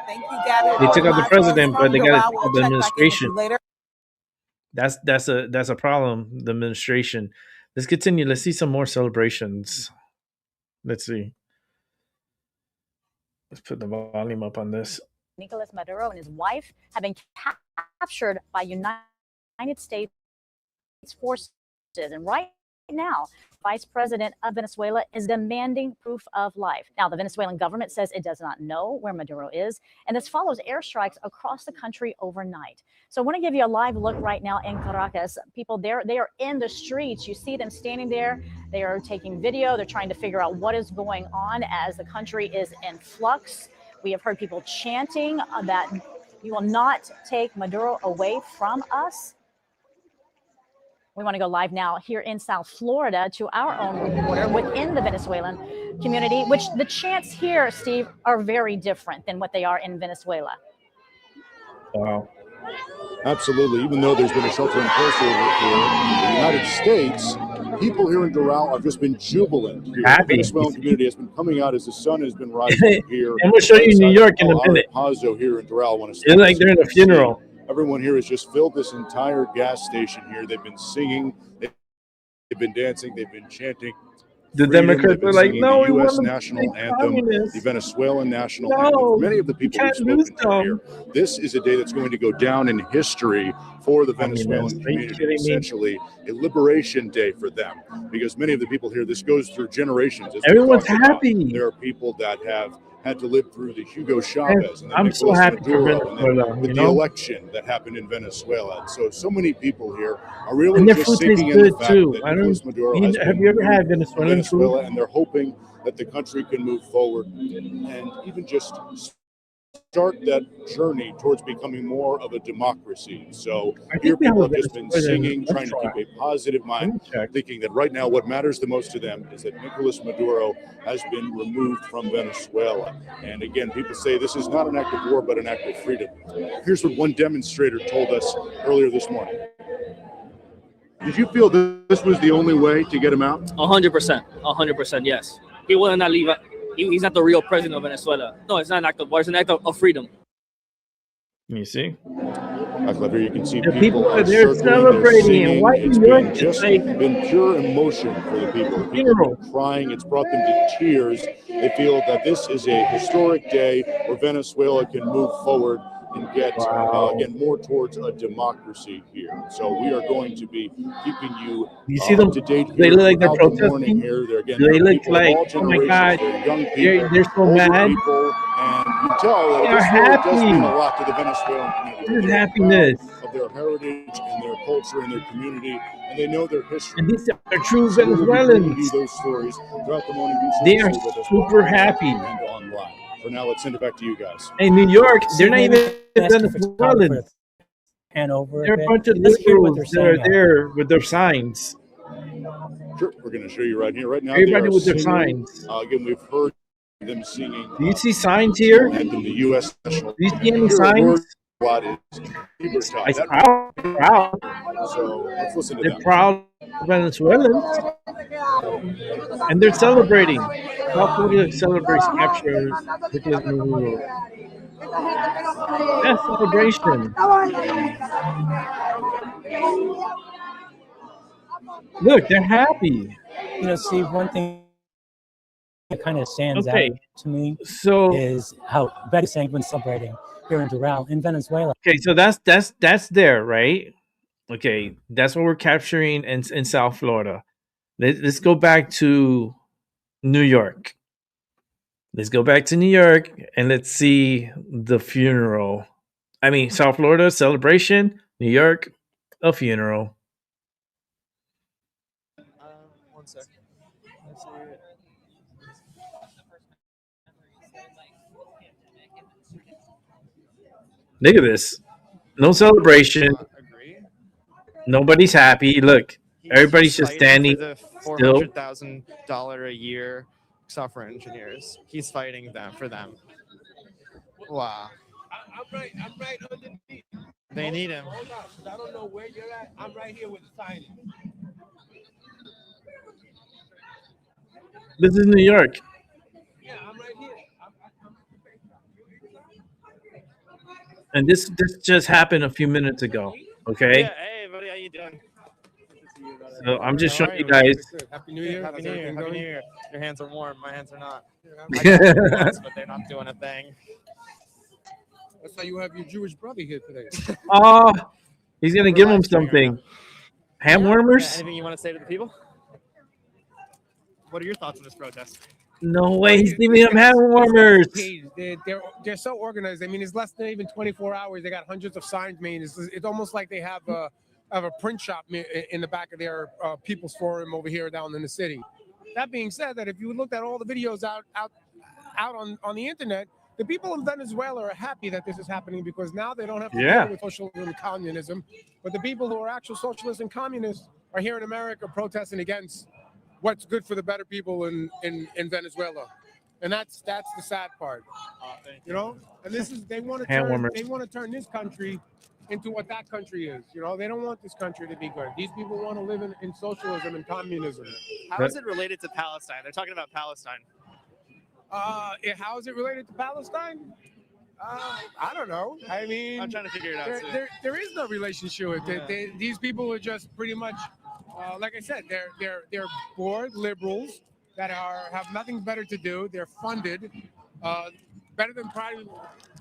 U: thank you, Gabby.
C: they took out the president, but they got to
U: We'll
C: take out the
U: check back in with
C: administration.
U: you later.
C: That's a problem. The administration. Let's continue. Let's see some more celebrations. Let's see. Let's put the volume up on this.
B: Nicolas Maduro and his wife have been captured by United States forces. And right now, Vice President of Venezuela is demanding proof of life. Now, the Venezuelan government says it does not know where Maduro is, and this follows airstrikes across the country overnight. So I want to give you a live look right now in Caracas. People there, they are in the streets. You see them standing there. They are taking video. They're trying to figure out what is going on as the country is in flux. We have heard people chanting that you will not take Maduro away from us. We want to go live now here in South Florida to our own reporter within the Venezuelan community, which the chants here, Steve, are very different than what they are in Venezuela.
C: Wow.
G: Absolutely. Even though there's been a shelter-in-place order here in the United States, people here in Doral have just been jubilant. Here.
C: Happy.
G: The Venezuelan community has been coming out as the sun has been rising here.
C: And we'll show you New York in a minute.
G: Pazo here in Doral. When
C: It's like they're in a funeral.
G: Everyone here has just filled this entire gas station here. They've been singing, they've been dancing, they've been chanting.
C: The
G: freedom.
C: Democrats
G: They've been
C: are like,
G: singing
C: no,
G: the
C: we
G: U.S.
C: want them to
G: national
C: be
G: anthem,
C: communists.
G: the Venezuelan national
C: No,
G: anthem. For many of the
C: you
G: people we've
C: can't
G: spoken to here, this is a day that's going to go down in history for the Venezuelan community. Essentially, a liberation day for them, because many of the people here, this goes through generations. As we
C: Everyone's
G: talked about.
C: happy.
G: There are people that have had to live through the Hugo Chavez and the
C: I'm so
G: Nicolas
C: happy for
G: Maduro, and
C: Venezuela,
G: then with
C: you
G: the
C: know?
G: election that happened in Venezuela. And so many people here are really
C: And their
G: just
C: food tastes
G: sinking in the
C: good
G: fact
C: too.
G: that
C: I don't.
G: Nicolas Maduro has
C: Have
G: been
C: you ever had
G: removed from
C: Venezuelan
G: Venezuela,
C: food?
G: and they're hoping that the country can move forward and even just start that journey towards becoming more of a democracy. So here
C: we have
G: people
C: a
G: have just been
C: Venezuelan
G: singing, trying to keep a positive mind, thinking that right now what matters the most to them is that Nicolas Maduro has been removed from Venezuela. And again, people say this is not an act of war, but an act of freedom. Here's what one demonstrator told us earlier this morning. Did you feel this was the only way to get him out?
X: 100%, yes. He will not leave. He's not the real president of Venezuela. No, it's not an act of war. It's an act of freedom.
C: You see?
G: Here you can see
C: The
G: people are
C: they're
G: circling, they're
C: celebrating, and
G: singing.
C: why
G: It's
C: New York
G: been
C: is
G: just
C: like
G: been pure emotion for the people. The people have been crying. It's brought them to tears. They feel that this is a historic day where Venezuela can move forward and get again more towards a democracy here. So we are going to be keeping you
C: you see them.
G: up to date
C: They
G: here
C: look like they're
G: throughout the morning
C: protesting.
G: here. They're again
C: They look
G: people of
C: like,
G: all
C: oh my
G: generations.
C: God,
G: They're young people,
C: they're so
G: older
C: mad.
G: people, and you tell that
C: They are
G: this really does mean
C: happy.
G: a lot to the Venezuelan community.
C: This is
G: They're
C: happiness.
G: proud of their heritage and their culture and their community, and they know their history.
C: And these are true
G: So we will be bringing
C: Venezuelans.
G: you those stories throughout the morning.
C: They are
G: Stay with us
C: super
G: both
C: happy.
G: and online. For now, let's send it back to you guys.
C: In New York, they're not even
T: Venezuelans.
C: Venezuelans.
T: And over
C: They're a
T: bit.
C: bunch of
T: Let's hear what
C: liberals
T: they're
C: that are
T: saying.
C: there with their signs.
G: Sure, we're going to show you right here. Right now,
C: Everybody
G: they are
C: with their
G: singing.
C: signs.
G: Again, we've heard them singing.
C: Do you see signs here?
G: Anthem, the U.S. national.
C: Do you see any
G: Here, a word
C: signs?
G: what is Libertad.
C: It's
G: That-
C: proud.
G: So let's listen to
C: They're
G: them.
C: proud Venezuelans, and they're celebrating. South Florida celebrates capture Nicolas Maduro. That's celebration. Look, they're happy.
T: You know, Steve, one thing that kind of stands
C: Okay,
T: out to me
C: so
T: is how Betty Sanguine celebrating here in Doral in Venezuela.
C: okay, so that's there, right? Okay, that's what we're capturing in South Florida. Let's go back to New York. Let's go back to New York and let's see the funeral. I mean, South Florida celebration, New York a funeral.
O: One sec. Let's see.
C: Look at this. No celebration. Nobody's happy. Look, everybody's just
O: Fighting
C: standing
O: for the
C: still.
O: $400,000 a year software engineers. He's fighting for them. Wow.
H: I'm right underneath.
O: They need him.
H: Hold on, 'cause I don't know where you're at. I'm right here with the sign.
C: This is New York.
H: Yeah, I'm right here.
C: And this just happened a few minutes ago. Okay.
O: Yeah, hey, buddy, how you doing?
C: So I'm just
O: How
C: showing
O: are
C: you guys.
H: Happy New Year.
O: Happy New Year.
H: Everything
O: Happy
H: going?
O: New Year. Your hands are warm. My hands are not. I got gloves, but they're not doing a thing.
H: That's how you have your Jewish brother here today.
C: Oh, he's gonna give him something. Ham
O: Yeah,
C: warmers?
O: anything you want to say to the people? What are your thoughts on this protest?
C: No way, he's giving him ham warmers.
H: They're so organized. I mean, it's less than even 24 hours. They got hundreds of signs made. It's almost like they have a print shop in the back of their People's Forum over here down in the city. That being said, that if you looked at all the videos out on the internet, the people in Venezuela are happy that this is happening because now they don't have to deal with socialism and communism. But the people who are actual socialists and communists are here in America protesting against what's good for the better people in Venezuela. And that's the sad part. You know? And this is they want to turn this country into what that country is. You know, they don't want this country to be good. These people want to live in socialism and communism.
O: How is it related to Palestine? They're talking about Palestine.
H: How is it related to Palestine? I don't know. I mean,
O: I'm trying to figure it out.
H: There is no relationship with it. These people are just pretty much, like I said, they're bored liberals that have nothing better to do. They're funded, better than probably,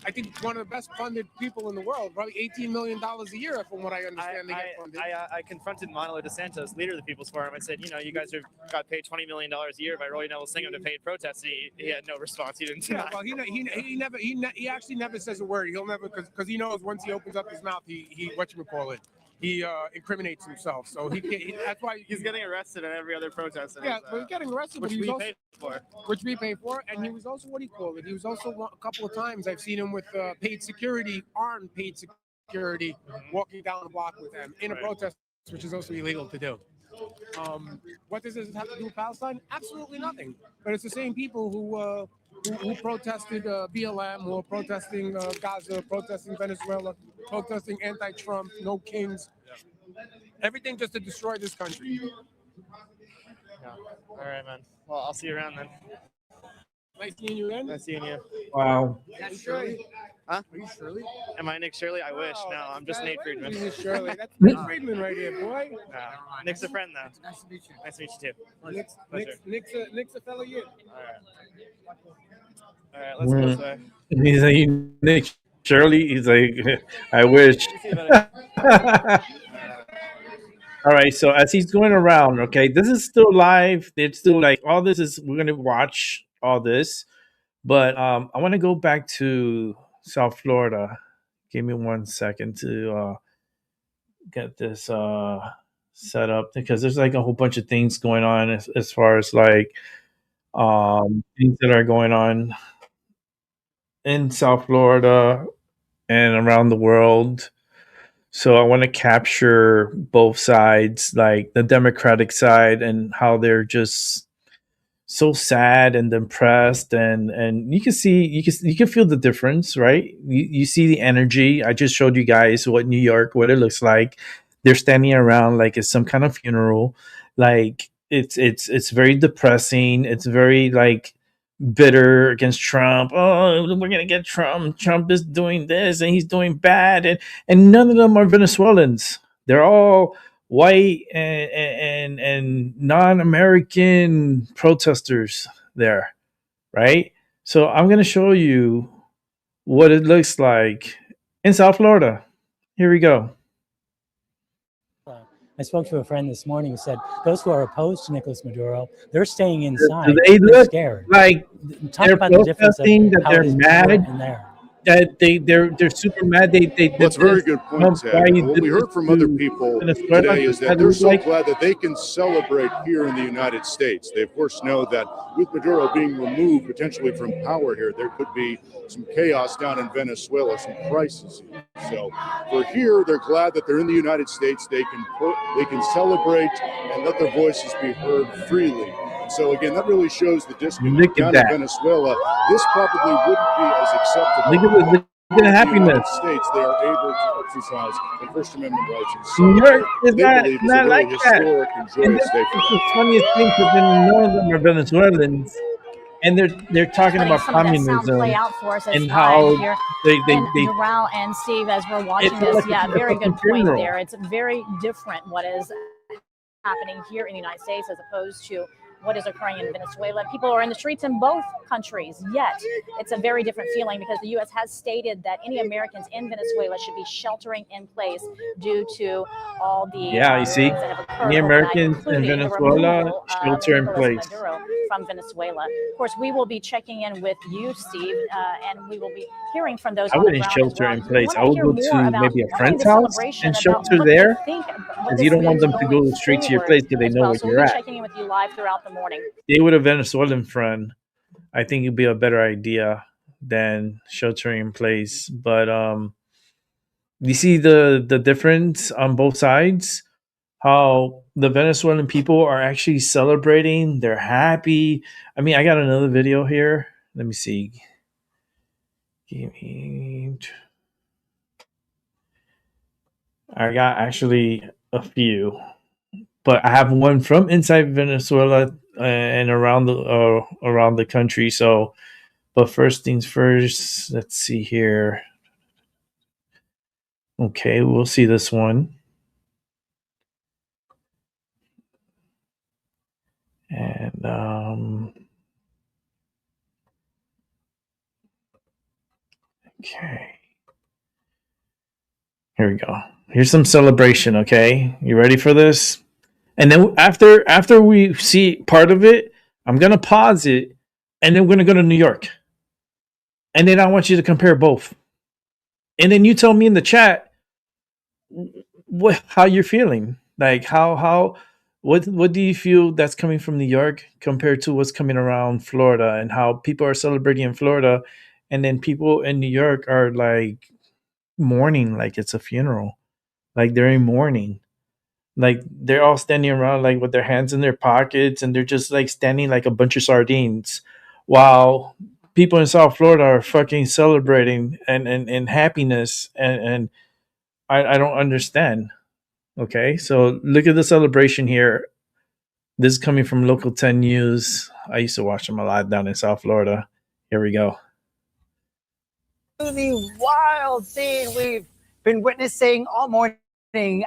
H: I think, one of the best funded people in the world. Probably $18 million a year, from what I understand. They get funded.
O: I confronted Manolo DeSantos, leader of the People's Forum. I said, you know, you guys got paid $20 million a year by Roy Neville Singham to paid protests. He had no response. He didn't deny.
H: Yeah, well, he actually never says a word. He'll never, because he knows once he opens up his mouth, he whatchamacallit, he incriminates himself. So that's why
O: he's getting arrested at every other protest.
H: Yeah, but he's getting arrested,
O: which we paid for.
H: Which we paid for, and he was also He was also a couple of times I've seen him with paid security, armed paid security, walking down the block with them in a protest, which is also illegal to do. What does this have to do with Palestine? Absolutely nothing. But it's the same people who protested BLM, who are protesting Gaza, protesting Venezuela, protesting anti-Trump, no kings, everything just to destroy this country.
O: Yeah. All right, man. Well, I'll see you around then.
H: Nice seeing you again.
O: Nice seeing you.
C: Wow.
H: That's right.
O: Huh?
H: Are you Shirley?
O: Am I Nick Shirley? I wish. No, I'm just Nate Friedman.
H: This is Shirley. That's Nick Friedman right here, boy.
O: Nick's a friend, though.
H: Nice to meet you.
O: Nice to meet you, too.
H: Nick's a fellow you.
O: All right, let's go this way.
C: He's like, Nick Shirley. He's like, I wish. All right, so as he's going around, okay, this is still live. It's still like all this is. We're gonna watch all this, but I want to go back to South Florida. Give me 1 second to get this set up because there's like a whole bunch of things going on as far as like things that are going on in South Florida and around the world. So I want to capture both sides, like the Democratic side and how they're just so sad and depressed, and you can feel the difference, right? You see the energy. I just showed you guys what it looks like. They're standing around like it's some kind of funeral. Like it's very depressing. It's very like bitter against Trump. Oh, we're gonna get Trump. Trump is doing this and he's doing bad, and none of them are Venezuelans. They're all white and non-American protesters there, right? So I'm gonna show you what it looks like in South Florida. Here we go.
E: I spoke to a friend this morning who said those who are opposed to Nicolas Maduro, they're staying inside.
C: Do they
E: they're
C: look
E: scared.
C: like
E: Talk
C: they're
E: about the difference of
C: protesting, that
E: how
C: they're
E: it is
C: mad,
E: in there.
C: that they're super mad?
G: That's a very good point, Ted. And what we heard from other people today is that they're so glad that they can celebrate here in the United States. They, of course, know that with Maduro being removed potentially from power here, there could be some chaos down in Venezuela, some crises. So for here, they're glad that they're in the United States. They can celebrate and let their voices be heard freely. So again, that really shows the disconnect. Down in Venezuela, this probably wouldn't be as acceptable.
C: Look at the happiness.
G: In the United States, they are able to exercise the First Amendment rights. And so
C: New York is
G: they believe it's a really historic and joyous day for them.
C: The funniest thing is that none of them are Venezuelans, and they're talking about
B: some of that sound
C: communism
B: play out for us as
C: and how
B: here.
C: they
B: And Doral and Steve, as we're watching this,
C: like
B: yeah, very good point
C: funeral.
B: there. It's very different what is happening here in the United States as opposed to what is occurring in Venezuela. People are in the streets in both countries, yet it's a very different feeling because the U.S. has stated that any Americans in Venezuela should be sheltering in place due to all the
C: you see,
B: things that have occurred
C: the
B: overnight,
C: Americans in
B: including the
C: Venezuela
B: removal of
C: shelter in
B: Nicolas
C: place.
B: Maduro from Venezuela. Of course, we will be checking in with you, Steve, and we will be hearing from those
C: I
B: on the
C: wouldn't
B: ground as
C: shelter
B: well.
C: in place.
B: We
C: I
B: want
C: would
B: to
C: go
B: hear more
C: to
B: about
C: maybe a
B: not only
C: friend's
B: the
C: house
B: celebration,
C: and
B: about
C: shelter
B: what they
C: there,
B: think what
C: because
B: this
C: you don't want
B: means
C: them to
B: going
C: go straight to your
B: forward
C: place because they
B: as
C: know
B: well.
C: where
B: So
C: you're
B: we'll be
C: at.
B: checking in with you live throughout the morning.
C: Stay with a Venezuelan friend. I think it'd be a better idea than sheltering in place. But you see the difference on both sides. How the Venezuelan people are actually celebrating. They're happy. I mean, I got another video here. Let me see. I got actually a few, but I have one from inside Venezuela and around the country. So, but first things first. Let's see here. Okay, we'll see this one. And okay. Here we go. Here's some celebration, okay? You ready for this? And then after we see part of it, I'm going to pause it and then we're going to go to New York. And then I want you to compare both. And then you tell me in the chat how you're feeling. Like what do you feel that's coming from New York compared to what's coming around Florida, and how people are celebrating in Florida and then people in New York are like mourning like it's a funeral. Like they're in mourning. Like they're all standing around like with their hands in their pockets and they're just like standing like a bunch of sardines, while people in South Florida are fucking celebrating and happiness, and I don't understand. Okay, so look at the celebration here. This is coming from Local 10 News. I used to watch them a lot down in South Florida. Here we go.
A: the wild scene we've been witnessing all morning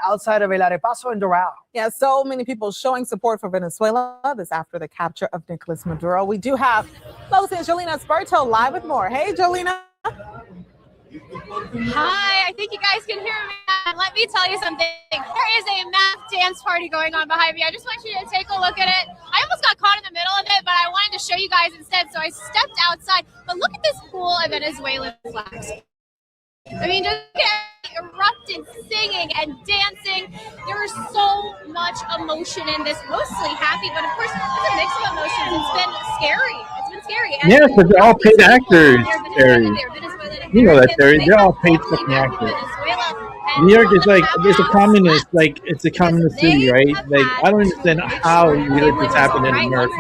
A: outside of El Arepaso and Doral.
U: Yeah, so many people showing support for Venezuela. This after the capture of Nicolas Maduro. We do have Los Angelina Sperto live with more. Hey, Jolina.
D: Hi, I think you guys can hear me. Let me tell you something. There is a math dance party going on behind me. I just want you to take a look at it. I almost got caught in the middle of it, but I wanted to show you guys instead, so I stepped outside. But look at this pool of Venezuelan flags. I mean, just erupted singing and dancing. There is so much emotion in this, mostly happy, but of course, it's a mix of emotions. It's been scary. It's been scary. And
C: Yeah, because they're all paid actors, Terry. You know that, Terry. They're all paid fucking actors. New York is like, it's a communist, like, it's a communist city, right? Like, I don't understand how you let this happen in America.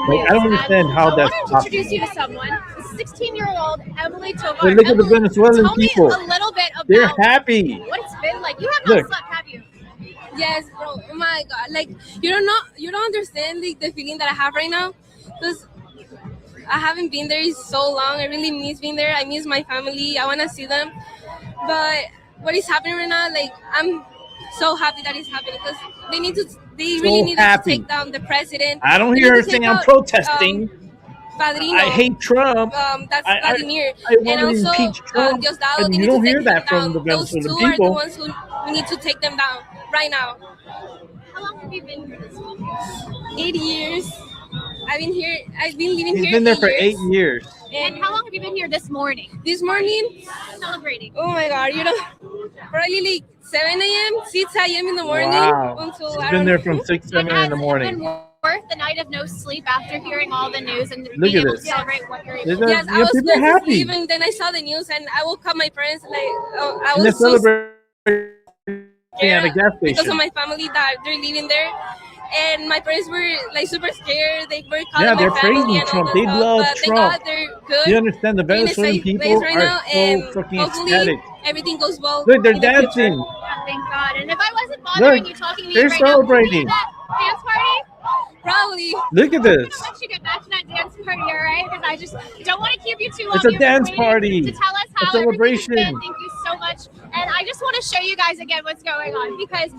C: Like, I don't understand how that's
D: I want to
C: possible.
D: introduce you to someone, 16-year-old Emily Tovar.
C: But look at the Venezuelan
D: tell
C: people.
D: me a little bit about
C: They're happy.
D: what it's been like. You have not
C: Look.
D: slept, have you?
I: Yes, bro. Oh my God. Like, you don't understand like, the feeling that I have right now. Because I haven't been there in so long. I really miss being there. I miss my family. I want to see them. But what is happening right now, like, I'm so happy that it's happening because they really need to take down the president.
C: I don't
I: They
C: hear
I: need
C: her
I: to
C: saying
I: take
C: I'm
I: out,
C: protesting.
I: Padrino.
C: I hate Trump.
I: That's
C: I
I: Vladimir.
C: want
I: And
C: to
I: also,
C: impeach Trump.
I: Diosdado,
C: And
I: they
C: you
I: need
C: don't
I: to
C: hear
I: take
C: that
I: him
C: from
I: down.
C: the
I: Those
C: Venezuelan
I: two are the
C: people.
I: ones who we need to take them down right now.
D: How long have you been here this week?
I: 8 years. I've been living
C: He's
I: here
C: been there
I: 8
C: for
I: years.
C: 8 years.
D: And how long have you been here this morning?
I: This morning,
D: celebrating.
I: oh my God, probably like 7 a.m., 6 a.m. in the morning
C: Wow.
I: until
C: She's
I: I
C: been
I: don't
C: there
I: know.
C: from 6, 7 in the morning.
D: Worth the night of no sleep after hearing all the news and
C: Look
D: being
C: at
D: able
C: this.
D: to celebrate what you're
C: There's
D: able to
C: a-
I: Yes,
C: yeah,
I: I was
C: people are
I: going to
C: happy.
I: sleep and then I saw the news and I woke up my parents like I
C: And they're
I: was so
C: celebrating at a gas
I: because
C: station.
I: of my family that they're living there. And my parents were like super scared. They were calling
C: Yeah,
I: my
C: they're
I: family
C: praising
I: and all
C: Trump.
I: that
C: They
I: stuff.
C: love
I: But thank
C: Trump.
I: God they're good.
C: You understand the
I: They're in a
C: Venezuelan
I: safe
C: people
I: place right
C: are
I: now,
C: so
I: and
C: fucking
I: hopefully
C: ecstatic.
I: everything goes well.
C: Look, they're
I: in the future.
C: dancing.
D: Yeah, thank God. And if I wasn't bothering
C: Look,
D: you talking to me
C: they're
D: right now, would you be
C: celebrating.
D: at that dance party?
I: Probably.
C: Look at this.
D: I'm gonna let you get back to that dance party, all right? Because I just don't want to keep you too long.
C: It's a
D: You've been
C: dance
D: waiting
C: party.
D: to tell us
C: A
D: how everything has
C: celebration.
D: been. Thank you so much. And I just want to show you guys again what's going on because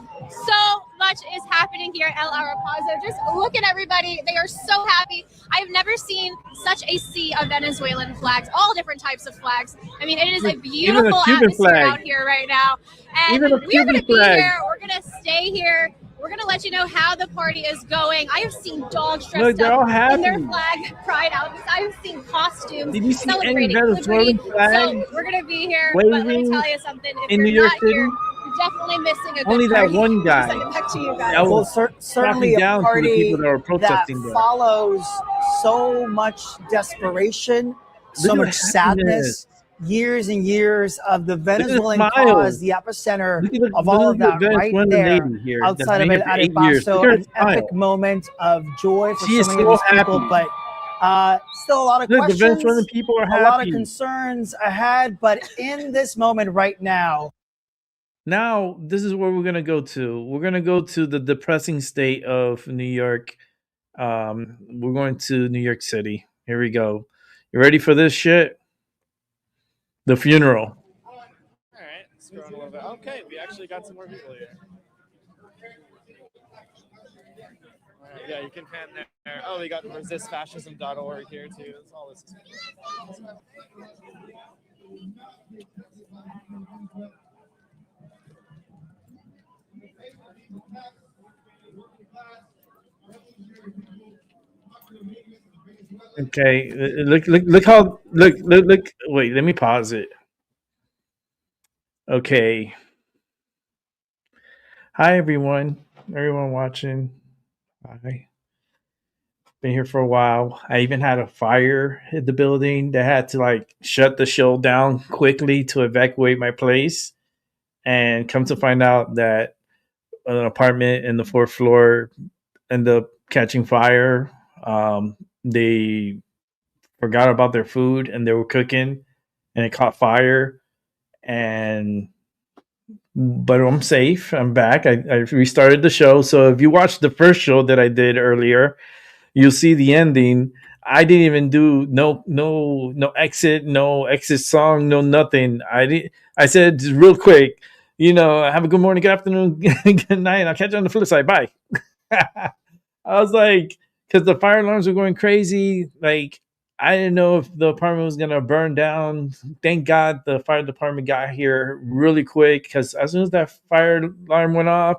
D: so much is happening here at El Arapazo. Just look at everybody. They are so happy. I've never seen such a sea of Venezuelan flags, all different types of flags. I mean, it is a
C: Even a
D: beautiful
C: Cuban
D: atmosphere
C: flag.
D: out here right now. And
C: Even a
D: we're
C: Cuban
D: going to be
C: flag.
D: here. We're going to stay here. We're going to let you know how the party is going. I have seen dogs dressed
C: Look, they're all
D: up in their
C: happy.
D: flag pride outfits. I have seen costumes
C: Did you see any
D: celebrating
C: Venezuelan
D: liberty.
C: flag
D: So we're going to be here. But let me
C: waving
D: tell you something. If
C: in
D: you're
C: New York
D: not
C: City?
D: here, you're definitely missing a good
C: Only that
D: party.
C: one guy.
D: Send it back to you guys.
C: That
A: Well,
C: was
A: certainly
C: clapping
A: a
C: down for the
A: party
C: people that were
A: that
C: protesting there.
A: follows so much desperation, so
C: Look at
A: much
C: the
A: sadness, years and years of the
C: Look at the
A: Venezuelan
C: smile.
A: cause, the epicenter of all of that right
C: Venezuelan
A: there
C: lady here that's
A: outside of
C: been
A: El
C: here for 8 years. Look
A: Arepaso,
C: at her
A: an
C: smile.
A: epic moment of joy for
C: She is
A: so many
C: so
A: of these people,
C: happy.
A: but still a lot of
C: Look, the
A: questions,
C: Venezuelan people are
A: a lot of
C: happy.
A: concerns ahead, but in this moment right now,
C: Now, this is where we're going to go to. We're going to go to the depressing state of New York. We're going to New York City. Here we go. You ready for this shit? The funeral.
O: All right, scrolling a little bit. Okay, we actually got some more people here. All right, yeah, you can pan there. Oh, we got resistfascism.org here too. That's all this is.
C: Okay, look how look. Wait, let me pause it. Okay. Hi everyone watching. Hi. Been here for a while. I even had a fire hit the building. They had to like shut the show down quickly to evacuate my place. And come to find out that an apartment in the 4th floor ended up catching fire. They forgot about their food and they were cooking and it caught fire. But I'm safe. I'm back. I restarted the show. So if you watched the first show that I did earlier, you'll see the ending. I didn't even do no exit song, no nothing. I said just real quick, have a good morning, good afternoon, good night. I'll catch you on the flip side. Bye. I was like, because the fire alarms were going crazy. Like, I didn't know if the apartment was gonna burn down. Thank God the fire department got here really quick, because as soon as that fire alarm went off,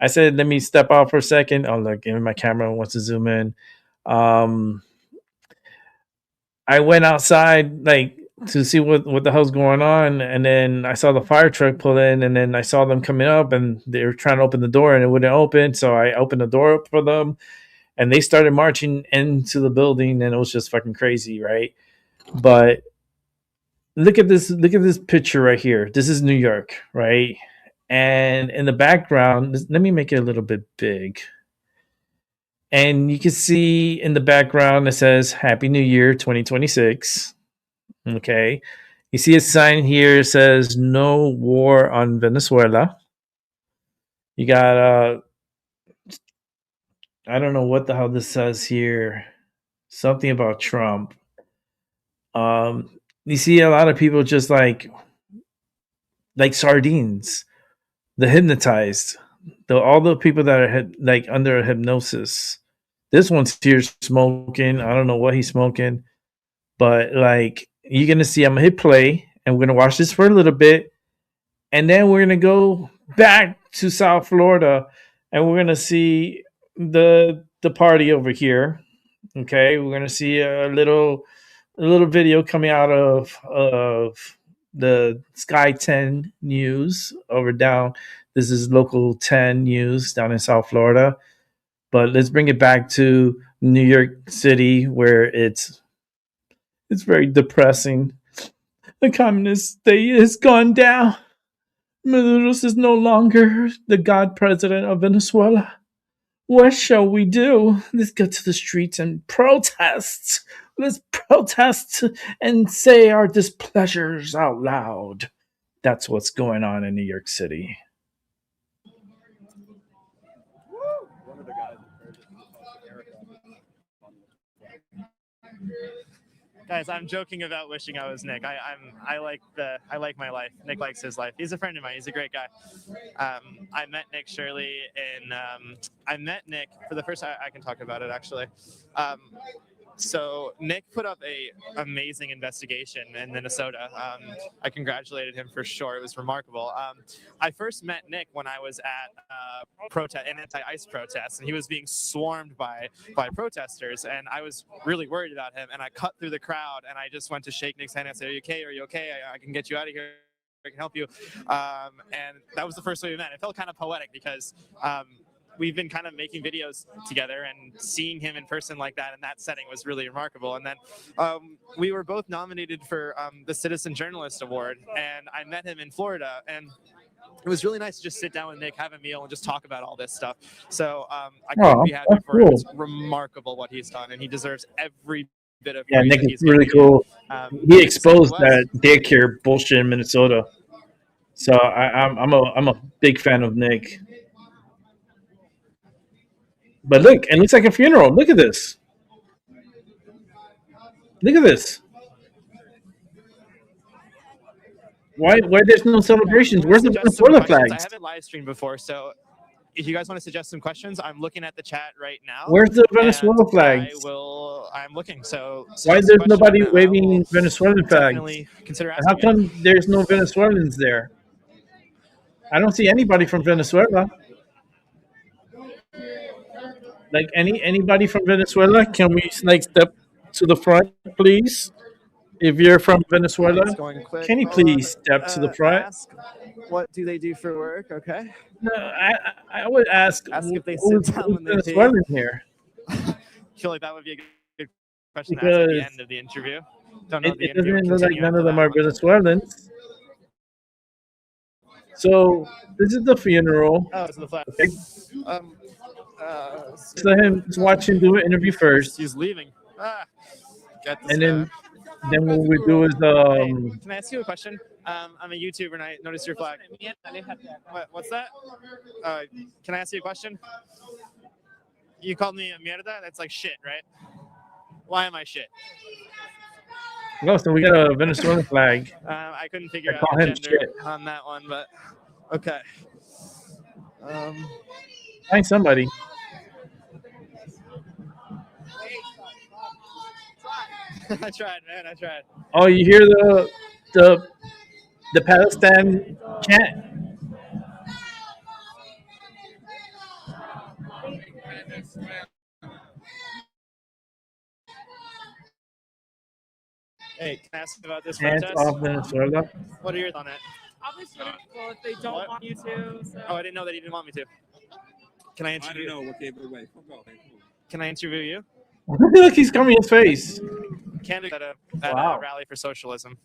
C: I said, let me step out for a second. Oh, look, give me my camera wants to zoom in. I went outside like to see what the hell's going on, and then I saw the fire truck pull in, and then I saw them coming up, and they were trying to open the door, and it wouldn't open. So I opened the door up for them, and they started marching into the building, and it was just fucking crazy, right? But look at this picture right here. This is New York, right? And in the background, let me make it a little bit big. And you can see in the background it says Happy New Year 2026. Okay. You see a sign here, it says no war on Venezuela. You got I don't know what the hell this says here. Something about Trump. You see a lot of people just like sardines. The hypnotized. All the people that are like under hypnosis. This one's here smoking. I don't know what he's smoking. But like you're gonna see, I'm gonna hit play and we're gonna watch this for a little bit, and then we're gonna go back to South Florida and we're gonna see the party over here. Okay, we're gonna see a little video coming out of the Sky 10 News over down. This is local 10 News down in South Florida. But let's bring it back to New York City, where it's very depressing. The communist state has gone down. Maduro is no longer the god president of Venezuela. What shall we do? Let's go to the streets and protest. Let's protest and say our displeasures out loud. That's what's going on in New York City.
O: Guys, I'm joking about wishing I was Nick. I like my life. Nick likes his life. He's a friend of mine. He's a great guy. I met Nick Shirley I met Nick for the first time. I can talk about it actually. So Nick put up a amazing investigation in Minnesota. I congratulated him for sure. It was remarkable. I first met Nick when I was at an anti-ICE protest, and he was being swarmed by protesters, and I was really worried about him. And I cut through the crowd, and I just went to shake Nick's hand and say, "Are you okay? Are you okay? I can get you out of here. I can help you." And that was the first way we met. It felt kind of poetic because we've been kind of making videos together, and seeing him in person like that in that setting was really remarkable. And then we were both nominated for the Citizen Journalist Award, and I met him in Florida, and it was really nice to just sit down with Nick, have a meal, and just talk about all this stuff. So I couldn't be happier for him. It's remarkable what he's done, and he deserves every bit of praise.
C: Nick is really cool. He exposed that daycare bullshit in Minnesota. So I'm a big fan of Nick. But look, it looks like a funeral. Look at this. Look at this. Why there's no celebrations? Where's the Venezuela flags?
O: I haven't live streamed before, so if you guys want to suggest some questions, I'm looking at the chat right now.
C: Where's the Venezuela flags?
O: I'm looking. So
C: why there's nobody waving Venezuelan flags?
O: Definitely consider
C: How come there's no Venezuelans there? I don't see anybody from Venezuela. Like anybody from Venezuela, can we like step to the front, please? If you're from Venezuela, can you please step to the front?
O: Ask, what do they do for work? Okay.
C: No, I would ask
O: if they sit down when they
C: Venezuelan here.
O: I feel like that would be a good question to ask at the end of the interview. Don't know
C: It doesn't look like none of them are Venezuelans. So this is the funeral.
O: Oh, it's the flag.
C: Okay. Let him watch him do an interview first.
O: He's leaving.
C: And then what we do is
O: Can I ask you a question? I'm a YouTuber and I noticed your flag. What's that? Can I ask you a question? You called me a mierda? That's like shit, right? Why am I shit?
C: No, so we got a Venezuelan flag.
O: I couldn't figure
C: I
O: out
C: call
O: the
C: him
O: gender
C: shit.
O: on that one, but okay.
C: Find somebody.
O: I tried, man. I tried.
C: Oh, you hear the Palestine chant?
O: Hey, can I ask about this
C: Hands
O: protest?
C: off Venezuela.
O: What are your thoughts on it?
F: Obviously, well, if they don't want you to. So.
O: Oh, I didn't know that he didn't want me to. Can I interview?
F: I don't know.
R: Okay, but wait.
O: Can I interview you?
C: Look, he's coming his face.
O: Canada at
C: Wow.
O: a rally for socialism.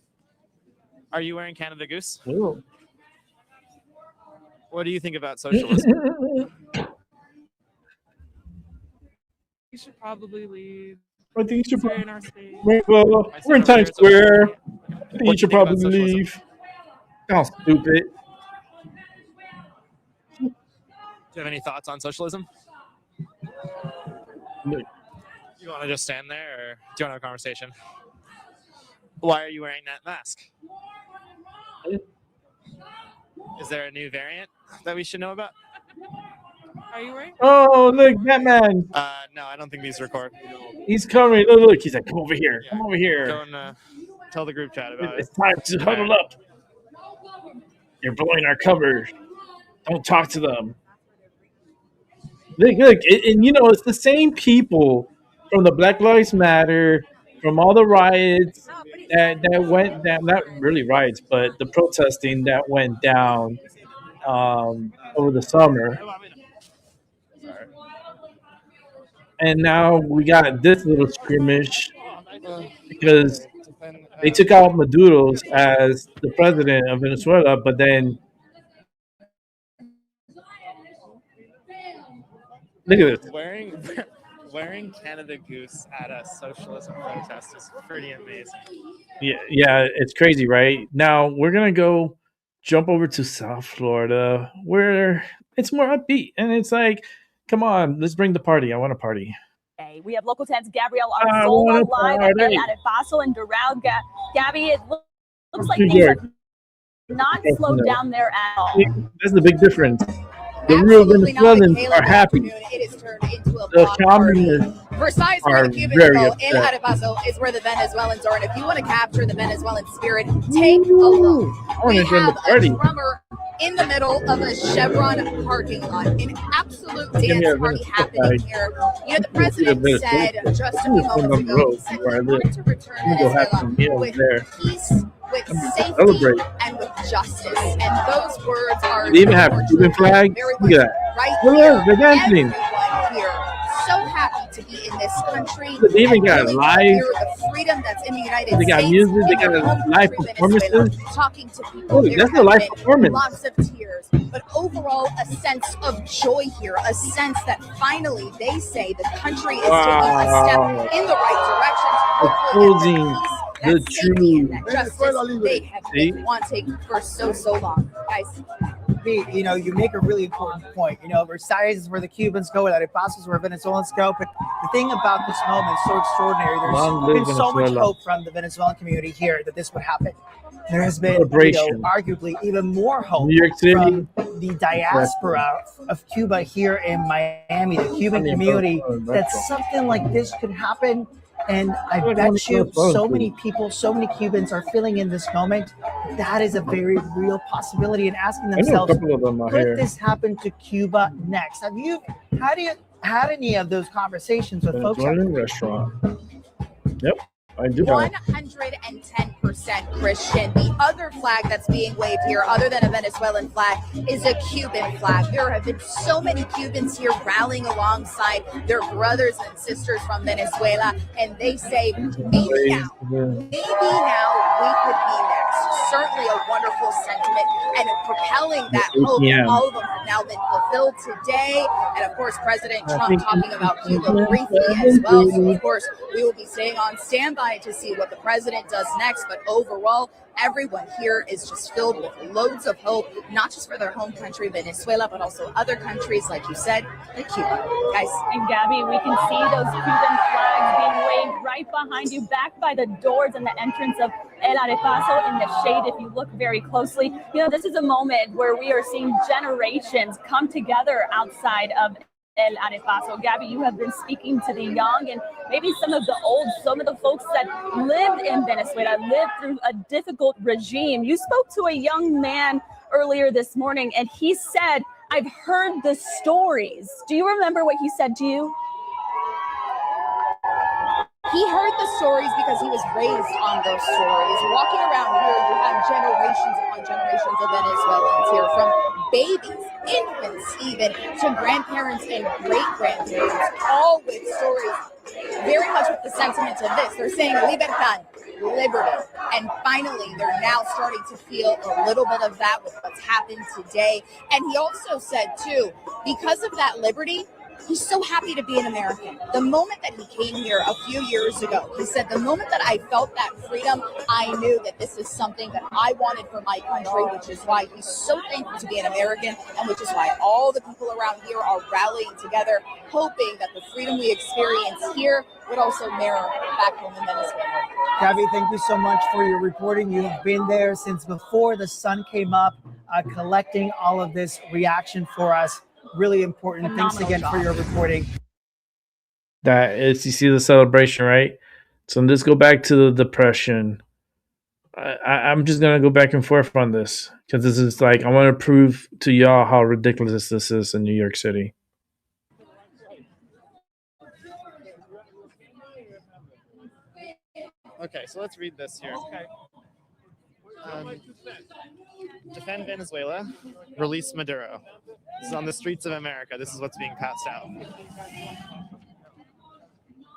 O: Are you wearing Canada Goose?
C: Ooh.
O: What do you think about socialism?
F: You should probably leave.
C: I think you should
F: Stay in our state.
C: Well, we're in Times Square. I think you should probably leave. Sounds stupid.
O: Do you have any thoughts on socialism?
C: No.
O: You want to just stand there, or do you want to have a conversation? Why are you wearing that mask? Is there a new variant that we should know about?
F: Are you wearing?
C: Oh, look, Batman.
O: No, I don't think these record.
C: He's coming. Look. He's like, come over here. Come over here.
O: Go and tell the group chat about
C: It's
O: it.
C: time to huddle up. You're blowing our cover. Don't talk to them. Look, and you know, it's the same people from the Black Lives Matter, from all the riots that went down, not really riots, but the protesting that went down over the summer. And now we got this little skirmish because they took out Maduro as the president of Venezuela, but then look at this.
O: Wearing Canada Goose at a socialism protest is pretty amazing.
C: Yeah, it's crazy, right? Now we're gonna go jump over to South Florida, where it's more upbeat, and it's like, come on, let's bring the party. I want a party.
B: We have Local 10's Gabrielle
C: I
B: Arzola
C: wanna
B: live
C: party.
B: at Paso and Doral. Gabby, it looks like
C: New
B: things
C: York.
B: have not slowed down there at all.
C: That's the big difference. The real Venezuelans are happy.
V: It is turned into a
C: The
V: block party.
C: communists
V: Versailles,
C: are
V: where the Cuban
C: very
V: people in
C: upset.
V: Arepaso is where the Venezuelans are. And if you want to capture the Venezuelan spirit, take a look.
C: I want
V: We
C: to join the
V: have
C: party.
V: a drummer in the middle of a Chevron parking lot. An absolute
C: Give me
V: dance
C: a
V: party
C: Venezuela
V: happening
C: flag.
V: here. You know, the president said just a few moments
C: on the
V: ago,
C: road
V: he said
C: where I
V: he
C: live.
V: wanted to return
C: I'm gonna go have some
V: Venezuela
C: meals
V: with
C: there.
V: peace, with safety,
C: Celebrate.
V: and with justice. And those words are
C: They even have Cuban flags.
V: very
C: Look at that.
V: right
C: Look
V: here.
C: at they're dancing.
V: Everyone here so happy to be in this country.
C: They even
V: and
C: got
V: really
C: live-
V: hear the freedom that's in the United
C: They got
V: States.
C: music. They
V: in
C: got
V: their home
C: live
V: country, Venezuela,
C: performances.
V: talking to people.
C: Look,
V: There
C: that's a
V: have
C: live
V: been
C: performance.
V: lots of tears, but overall a sense of joy here, a sense that finally they say the country is taking a
C: Wow.
V: step in the right direction. to hopefully get
C: Opposing
V: that
C: the
V: peace, that safety, and
C: true.
V: that justice they have
C: See?
V: been wanting for so long, guys.
A: You know, you make a really important point. You know, Versailles is where the Cubans go, and Arepaso is where Venezuelans go. But the thing about this moment is so extraordinary.
C: Long
A: There's
C: live
A: been so much
C: Venezuela.
A: hope from the Venezuelan community here that this would happen. There has been,
C: Celebration.
A: arguably even more hope
C: New York City.
A: from the diaspora of Cuba here in Miami, the Cuban community, that something like this could happen. And I bet you so many people, so many Cubans are feeling in this moment that is a very real possibility and asking
C: I know a
A: themselves,
C: couple of them out
A: could
C: here.
A: this happen to Cuba next? Have you had any of those conversations with folks?
C: Venezuelan restaurant. Yep, I do have.
V: 110% Christian. The other flag that's being waved here, other than a Venezuelan flag, is a Cuban flag. There have been so many Cubans here rallying alongside their brothers and sisters from Venezuela, and they say, maybe now we could be next. Certainly a wonderful sentiment and propelling that hope.
C: Yeah.
V: All of them have now been fulfilled today. And of course, President Trump talking about Cuba briefly as well. So of course, we will be staying on standby to see what the president does next. But overall, everyone here is just filled with loads of hope, not just for their home country, Venezuela, but also other countries, like you said, like Cuba. Guys.
B: And Gabby, we can see those Cuban flags being waved right right behind you, back by the doors and the entrance of El Arepaso in the shade. If you look very closely, this is a moment where we are seeing generations come together outside of El Arepaso. Gabby, you have been speaking to the young and maybe some of the old, some of the folks that lived in Venezuela, lived through a difficult regime. You spoke to a young man earlier this morning, and he said, I've heard the stories. Do you remember what he said to you?
V: He heard the stories because he was raised on those stories. Walking around here, you have generations upon generations of Venezuelans here, from babies, infants even, to grandparents and great-grandparents, all with stories very much with the sentiments of this. They're saying libertad, liberty. And finally, they're now starting to feel a little bit of that with what's happened today. And he also said, too, because of that liberty, he's so happy to be an American. The moment that he came here a few years ago, he said, the moment that I felt that freedom, I knew that this is something that I wanted for my country, which is why he's so thankful to be an American, and which is why all the people around here are rallying together, hoping that the freedom we experience here would also mirror back home in Venezuela.
A: Gabby, thank you so much for your reporting. You've been there since before the sun came up, collecting all of this reaction for us. Really important. Thanks again for your reporting.
C: That is, you see the celebration, right? So let's go back to the depression. I'm just gonna go back and forth on this because this is like, I want to prove to y'all how ridiculous this is in New York City.
O: Okay, so let's read this here. Defend Venezuela, release Maduro. This is on the streets of America. This is what's being passed out.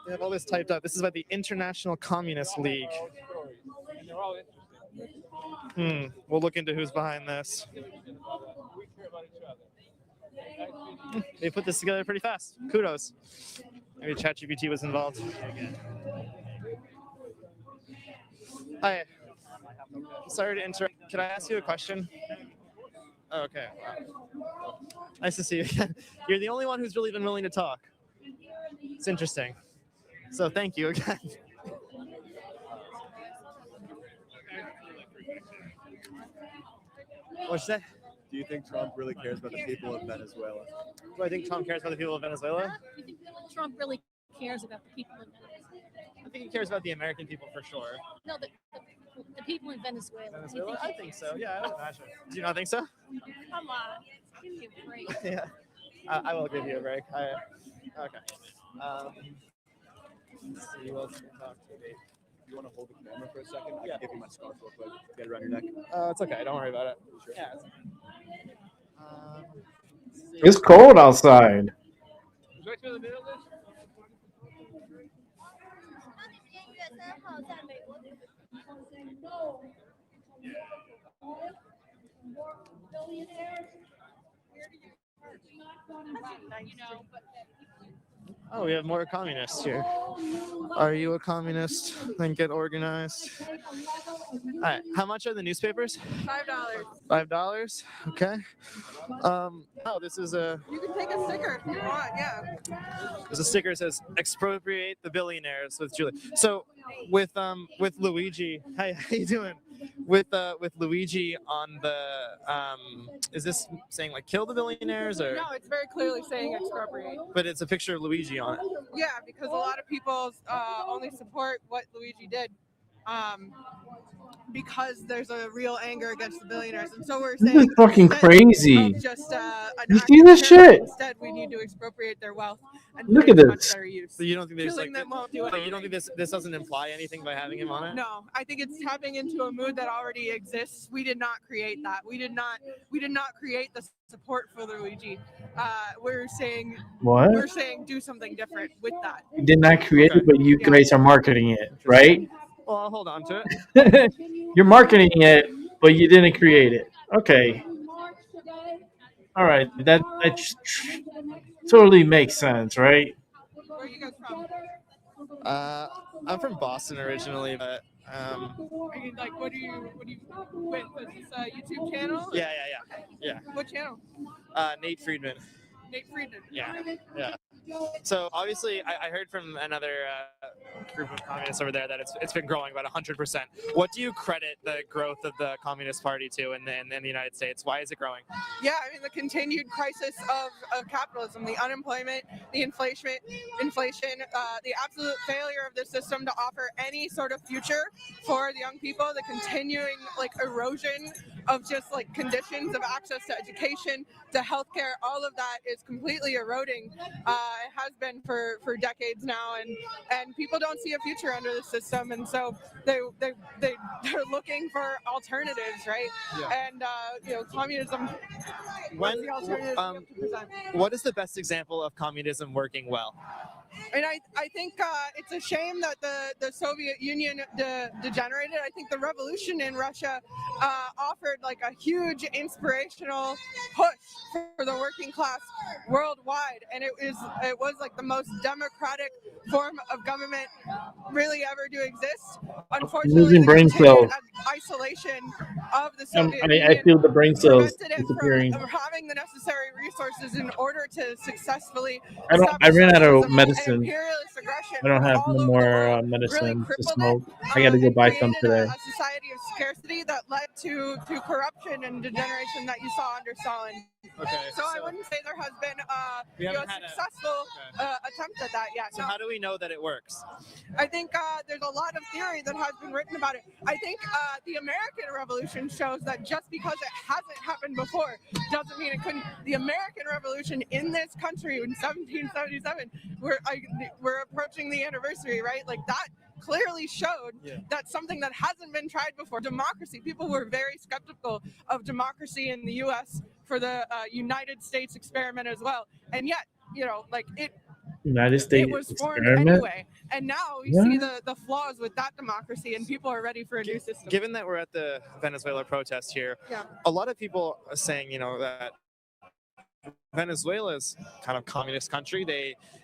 O: They have all this typed up. This is about the International Communist League. We'll look into who's behind this. They put this together pretty fast. Kudos. Maybe ChatGPT was involved. Hi. Sorry to interrupt. Can I ask you a question? Oh, okay. Wow. Nice to see you again. You're the only one who's really been willing to talk. It's interesting. So thank you again. What's that?
R: Do you think Trump really cares about the people of Venezuela?
O: Do I think Trump cares about the people of Venezuela?
J: Do you think Trump really cares about the people in Venezuela?
O: I think he cares about the American people for sure.
J: No, the people in Venezuela.
O: Venezuela? I think so. Yeah, I would imagine. Do you not think so?
J: Come on, give me a break.
O: Yeah, I will give you a break. Okay. Let's see who else we can talk to.
R: You want to hold the camera for a second? I can give you my scarf real quick. Get it around your neck.
O: It's okay. Don't worry about it. Sure? Yeah.
C: It's cold outside.
O: Oh, we have more communists here. Are you a communist? Then get organized. All right. How much are the newspapers?
F: $5.
O: $5. Okay. Oh, this is a.
F: You can take a sticker if you want. Yeah.
O: There's a sticker that says "Expropriate the Billionaires" with Julie. So, with Luigi, hi, how you doing? With Luigi on the is this saying like kill the billionaires or?
F: No, it's very clearly saying expropriate.
O: But it's a picture of Luigi on it.
F: Yeah, because a lot of people only support what Luigi did because there's a real anger against the billionaires, and so we're saying
C: This is fucking crazy.
F: Just
C: You see this shit?
F: Instead, we need to expropriate their wealth and
C: Look
F: put
C: at
F: it to much
C: this.
F: better use.
O: So you don't think there's
F: Killing
O: like
F: them won't do
O: you
F: anything.
O: don't think this doesn't imply anything by having him on it?
F: No, I think it's tapping into a mood that already exists. We did not create that. We did not create the support for Luigi. We're saying
C: What?
F: We're saying do something different with that.
C: You did not create it, but you guys are marketing it, right?
O: Well, I'll hold on to it.
C: You're marketing it, but you didn't create it. Okay. All right. That totally makes sense, right?
F: Where are you guys from?
O: I'm from Boston originally, but
F: Are you like what do you with? Is this a YouTube channel?
O: yeah.
F: What channel?
O: Nate Friedman.
F: Nate Friedman.
O: Yeah. So obviously, I heard from another group of communists over there that it's been growing about 100%. What do you credit the growth of the Communist Party to in the United States? Why is it growing?
F: Yeah, I mean the continued crisis of capitalism, the unemployment, the inflation, the absolute failure of the system to offer any sort of future for the young people, the continuing like erosion of just like conditions of access to education, to healthcare. All of that is completely eroding. It has been for decades now, and people don't see a future under the system, and so they're looking for alternatives, right?
O: Yeah.
F: And communism. What's the alternative you have to present?
O: What is the best example of communism working well?
F: And I think it's a shame that the Soviet Union degenerated. I think the revolution in Russia offered like a huge inspirational push for the working class worldwide, and it was like the most democratic form of government really ever to exist. Unfortunately,
C: losing brain cells.
F: Isolation of the Soviet Union
C: I feel the brain cells
F: prevented it
C: disappearing.
F: from having the necessary resources in order to successfully
C: I ran out of
F: establish
C: medicine.
F: imperialist aggression
C: I don't have
F: all
C: no
F: over
C: more
F: the world,
C: medicine
F: really
C: to
F: crippled
C: smoke.
F: it,
C: I got to go
F: and
C: buy some
F: created
C: today.
F: a society of scarcity that led to corruption and degeneration that you saw under Stalin.
O: Okay.
F: So I wouldn't say there has been
O: We
F: a
O: haven't had a-
F: successful attempt at that yet.
O: So
F: No.
O: how do we know that it works?
F: I think there's a lot of theory that has been written about it. I think the American Revolution shows that just because it hasn't happened before doesn't mean it couldn't. The American Revolution in this country in 1777, we're approaching the anniversary, right? Like that clearly showed that something that hasn't been tried before, democracy. People were very skeptical of democracy in the U.S. for the United States experiment as well, and yet,
C: United States
F: it was formed
C: experiment.
F: anyway, and now we see
C: What?
F: the flaws with that democracy, and people are ready for a new system.
O: Given that we're at the Venezuela protest here, a lot of people are saying, that Venezuela's kind of communist country.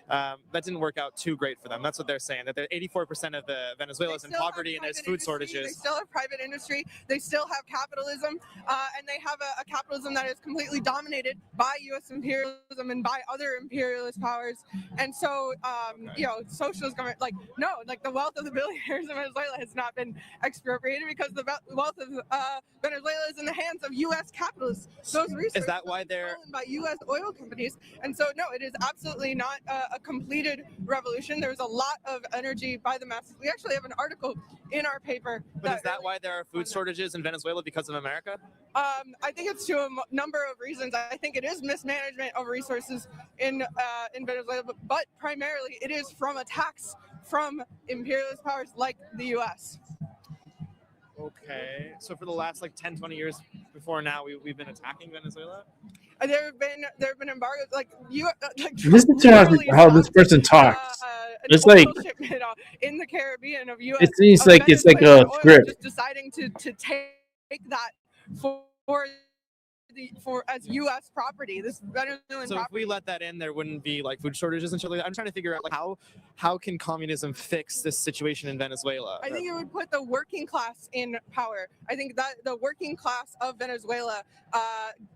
O: That didn't work out too great for them. That's what they're saying. That 84% of the Venezuelans in poverty and there's food
F: They
O: shortages.
F: still have private industry. They still have capitalism, and they have a capitalism that is completely dominated by U.S. imperialism and by other imperialist powers. And so, socialist government, the wealth of the billionaires in Venezuela has not been expropriated because the wealth of Venezuela is in the hands of U.S. capitalists. Those resources
O: Is that why they're
F: by U.S. oil companies? And so, no, it is absolutely not a completed revolution. There's a lot of energy by the masses. We actually have an article in our paper.
O: But is that why there are food shortages in Venezuela because of America?
F: I think it's to a number of reasons. I think it is mismanagement of resources in Venezuela, but primarily it is from attacks from imperialist powers like the U.S.
O: Okay. So for the last 10, 20 years before now, we've been attacking Venezuela?
F: There have been embargoes
C: Listen to how this person talks. It's like
F: in the Caribbean of U.S.
C: it seems like it's like a script.
F: Just deciding to take that for as U.S. property. This Venezuelan
O: So if we let that in, there wouldn't be food shortages and shit like that. I'm trying to figure out how can communism fix this situation in Venezuela?
F: I think it would put the working class in power. I think that the working class of Venezuela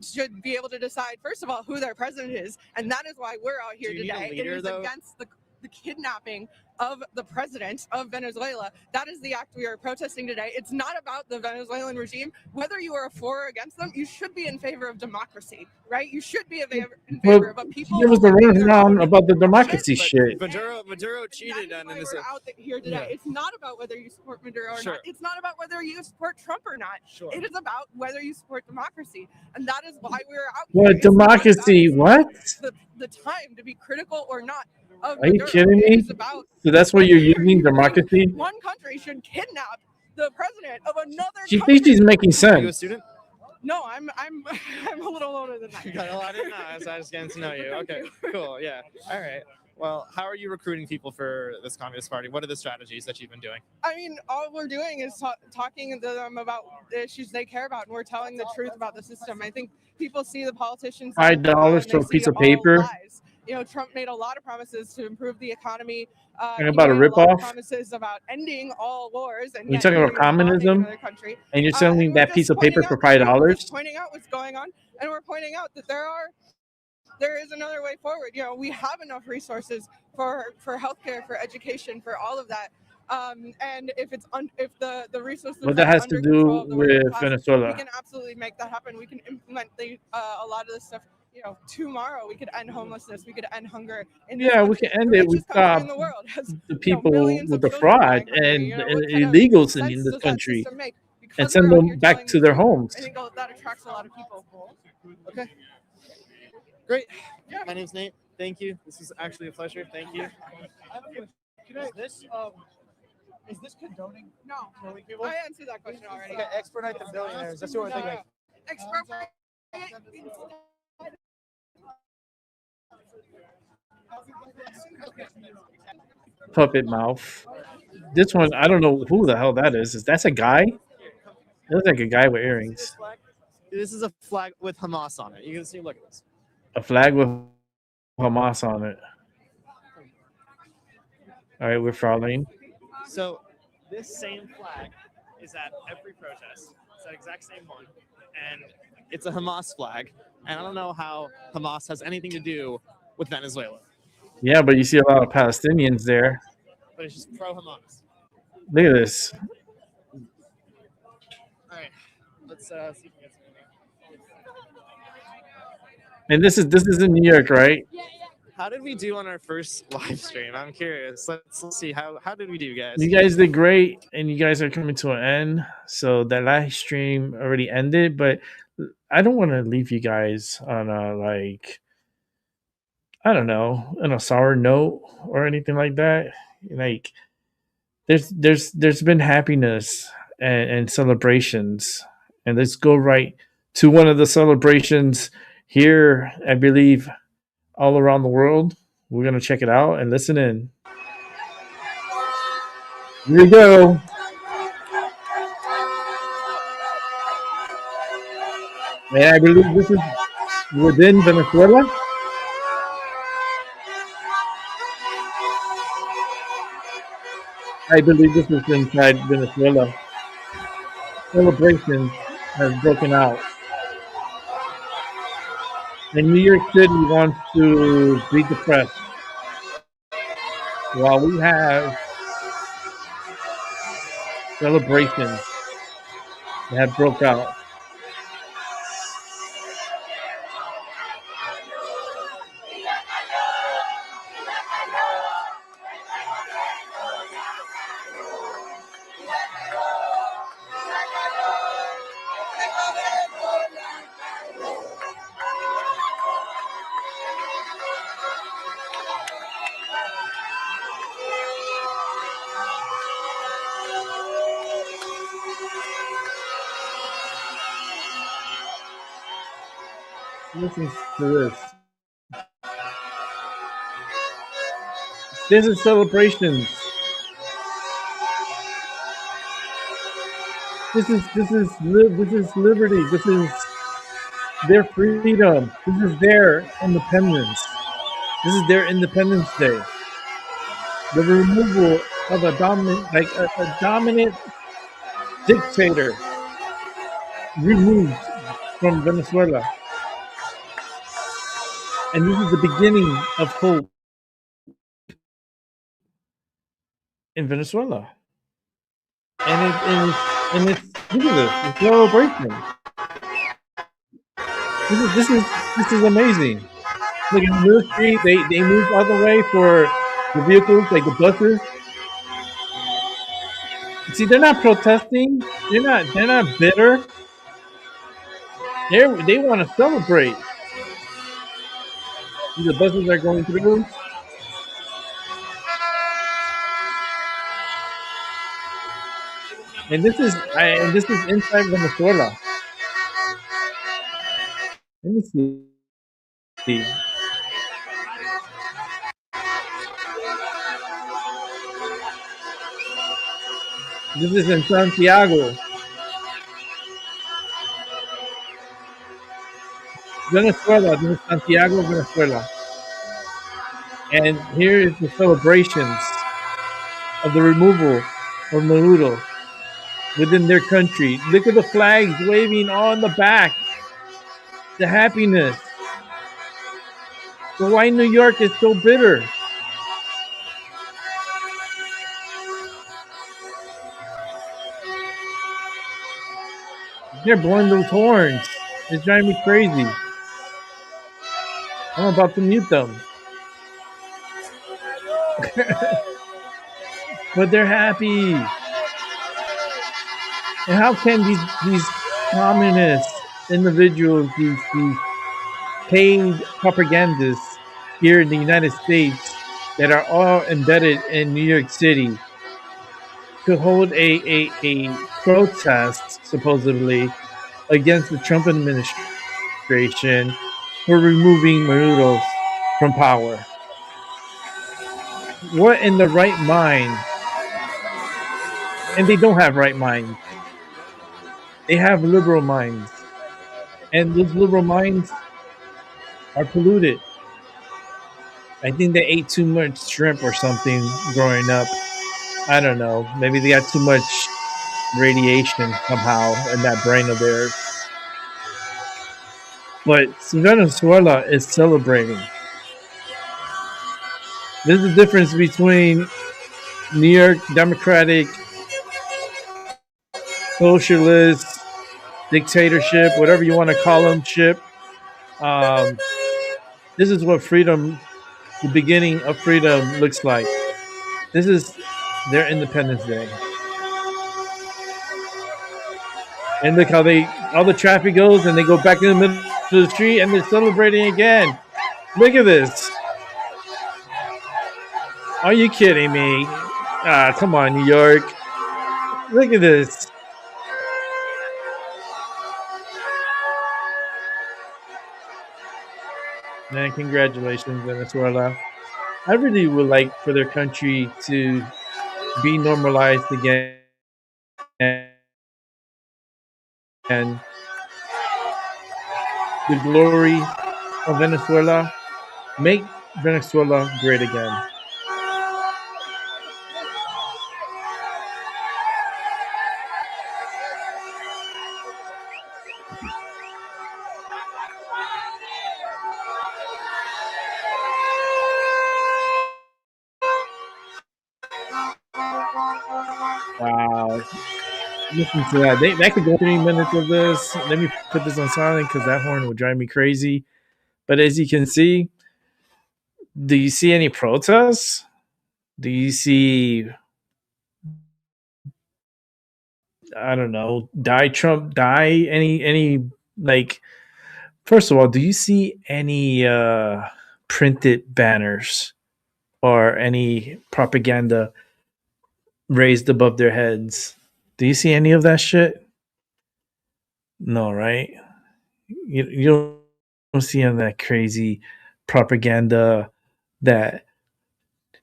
F: should be able to decide, first of all, who their president is, and that is why we're out here
O: Do you need a
F: today.
O: leader,
F: It is
O: though?
F: against the kidnapping of the president of Venezuela. That is the act we are protesting today. It's not about the Venezuelan regime. Whether you are for or against them, you should be in favor of democracy, right? You should be in favor of a people.
C: Give us the rundown about the democracy shit.
O: Maduro cheated on this.
F: We're out here today. It's not about whether you support Maduro or
O: Sure.
F: not. It's not about whether you support Trump or not.
O: Sure.
F: It is about whether you support democracy, and that is why we're out here.
C: What
F: It's not
C: democracy?
F: about
C: What?
F: the time to be critical or not of
C: Are you
F: Maduro.
C: kidding
F: It
C: me?
F: is about
C: So that's what you're using democracy?
F: one country should kidnap the president of another
C: She
F: country.
C: thinks she's making
O: Are you a
C: sense.
O: student?
F: No, I'm I'm a little older than that.
O: I didn't know. I was just getting to know you. Okay, cool. Yeah. All right. Well, how are you recruiting people for this Communist Party? What are the strategies that you've been doing?
F: I mean, all we're doing is talking to them about the issues they care about, and we're telling the truth about the system. I think people see the politicians.
C: $5
F: and
C: for
F: they
C: a piece
F: see
C: of
F: all
C: paper?
F: lies. Trump made a lot of promises to improve the economy.
C: And
F: he
C: about a
F: made lot of
C: ripoff?
F: promises about ending all wars. And
C: You're
F: yet
C: talking
F: here
C: about
F: you're bombing
C: communism?
F: another country.
C: And you're selling
F: we're
C: that
F: just
C: piece of
F: pointing
C: paper
F: out
C: for
F: the truth. We're
C: $5?
F: just pointing out what's going on, and we're pointing out that there are there is another way forward. You know, we have enough resources for healthcare, for education, for all of that. And if the resources
C: What that
F: are
C: has to
F: under control
C: do
F: of the working
C: with
F: class, we
C: Venezuela?
F: can absolutely make that happen. We can implement a lot of this stuff. You know, tomorrow we could end homelessness. We could end hunger in this
C: Yeah, we
F: country,
C: can end
F: the
C: it. We
F: richest country in
C: stop
F: the world. Has
C: the
F: you know,
C: people
F: millions
C: with
F: of
C: the
F: children
C: fraud
F: dying hungry.
C: and
F: You know, what kind of
C: illegals in
F: sense
C: this
F: does that
C: country
F: system make?
C: and
F: Because
C: send
F: we're out here
C: them back
F: telling
C: to
F: the
C: their
F: truth,
C: homes.
F: I think that attracts a lot of people.
O: Okay. Great. My name's Nate. Thank you. This is actually a pleasure. Thank you.
K: Is this condoning?
F: No.
K: Killing people?
F: I answered that question already.
K: Okay, extradite the billionaires. That's what we're thinking.
F: Expropriate.
C: Puppet mouth. This one, I don't know who the hell that is. Is that a guy? It looks like a guy with earrings.
O: This is a flag with Hamas on it. You can see. Look at this.
C: A flag with Hamas on it. All right, we're following.
O: So this same flag is at every protest. It's that exact same one, and it's a Hamas flag. And I don't know how Hamas has anything to do with Venezuela,
C: Yeah, but you see a lot of Palestinians there.
O: but it's just pro Hamas.
C: Look at this.
O: All right, let's see if we get something.
C: And this is in New York, right?
O: How did we do on our first live stream? I'm curious. Let's see how did we do, guys?
C: You guys did great, and you guys are coming to an end. So that live stream already ended, but I don't want to leave you guys on a I don't know, on a sour note or anything like that. Like there's been happiness and celebrations, and let's go right to one of the celebrations here. I believe all around the world. We're gonna check it out and listen in. Here we go. And I believe this is within Venezuela. I believe this is inside Venezuela. Celebrations have broken out. And New York City wants to beat the press. While we have celebrations that have broke out. Listen to this. This is celebrations. This is liberty. This is their freedom. This is their independence. This is their Independence Day. The removal of a dominant dictator removed from Venezuela. And this is the beginning of hope in Venezuela. And it's look at this, it's celebration. This is amazing. Look at the street, they moved out the way for the vehicles, like the buses. See, they're not protesting. They're not bitter. They want to celebrate. See, the buses are going through. And this is inside Venezuela. Let me see. This is in Santiago. Venezuela. This is Santiago, Venezuela. And here is the celebrations of the removal of Maduro within their country. Look at the flags waving on the back. The happiness. So why New York is so bitter? They're blowing those horns. It's driving me crazy. I'm about to mute them. But they're happy. And how can these communist individuals, these paid propagandists here in the United States that are all embedded in New York City to hold a protest supposedly against the Trump administration for removing Maduro from power? What in the right mind? And they don't have right minds. They have liberal minds. And those liberal minds are polluted. I think they ate too much shrimp or something growing up. I don't know. Maybe they got too much radiation somehow in that brain of theirs. But Venezuela is celebrating. There's a difference between New York Democratic socialist dictatorship, whatever you want to call them, ship. This is what freedom, the beginning of freedom, looks like. This is their Independence Day. And look how all the traffic goes and they go back in the middle of the street and they're celebrating again. Look at this. Are you kidding me? Come on, New York. Look at this. Man, congratulations, Venezuela. I really would like for their country to be normalized again. And the glory of Venezuela, make Venezuela great again. Wow. Listen to that. That could go 3 minutes of this. Let me put this on silent because that horn would drive me crazy. But as you can see, do you see any protests? Do you see, I don't know, die Trump, die? Any like, first of all, do you see any printed banners or any propaganda raised above their heads? Do you see any of that shit? No, right? You don't see any of that crazy propaganda that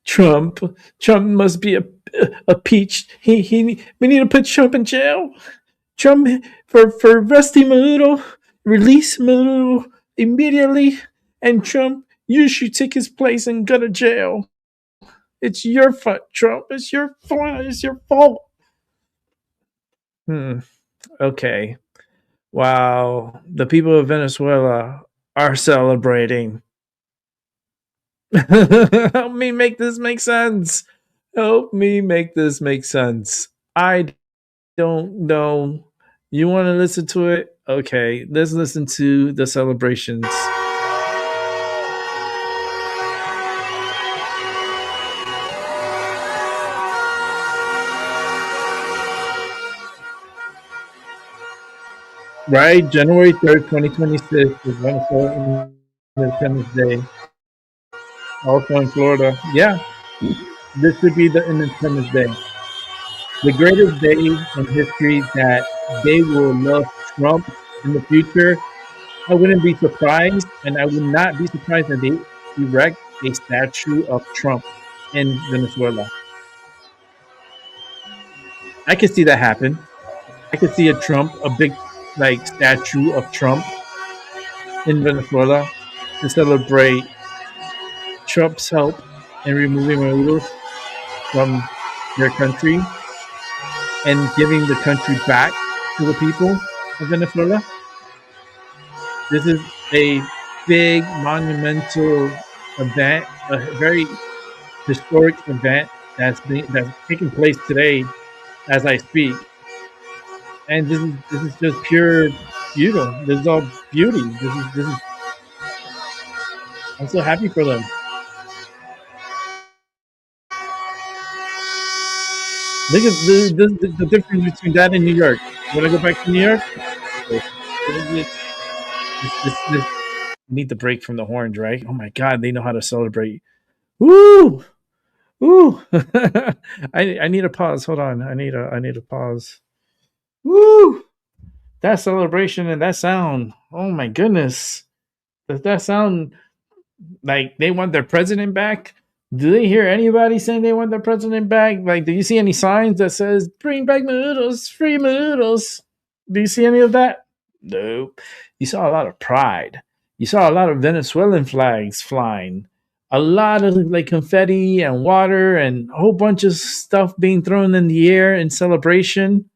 C: Trump must be a peach. We need to put Trump in jail. Trump for arresting Maduro, release Maduro immediately, and Trump, you should take his place and go to jail. It's your fault, Trump. It's your fault. It's your fault. Okay. Wow. The people of Venezuela are celebrating. Help me make this make sense. Help me make this make sense. I don't know. You want to listen to it? Okay, let's listen to the celebrations. Right, January 3rd, 2026 is Venezuela Independence Day. Also in Florida. Yeah, this would be the Independence Day. The greatest day in history that they will love Trump in the future. I wouldn't be surprised, and I would not be surprised that they erect a statue of Trump in Venezuela. I could see that happen. I could see a big statue of Trump in Venezuela to celebrate Trump's help in removing Maduro from their country and giving the country back to the people of Venezuela. This is a big monumental event, a very historic event that's taking place today as I speak. And this is just pure beauty. This is all beauty. This is. I'm so happy for them. Look at the difference between that and New York. When I go back to New York, this need the break from the horns, right? Oh my God, they know how to celebrate. Woo! Woo! I need a pause. Hold on. I need a pause. Woo! That celebration and that sound. Oh my goodness. Does that sound like they want their president back? Do they hear anybody saying they want their president back? Like, do you see any signs that says "Bring back Maduro's, free Maduro's"? Do you see any of that? Nope. You saw a lot of pride. You saw a lot of Venezuelan flags flying. A lot of like confetti and water and a whole bunch of stuff being thrown in the air in celebration.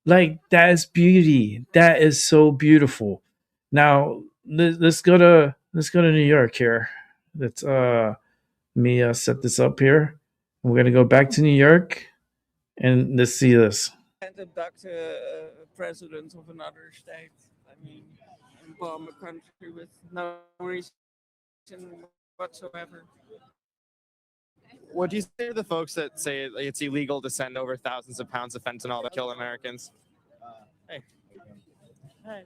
C: Like, that is beauty. That is so beautiful. Now let's go to New York here. Let's let me set this up here. We're gonna go back to New York and let's see this.
L: And abduct a president of another state. I mean, and bomb a country with no reason whatsoever.
O: What do you say to the folks that say it's illegal to send over thousands of pounds of fentanyl to kill Americans? Hey. Hey.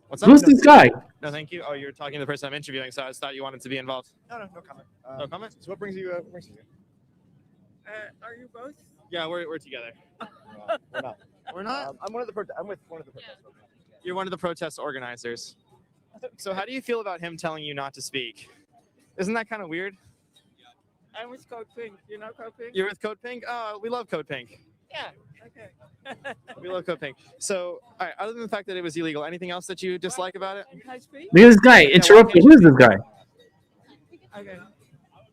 O: What's up?
C: Who's this guy?
O: No, thank you. Oh, you're talking to the person I'm interviewing, so I just thought you wanted to be involved.
K: No comment.
O: No comment?
K: So what brings you?
L: Are you both?
O: Yeah, we're together.
K: We're not.
O: We're not?
K: I'm with one of the protests.
O: You're one of the protest organizers. So how do you feel about him telling you not to speak? Isn't that kind of weird?
L: I'm with Code Pink. You know Code Pink?
O: You're with Code Pink? Oh, we love Code Pink.
L: Yeah. Okay.
O: We love Code Pink. So, all right, other than the fact that it was illegal, anything else that you dislike about it?
L: Can I speak?
C: Look at this guy. Interrupted. Who is this guy?
L: Okay.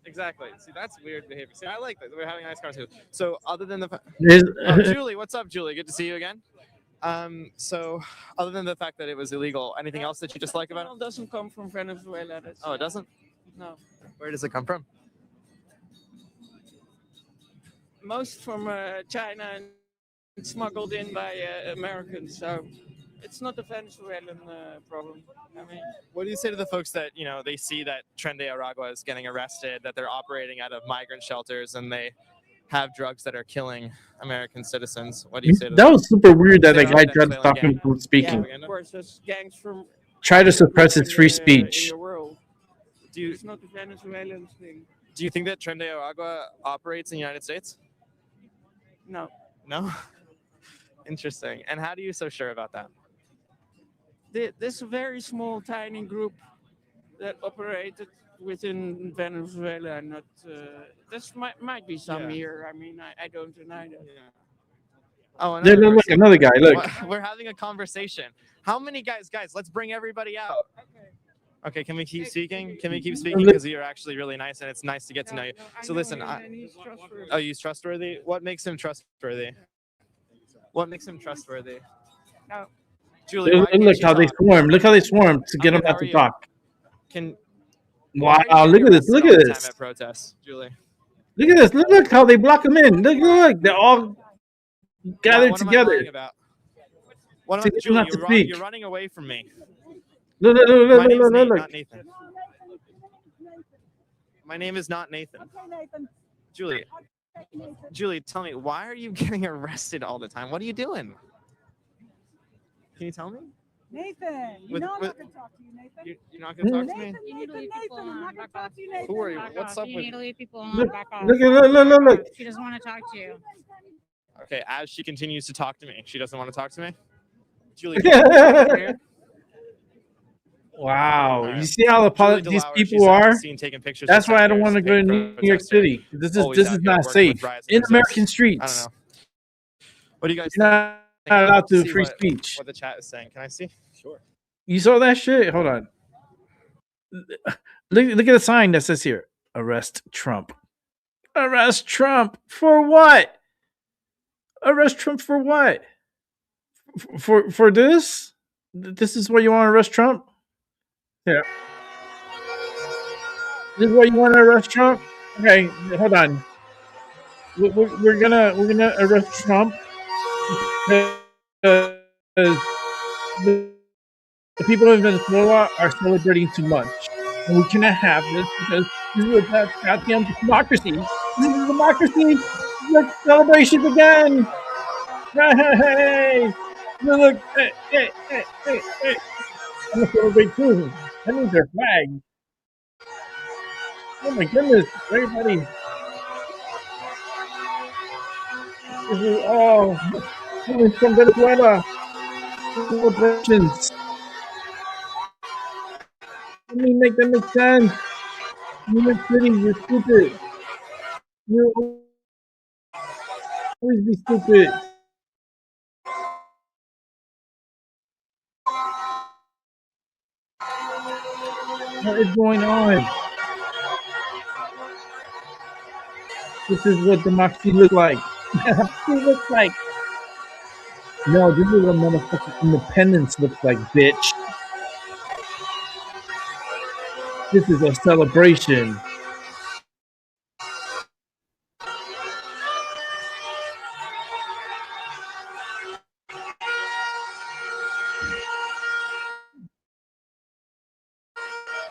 O: Exactly. See, that's weird behavior. See, I like that. We're having a nice conversation. So, other than the Julie, what's up, Julie? Good to see you again. So, other than the fact that it was illegal, anything else that you dislike about it?
L: It doesn't come from Venezuela.
O: Oh, it doesn't?
L: No.
O: Where does it come from?
L: Most from China and smuggled in by Americans. So it's not a Venezuelan problem. I mean,
O: what do you say to the folks that, they see that Tren de Aragua is getting arrested, that they're operating out of migrant shelters, and they have drugs that are killing American citizens? What do you say to
C: That was super weird that the guy tried to stop him from speaking.
L: Yeah, of course, there's gangs from
C: Try to suppress his free speech.
L: in the world. It's not a Venezuelan thing.
O: Do you think that Tren de Aragua operates in the United States?
L: No.
O: No? Interesting. And how are you so sure about that?
L: There's a very small, tiny group that operated within Venezuela. Not this might be some here. I mean, I don't deny that.
O: Yeah. Oh,
C: Look, another guy. Look.
O: We're having a conversation. How many guys? Let's bring everybody out. Okay, can we keep speaking? Can we keep speaking? Because you're actually really nice, and it's nice to get to know you. So listen, he's trustworthy. What makes him trustworthy? What makes him trustworthy?
L: No.
O: Julie,
C: Look how they swarm. Look how they swarm to get him out to talk. Wow! Look at this! Look at this!
O: At protests, Julie.
C: Look at this! Look how they block him in! Look! They're all gathered together.
O: Julie, you're running away from me.
C: Look!
O: My name's not Nathan. My name is not Nathan. Julie, tell me, why are you getting arrested all the time? What are you doing? Can you tell me?
M: Nathan, I'm not going to talk to you, Nathan.
O: You're not going to talk to me?
M: You need to leave people alone. I'm not going to talk to you, Nathan.
O: Who are you? What's up
M: You
O: with
M: need to leave people
C: Look!
M: alone. Back off.
C: Look!
M: She doesn't want to talk to you.
O: Okay, as she continues to talk to me, she doesn't want to talk to me? Julie, here?
C: Wow!
O: Right.
C: You see how these people are? That's why I don't want to go to New York City. This is not safe in American streets.
O: I don't know. What do you guys
C: You're not allowed to
O: see
C: free speech.
O: What the chat is saying. Can I see? Sure.
C: You saw that shit? Hold on. Look at the sign that says here: "Arrest Trump." Arrest Trump for what? Arrest Trump for what? For this? This is what you want to arrest Trump? Yeah. This is what you want to arrest Trump? Okay, hold on. We're gonna arrest Trump because the people in Venezuela are celebrating too much, and we cannot have this because this is a goddamn democracy. This is democracy. Look, celebrations again. Hey, look, hey. I'm gonna celebrate too. That means their flag. Oh my goodness, everybody. This is all coming from Venezuela. Celebrations. Let me make that make sense. New York City, you're stupid. You always be stupid. What is going on? This is what democracy looks like. It looks like. No, this is what motherfucking independence looks like, bitch. This is a celebration.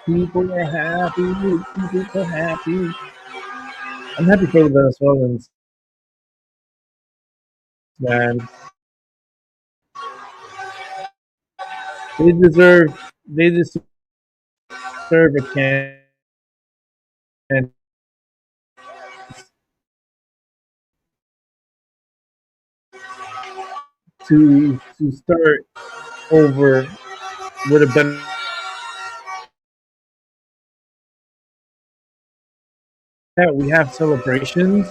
C: People are happy. People are happy. I'm happy for the Venezuelans, man. They deserve a chance to start over with a better. We have celebrations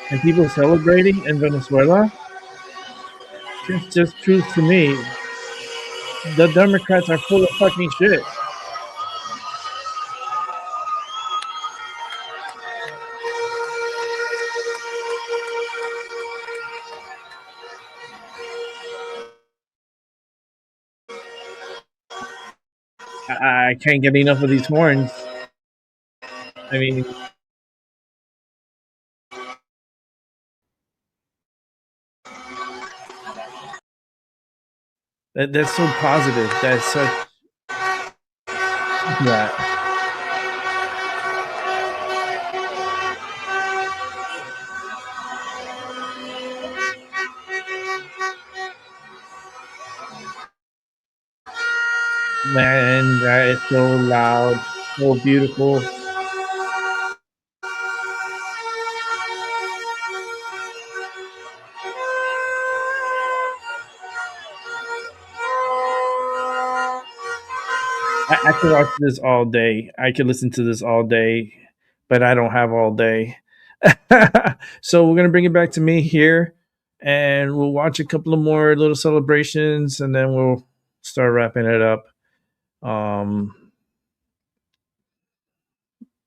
C: and people celebrating in Venezuela. This just proves to me the Democrats are full of fucking shit. I can't get enough of these horns. I mean, that's so positive. That's such. Yeah. Man, that is so loud, so beautiful. I could watch this all day. I could listen to this all day, but I don't have all day. So we're gonna bring it back to me here, and we'll watch a couple of more little celebrations, and then we'll start wrapping it up.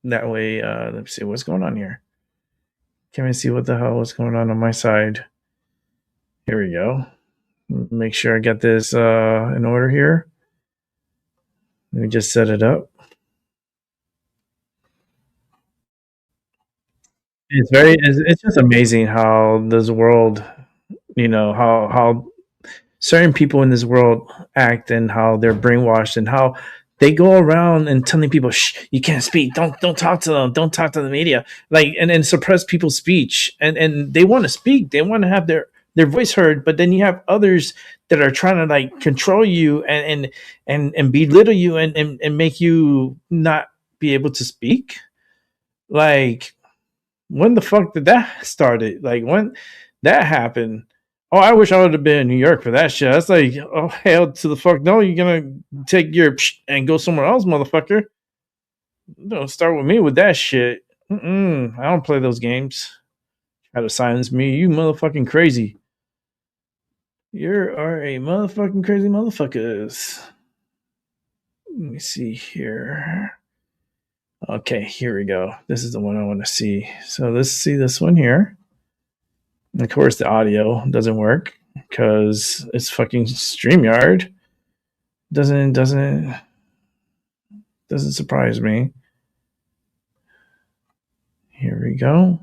C: That way, let's see what's going on here. Can I see what the hell is going on my side? Here we go. Make sure I get this in order here. Let me just set it up. It's just amazing how this world, how certain people in this world act and how they're brainwashed and how they go around and telling people, "Shh, you can't speak. Don't talk to them. Don't talk to the media." Like and suppress people's speech. And they want to speak. They want to have their voice heard. But then you have others that are trying to like control you and belittle you and make you not be able to speak. Like, when the fuck did that started? Like, when that happened? Oh, I wish I would have been in New York for that shit. That's like, oh, hell to the fuck no. You're gonna take your and go somewhere else, motherfucker. Don't start with me with that shit. I don't play those games. Try to silence me. You motherfucking crazy. You are a motherfucking crazy motherfuckers. Let me see here. Okay, here we go. This is the one I want to see. So let's see this one here. Of course, the audio doesn't work because it's fucking StreamYard. Doesn't surprise me. Here we go.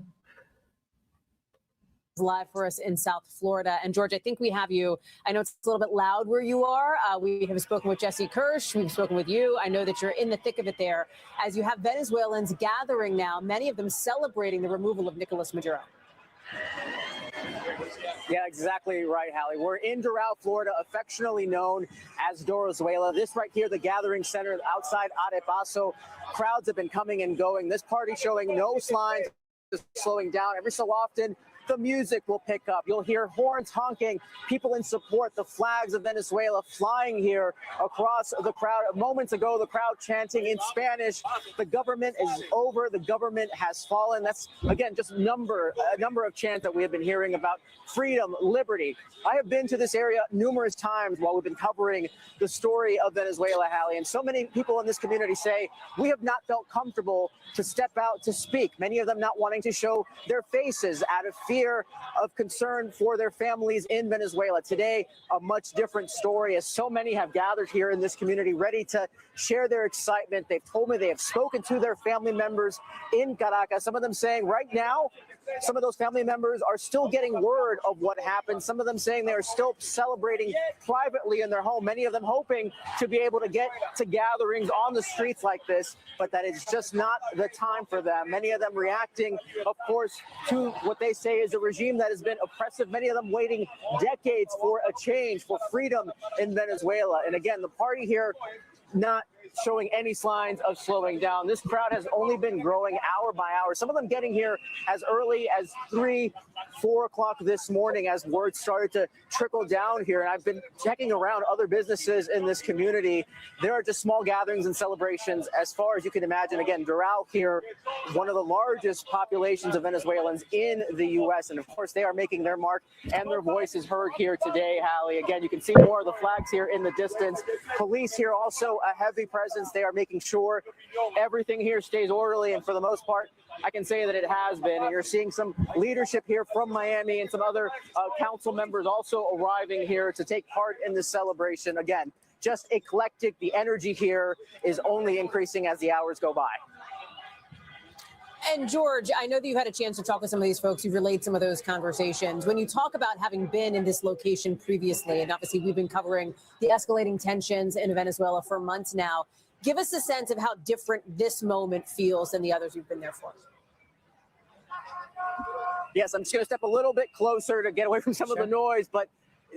N: Live for us in South Florida. And George, I think we have you. I know it's a little bit loud where you are. We have spoken with Jesse Kirsch. We've spoken with you. I know that you're in the thick of it there as you have Venezuelans gathering now, many of them celebrating the removal of Nicolas Maduro.
P: Yeah, exactly right, Hallie. We're in Doral, Florida, affectionately known as Dorozuela. This right here, the gathering center outside Arepaso. Crowds have been coming and going. This party showing no signs of slowing down. Every so often, the music will pick up. You'll hear horns honking, people in support, the flags of Venezuela flying here across the crowd. Moments ago, the crowd chanting in Spanish, the government is over, the government has fallen. That's, again, just a number of chants that we have been hearing about freedom, liberty. I have been to this area numerous times while we've been covering the story of Venezuela, Hallie, and so many people in this community say we have not felt comfortable to step out to speak, many of them not wanting to show their faces out of fear of concern for their families in Venezuela. Today, a much different story as so many have gathered here in this community ready to share their excitement. They've told me they have spoken to their family members in Caracas, some of them saying right now, some of those family members are still getting word of what happened. Some of them saying they are still celebrating privately in their home. Many of them hoping to be able to get to gatherings on the streets like this, but that is just not the time for them. Many of them reacting, of course, to what they say is a regime that has been oppressive. Many of them waiting decades for a change, for freedom in Venezuela. And again, the party here not showing any signs of slowing down. This crowd has only been growing hour by hour. Some of them getting here as early as 3, 4 o'clock this morning as word started to trickle down here. And I've been checking around other businesses in this community. There are just small gatherings and celebrations as far as you can imagine. Again, Doral here, one of the largest populations of Venezuelans in the U.S. And of course, they are making their mark and their voice is heard here today, Hallie. Again, you can see more of the flags here in the distance. Police here also a heavy presence. They are making sure everything here stays orderly, and for the most part, I can say that it has been. And you're seeing some leadership here from Miami and some other council members also arriving here to take part in this celebration. Again, just eclectic. The energy here is only increasing as the hours go by.
N: And George, I know that you had a chance to talk with some of these folks. You've relayed some of those conversations. When you talk about having been in this location previously, and obviously we've been covering the escalating tensions in Venezuela for months now, give us a sense of how different this moment feels than the others you've been there for.
P: Yes, I'm just going to step a little bit closer to get away from some of the noise, but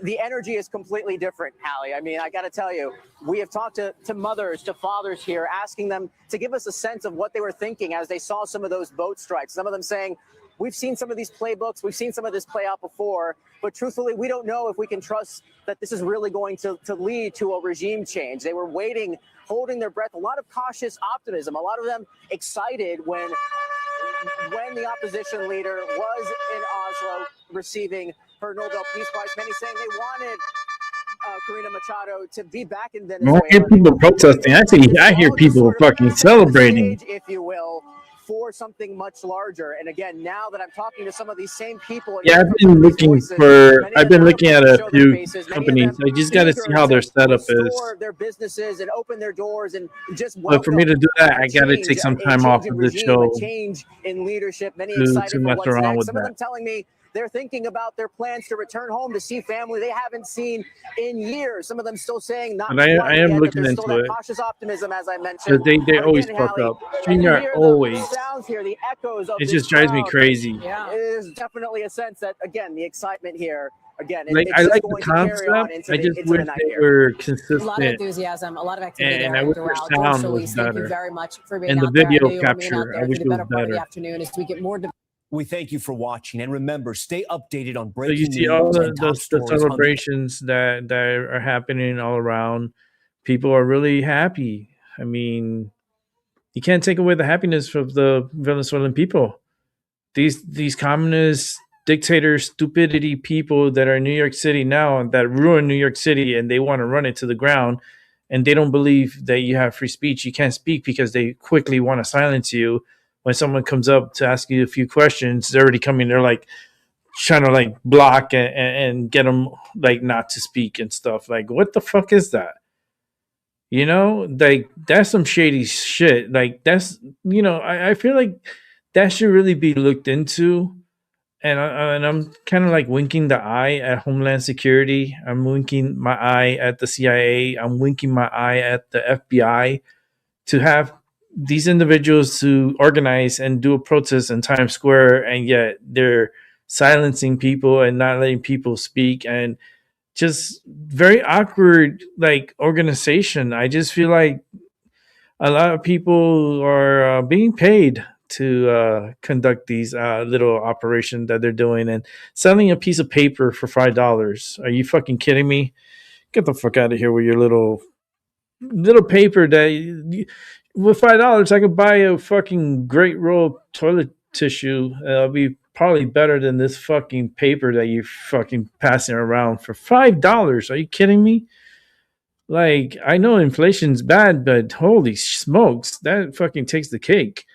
P: the energy is completely different, Hallie. I mean, I got to tell you, we have talked to mothers, to fathers here, asking them to give us a sense of what they were thinking as they saw some of those boat strikes. Some of them saying, we've seen some of these playbooks, we've seen some of this play out before, but truthfully, we don't know if we can trust that this is really going to lead to a regime change. They were waiting, holding their breath, a lot of cautious optimism, a lot of them excited when the opposition leader was in Oslo receiving her Nobel Peace Prize. Many saying they wanted Corina Machado to be back in Venezuela.
C: I hear people protesting. I hear people fucking celebrating.
P: If you will, for something much larger. And again, now that I'm talking to some of these same people,
C: Yeah, I've been looking at a few companies. I just got to see how their setup is.
P: Their businesses and open their doors and just
C: But for me to do that, I got to take some time off of the show
P: change in leadership. Many
C: to
P: excited for
C: mess
P: what's
C: around
P: next.
C: with
P: Some of
C: that.
P: them telling me they're thinking about their plans to return home to see family they haven't seen in years. Some of them still saying not.
C: But I
P: quite
C: am
P: yet,
C: looking
P: but there's still
C: into
P: that
C: it.
P: cautious optimism, as I mentioned.
C: Because they
P: But
C: always
P: again,
C: fuck
P: Hallie,
C: up.
P: you
C: Junior
P: hear the
C: always.
P: sounds here, the echoes of
C: It
P: this
C: just drives me
P: crowd.
C: crazy.
P: Yeah, there's definitely a sense that again the excitement here. Again,
C: Like
P: it's
C: I
P: just
C: like the
P: going to carry on
C: concept.
P: into
C: I
P: the-
C: just
P: into the
C: wish
P: night
C: they
P: here.
C: were
N: A lot of
C: consistent.
N: enthusiasm, a lot of activity
C: And
N: there
C: I
N: at
C: wish their
N: Doral. George
C: sound was
N: Solis, thank you
C: better.
N: very much for being
C: And the
N: out there. I know
C: video
N: you remain out
C: capture,
N: there
C: I
N: for
C: wish
N: the
C: it was
N: better part of the
C: better.
N: afternoon as we get more.
Q: We thank you for watching, and remember, stay updated on
C: So
Q: breaking
C: you see
Q: news
C: all
Q: and top
C: the
Q: stories on the
C: celebrations that are happening all around. People are really happy. I mean, you can't take away the happiness of the Venezuelan people. These communist dictator stupidity people that are in New York City now and that ruin New York City and they want to run it to the ground and they don't believe that you have free speech. You can't speak because they quickly want to silence you. When someone comes up to ask you a few questions, they're already coming. They're like trying to like block and get them like not to speak and stuff. Like, what the fuck is that? You know, like that's some shady shit. Like that's, you know, I feel like that should really be looked into. And I'm kind of like winking the eye at Homeland Security. I'm winking my eye at the CIA. I'm winking my eye at the FBI to have these individuals to organize and do a protest in Times Square, and yet they're silencing people and not letting people speak, and just very awkward like organization. I just feel like a lot of people are being paid to conduct these little operations that they're doing, and selling a piece of paper for $5. Are you fucking kidding me? Get the fuck out of here with your little paper that with $5 I could buy a fucking great roll of toilet tissue. It'll be probably better than this fucking paper that you're fucking passing around for $5. Are you kidding me? Like, I know inflation's bad, but holy smokes, that fucking takes the cake.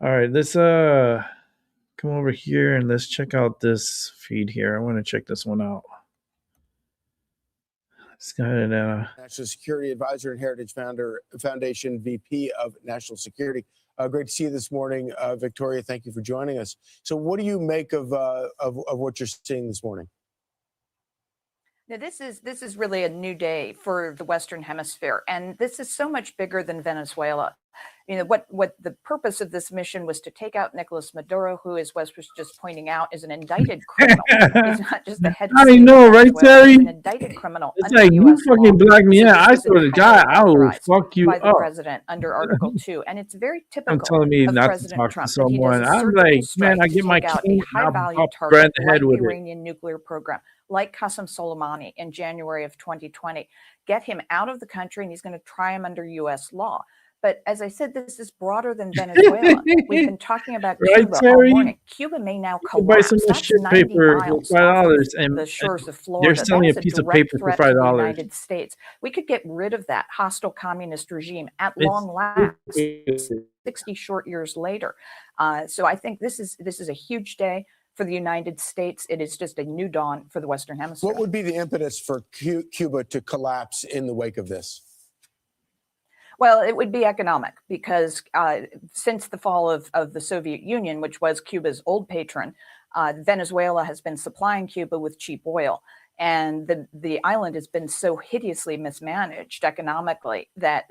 C: All right, let's come over here and let's check out this feed here. I want to check this one out. Let's go ahead and
S: National Security Advisor and Heritage Foundation VP of National Security. Great to see you this morning, Victoria. Thank you for joining us. So, what do you make of what you're seeing this morning?
T: Now, this is really a new day for the Western Hemisphere, and this is so much bigger than Venezuela. You know, what the purpose of this mission was to take out Nicolas Maduro, who, as Wes was just pointing out, is an indicted criminal. He's not just the head.
C: I know, right, Terry?
T: He's an indicted criminal.
C: It's like you fucking black me out. I swear to God, I will fuck you
T: by the
C: up.
T: president under Article 2, and it's very typical.
C: I'm telling me
T: of
C: not
T: President
C: to talk
T: Trump
C: to
T: that he does
C: someone.
T: a
C: I'm
T: surgical
C: like,
T: strike
C: man, I
T: to
C: get my
T: take out a
C: key,
T: high-value
C: I'll
T: target
C: brand the
T: like
C: head
T: the
C: with it.
T: Iranian nuclear program, like Qasem Soleimani in January of 2020. Get him out of the country, and he's going to try him under U.S. law. But as I said, this is broader than Venezuela. We've been talking about
C: Right,
T: Cuba all
C: Terry?
T: morning. Cuba may now
C: You can buy
T: collapse.
C: some more
T: That's
C: shit
T: 90
C: paper for
T: miles
C: $5,
T: off of
C: and
T: the shores of
C: they're
T: Florida.
C: selling
T: That
C: a
T: is
C: piece of
T: direct
C: paper for
T: threat to the
C: $5.
T: United States. We could get rid of that hostile communist regime at
C: It's
T: long last, 60 short years later. So I think this is a huge day for the United States. It is just a new dawn for the Western Hemisphere.
S: What would be the impetus for Cuba to collapse in the wake of this?
T: Well, it would be economic, because since the fall of the Soviet Union, which was Cuba's old patron, Venezuela has been supplying Cuba with cheap oil. And the island has been so hideously mismanaged economically that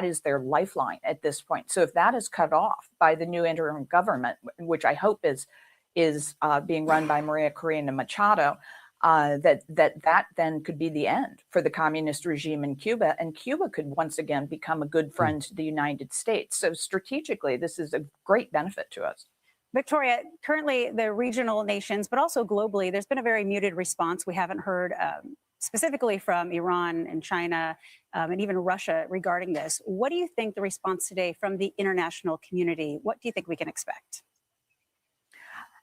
T: is their lifeline at this point. So if that is cut off by the new interim government, which I hope is being run by Maria Corina Machado, that then could be the end for the communist regime in Cuba, and Cuba could once again become a good friend to the United States. So strategically, this is a great benefit to us.
W: Victoria, currently the regional nations, but also globally, there's been a very muted response. We haven't heard specifically from Iran and China and even Russia regarding this. What do you think the response today from the international community? What do you think we can expect?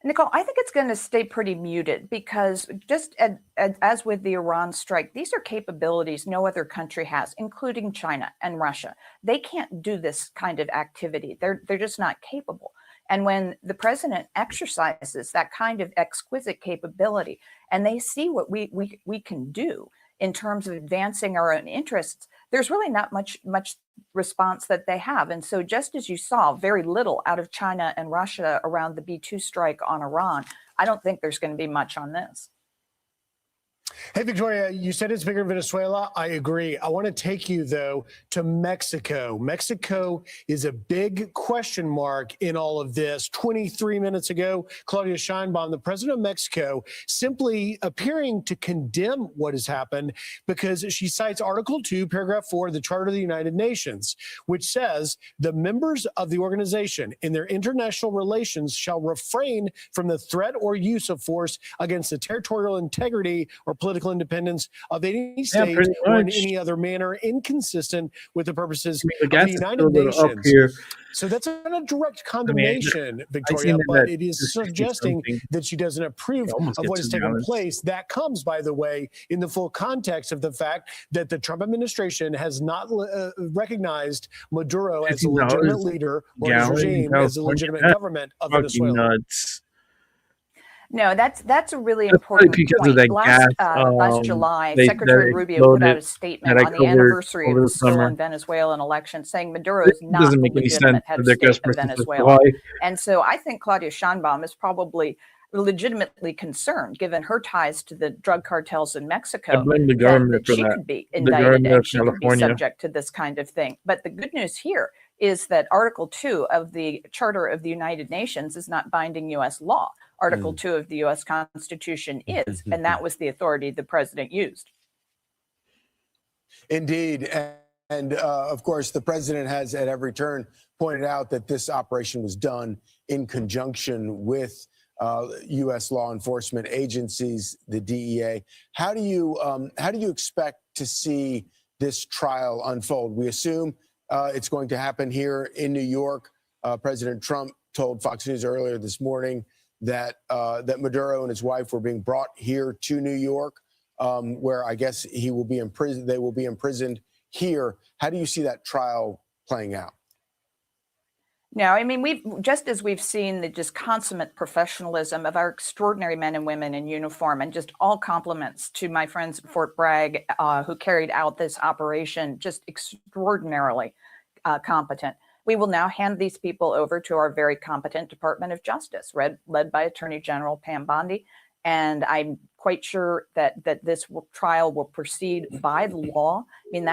T: Nicole, I think it's going to stay pretty muted, because just as with the Iran strike, these are capabilities no other country has, including China and Russia. They can't do this kind of activity. They're just not capable. And when the president exercises that kind of exquisite capability, and they see what we can do in terms of advancing our own interests, there's really not much response that they have. And so just as you saw very little out of China and Russia around the B-2 strike on Iran, I don't think there's going to be much on this.
S: Hey, Victoria, you said it's bigger than Venezuela. I agree. I want to take you, though, to Mexico. Mexico is a big question mark in all of this. 23 minutes ago, Claudia Sheinbaum, the president of Mexico, simply appearing to condemn what has happened because she cites Article 2, Paragraph 4 of the Charter of the United Nations, which says the members of the organization in their international relations shall refrain from the threat or use of force against the territorial integrity or political independence of any state or in any other manner inconsistent with the purposes of the United Nations. So that's not a direct condemnation, Victoria, but it is suggesting that she doesn't approve of what has taken place. That comes, by the way, in the full context of the fact that the Trump administration has not recognized Maduro as a legitimate leader or his regime as a legitimate government of Venezuela.
T: No, that's a really
C: That's probably
T: important
C: because of
T: point.
C: that gas
T: Last July,
C: that
T: Secretary Rubio put out
C: exploded
T: a statement
C: that I
T: on the
C: covered
T: anniversary of
C: over
T: the
C: the summer.
T: stolen Venezuelan election, saying Maduro
C: It
T: is not
C: doesn't
T: the
C: make any sense
T: legitimate head
C: that
T: of
C: their gas
T: state of
C: prices are so
T: Venezuela.
C: high.
T: And so I think Claudia Sheinbaum is probably legitimately concerned, given her ties to the drug cartels in
C: I
T: Mexico,
C: blame the
T: that
C: government for
T: she
C: that.
T: could be
C: The
T: indicted
C: government of
T: and she could be
C: California.
T: subject to this kind of thing. But the good news here is that Article 2 of the Charter of the United Nations is not binding U.S. law. Article 2 of the U.S. Constitution is, and that was the authority the president used.
S: Indeed. And of course, the president has at every turn pointed out that this operation was done in conjunction with U.S. law enforcement agencies, the DEA. How do you expect to see this trial unfold? We assume it's going to happen here in New York. President Trump told Fox News earlier this morning that Maduro and his wife were being brought here to New York, where I guess he will be imprisoned. They will be imprisoned here. How do you see that trial playing out?
T: No, I mean, just as we've seen the just consummate professionalism of our extraordinary men and women in uniform, and just all compliments to my friends at Fort Bragg who carried out this operation, just extraordinarily competent. We will now hand these people over to our very competent Department of Justice, led by Attorney General Pam Bondi. And I'm quite sure that this trial will proceed by the law. I mean,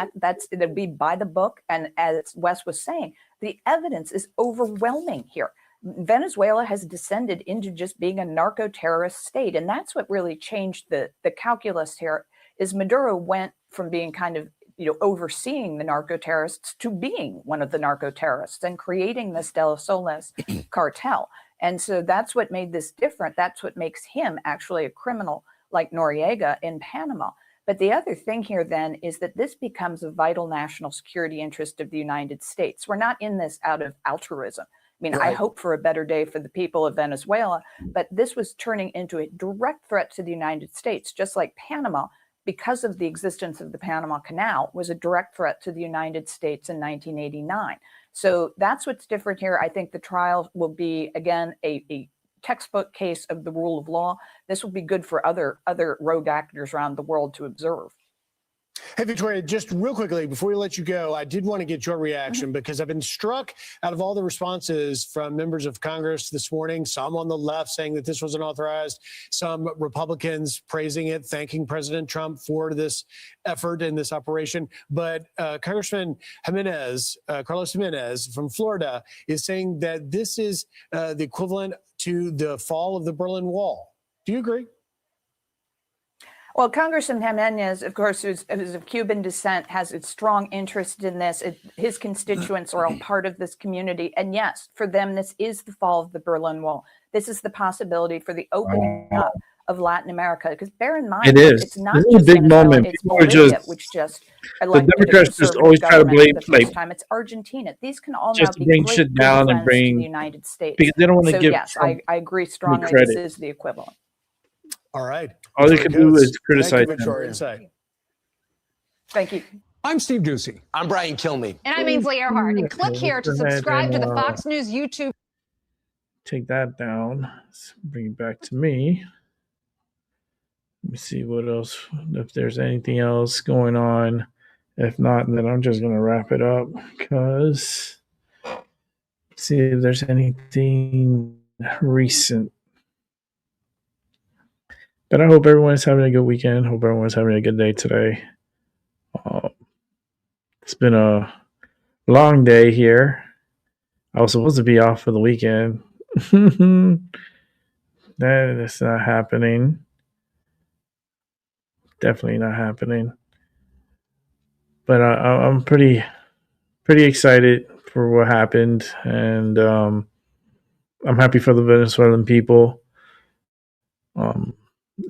T: it'll be by the book. And as Wes was saying, the evidence is overwhelming here. Venezuela has descended into just being a narco-terrorist state. And that's what really changed the calculus here, is Maduro went from being kind of overseeing the narco-terrorists to being one of the narco-terrorists and creating this De Los Soles cartel. And so that's what made this different. That's what makes him actually a criminal like Noriega in Panama. But the other thing here then is that this becomes a vital national security interest of the United States. We're not in this out of altruism. I mean, I hope for a better day for the people of Venezuela, but this was turning into a direct threat to the United States, just like Panama, because of the existence of the Panama Canal, was a direct threat to the United States in 1989. So that's what's different here. I think the trial will be, again, a textbook case of the rule of law. This will be good for other rogue actors around the world to observe.
S: Hey, Victoria, just real quickly, before we let you go, I did want to get your reaction because I've been struck out of all the responses from members of Congress this morning, some on the left saying that this wasn't authorized, some Republicans praising it, thanking President Trump for this effort and this operation. But Congressman Carlos Jimenez from Florida is saying that this is the equivalent to the fall of the Berlin Wall. Do you agree?
T: Well, Congressman Jimenez, of course, who's of Cuban descent, has a strong interest in this. His constituents are all part of this community. And yes, for them, this is the fall of the Berlin Wall. This is the possibility for the opening up of Latin America. Because bear in mind, it's not just
C: a big
T: Venezuela,
C: moment.
T: it's
C: People are
T: Bolivia,
C: just,
T: which just
C: the
T: elected
C: Democrats just always try to blame,
T: for the first time. It's Argentina. These can all now
C: just to
T: be
C: bring
T: great
C: shit
T: good
C: down
T: friends
C: and bring,
T: to the United States.
C: because they don't want to
T: So
C: give
T: yes,
C: Trump
T: I agree
C: any
T: strongly. This
C: credit.
T: is the equivalent.
S: All right.
C: All they can do is criticize
S: Thank you, Victoria.
C: him.
S: Insight.
T: Thank you.
E: I'm Steve Ducey.
G: I'm Brian Kilmeade.
J: And I'm Ainsley Earhart. And click here to
C: Go ahead
J: subscribe to the
C: and,
J: Fox News YouTube.
C: Take that down. Let's bring it back to me. Let me see what else, if there's anything else going on. If not, then I'm just going to wrap it up because see if there's anything recent. But I hope everyone's having a good weekend. Hope everyone's having a good day today. It's been a long day here. I was supposed to be off for the weekend. That is not happening. Definitely not happening. But I'm pretty excited for what happened, and I'm happy for the Venezuelan people.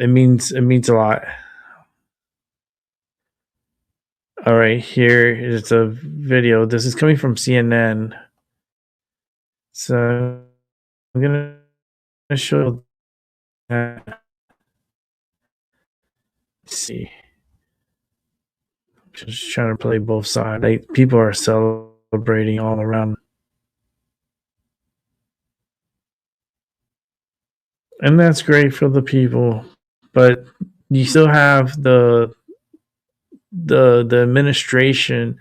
C: It means a lot. All right, here is a video. This is coming from CNN. So I'm gonna show that. Let's see. Just trying to play both sides. People are celebrating all around. and that's great for the people, but you still have the administration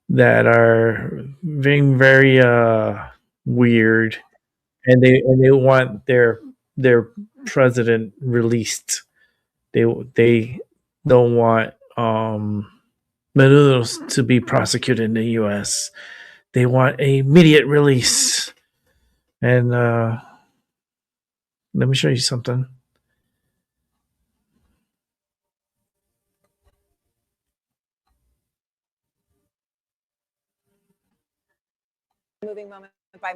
C: that are being very weird, and they want their president released. They don't want Maduro to be prosecuted in the U.S. They want a immediate release. And let me show you something.
E: Moving moment by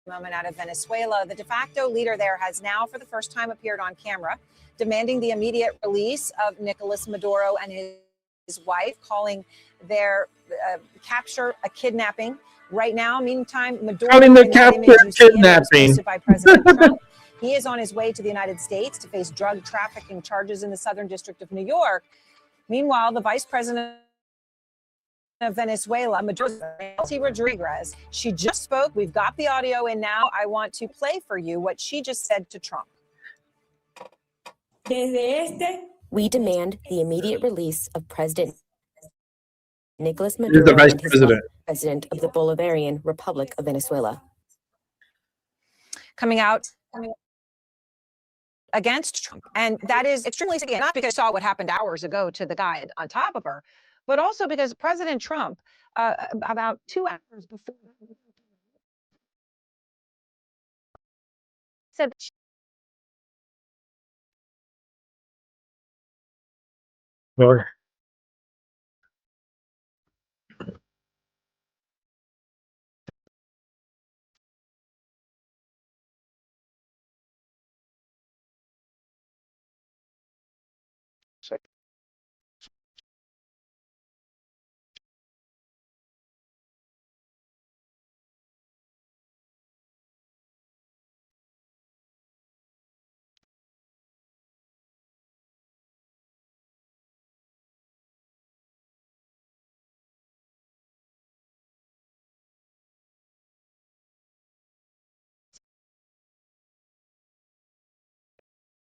E: moment out of Venezuela, the de facto leader there has now, for the first time, appeared on camera, demanding the immediate release of Nicolas Maduro and his wife, calling their capture a kidnapping. Right now, meantime, Maduro,
C: Calling the
E: in that
C: capture
E: image you see him, was
C: kidnapping.
E: posted by President Trump. He is on his way to the United States to face drug trafficking charges in the Southern District of New York. Meanwhile, the vice president of Venezuela, Maduro, Rodriguez, she just spoke. We've got the audio in now. I want to play for you what she just said to Trump.
G: We demand the immediate release of President Nicolas
C: Here's the
G: Maduro
C: vice
G: and his
C: president.
G: president of the Bolivarian Republic of Venezuela.
E: Coming out against Trump. And that is extremely significant, not because I saw what happened hours ago to the guy on top of her, but also because President Trump, about 2 hours before, said
C: Well,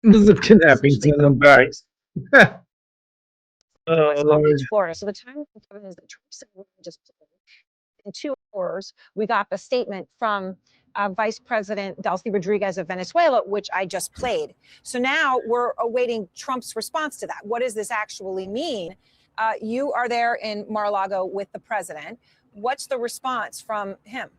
C: this is kidnapping to them guys. Oh, Lord.
E: Florida. So the time is that Trump said just in 2 hours, we got the statement from Vice President Delcy Rodriguez of Venezuela, which I just played. So now we're awaiting Trump's response to that. What does this actually mean? You are there in Mar-a-Lago with the president. What's the response from him?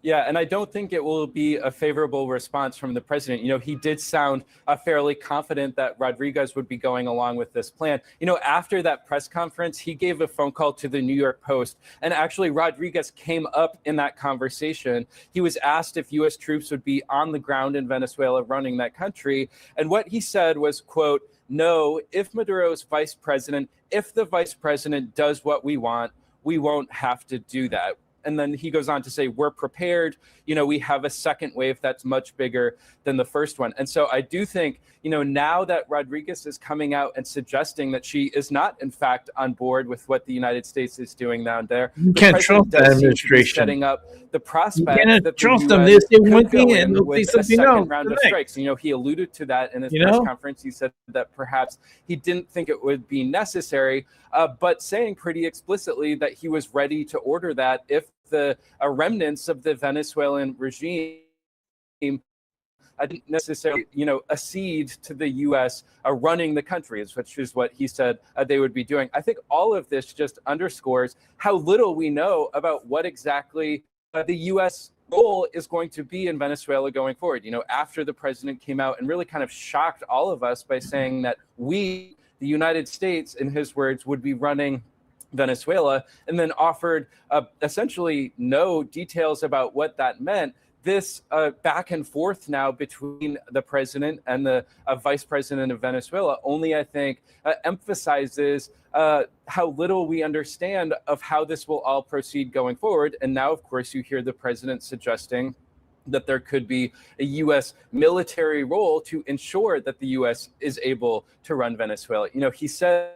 H: Yeah, and I don't think it will be a favorable response from the president. You know, he did sound fairly confident that Rodriguez would be going along with this plan. You know, after that press conference, he gave a phone call to the New York Post, and actually Rodriguez came up in that conversation. He was asked if U.S. troops would be on the ground in Venezuela running that country, and what he said was, quote, "No, if Maduro's vice president, if the vice president does what we want, we won't have to do that." And then he goes on to say, we're prepared. You know, we have a second wave that's much bigger than the first one. And so I do think, you know, now that Rodriguez is coming out and suggesting that she is not, in fact, on board with what the United States is doing down there,
C: You
H: the
C: can't
H: president
C: trust that
H: does seem to be
C: administration.
H: setting up the
C: You
H: prospect
C: cannot
H: that the
C: trust them.
H: US
C: They say
H: could
C: one
H: go
C: thing
H: in
C: and they'll say
H: with a
C: something
H: second
C: else
H: round
C: the
H: of
C: next.
H: strikes. You know, he alluded to that in his
C: You
H: press
C: know?
H: conference. He said that perhaps he didn't think it would be necessary, but saying pretty explicitly that he was ready to order that if the remnants of the Venezuelan regime didn't necessarily, you know, accede to the U.S. Running the country, which is what he said they would be doing. I think all of this just underscores how little we know about what exactly the U.S. role is going to be in Venezuela going forward. You know, after the president came out and really kind of shocked all of us by saying that we, the United States, in his words, would be running Venezuela, and then offered essentially no details about what that meant. This back and forth now between the president and the vice president of Venezuela only, I think, emphasizes how little we understand of how this will all proceed going forward. And now, of course, you hear the president suggesting that there could be a U.S. military role to ensure that the U.S. is able to run Venezuela. You know, he said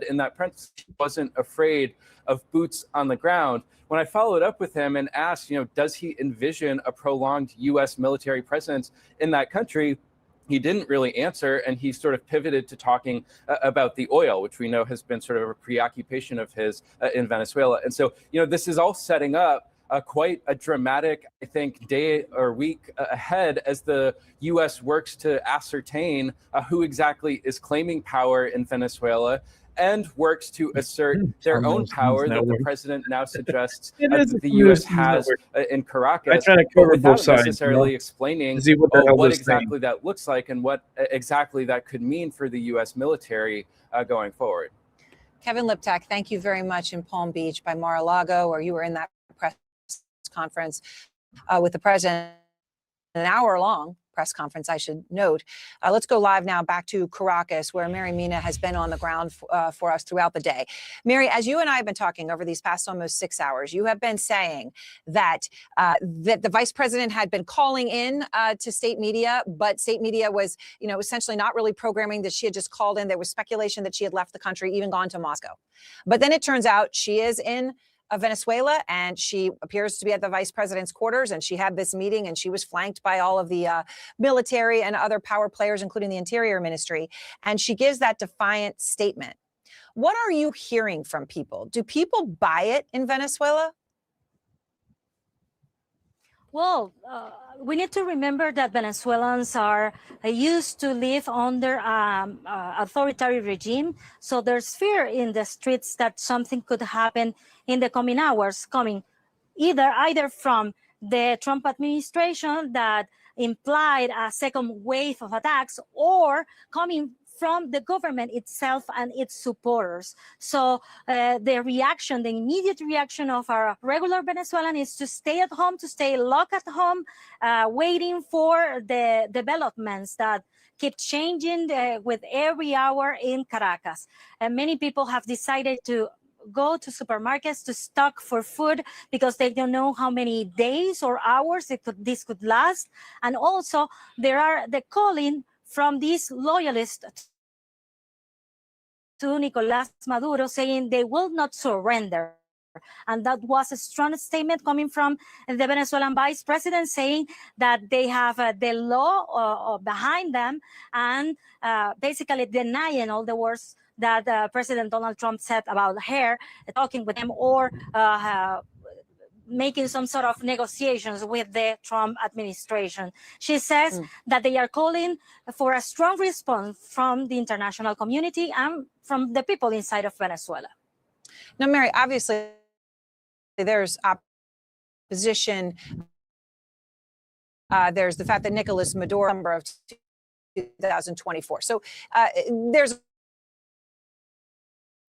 H: in that press he wasn't afraid of boots on the ground. When I followed up with him and asked, does he envision a prolonged U.S. military presence in that country, he didn't really answer, and he sort of pivoted to talking about the oil, which we know has been sort of a preoccupation of his in Venezuela. And so, this is all setting up quite a dramatic, I think, day or week ahead as the U.S. works to ascertain who exactly is claiming power in Venezuela and works to assert their own power that the president now suggests that the U.S. has in Caracas,
C: try to
H: but
C: cover
H: without
C: both sides,
H: necessarily explaining
C: see what the hell
H: what
C: they're
H: exactly
C: saying.
H: that looks like and what exactly that could mean for the U.S. military going forward.
E: Kevin Liptak, thank you very much in Palm Beach by Mar-a-Lago, where you were in that press conference with the president, an hour-long press conference, I should note. Let's go live now back to Caracas, where Mary Mina has been on the ground for us throughout the day. Mary, as you and I have been talking over these past almost 6 hours, you have been saying that that the vice president had been calling in to state media, but state media was, essentially not really programming, that she had just called in. There was speculation that she had left the country, even gone to Moscow. But then it turns out she is in Venezuela, and she appears to be at the vice president's quarters, and she had this meeting, and she was flanked by all of the military and other power players, including the Interior Ministry, and she gives that defiant statement. What are you hearing from people? Do people buy it in Venezuela?
B: Well, we need to remember that Venezuelans are used to live under authoritarian regime. So there's fear in the streets that something could happen in the coming hours, either from the Trump administration that implied a second wave of attacks, or coming from the government itself and its supporters. So the immediate reaction of our regular Venezuelan is to stay at home, to stay locked at home, waiting for the developments that keep changing with every hour in Caracas. And many people have decided to go to supermarkets to stock for food because they don't know how many days or hours this could last. And also there are the calling from these loyalists to Nicolás Maduro, saying they will not surrender. And that was a strong statement coming from the Venezuelan vice president, saying that they have the law behind them, and basically denying all the words that President Donald Trump said about her, talking with him, or making some sort of negotiations with the Trump administration. She says that they are calling for a strong response from the international community and from the people inside of Venezuela.
E: Now, Mary, obviously there's opposition. There's the fact that Nicolás Maduro, number of 2024. So there's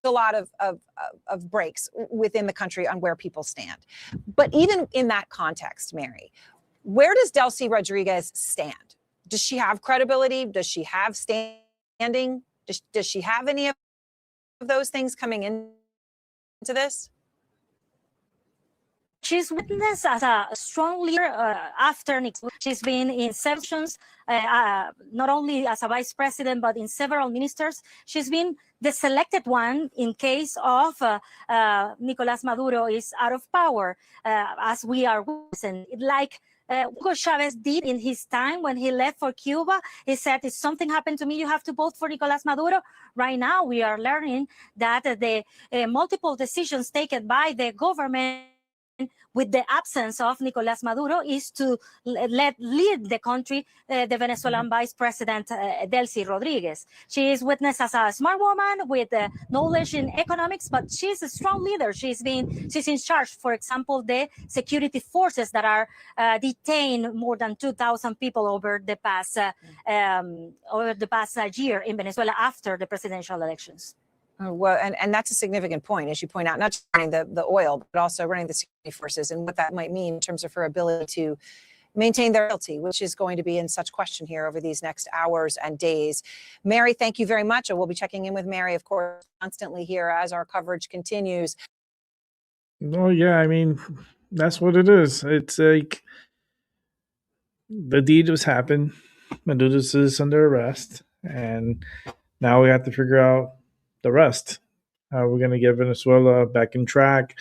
E: a lot of breaks within the country on where people stand. But even in that context, Mary, where does Delcy Rodriguez stand? Does she have credibility? Does she have standing? Does she have any of those things coming into this?
B: She's witnessed as a strong leader after Nixon. She's been in sessions, not only as a vice president, but in several ministers. She's been the selected one in case of Nicolás Maduro is out of power, as we are witnessing. Like Hugo Chavez did in his time when he left for Cuba. He said, if something happened to me, you have to vote for Nicolás Maduro. Right now, we are learning that the multiple decisions taken by the government with the absence of Nicolás Maduro is to lead the country, the Venezuelan vice president, Delcy Rodriguez. She is witnessed as a smart woman with knowledge in economics, but she's a strong leader. She's in charge, for example, the security forces that are detained more than 2,000 people over the past year in Venezuela after the presidential elections.
E: Well, and that's a significant point, as you point out, not just running the oil, but also running the security forces and what that might mean in terms of her ability to maintain their loyalty, which is going to be in such question here over these next hours and days. Mary, thank you very much. And we'll be checking in with Mary, of course, constantly here as our coverage continues.
C: Well, yeah, I mean, that's what it is. It's like the deed has happened. Maduro is under arrest, and now we have to figure out the rest. How we're going to get Venezuela back in track.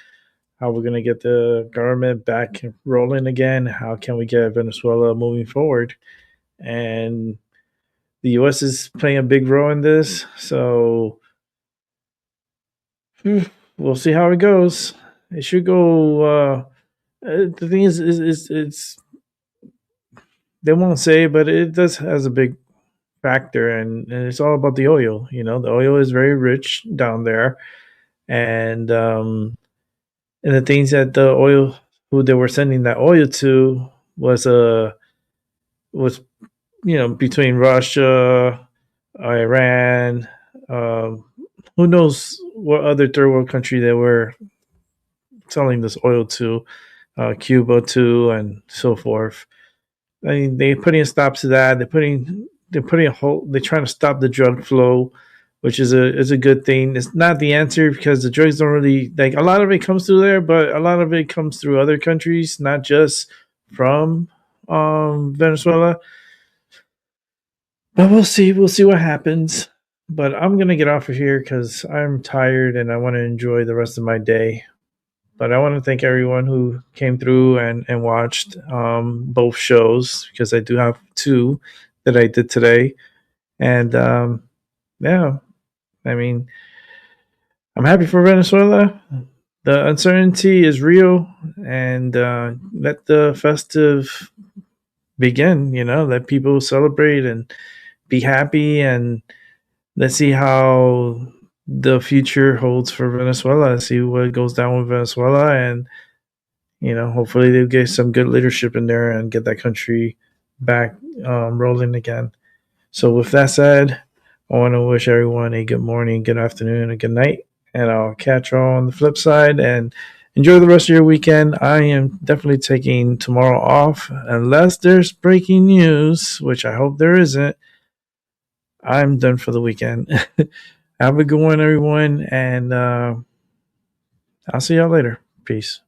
C: How we're going to get the government back rolling again. How can we get Venezuela moving forward? And the U.S. is playing a big role in this. So we'll see how it goes. It should go. The thing is it's they won't say, but it does has a big factor, and it's all about the oil. You know, the oil is very rich down there, and the things that the oil who they were sending that oil to was was between Russia, Iran, who knows what other third world country they were selling this oil to, Cuba too, and so forth. I mean, they're putting a stop to that. They're putting a whole. They're trying to stop the drug flow, which is a good thing. It's not the answer because the drugs don't really like a lot of it comes through there, but a lot of it comes through other countries, not just from Venezuela. But we'll see. We'll see what happens. But I'm gonna get off of here because I'm tired and I want to enjoy the rest of my day. But I want to thank everyone who came through and watched both shows because I do have two that I did today. And yeah, I mean, I'm happy for Venezuela. The uncertainty is real, and let the festive begin. Let people celebrate and be happy, and let's see how the future holds for Venezuela. See what goes down with Venezuela, and hopefully they'll get some good leadership in there and get that country back rolling again. So with that said, I want to wish everyone a good morning, good afternoon, and good night. And I'll catch you on the flip side and enjoy the rest of your weekend. I am definitely taking tomorrow off unless there's breaking news, which I hope there isn't. I'm done for the weekend. Have a good one, everyone. And I'll see y'all later. Peace.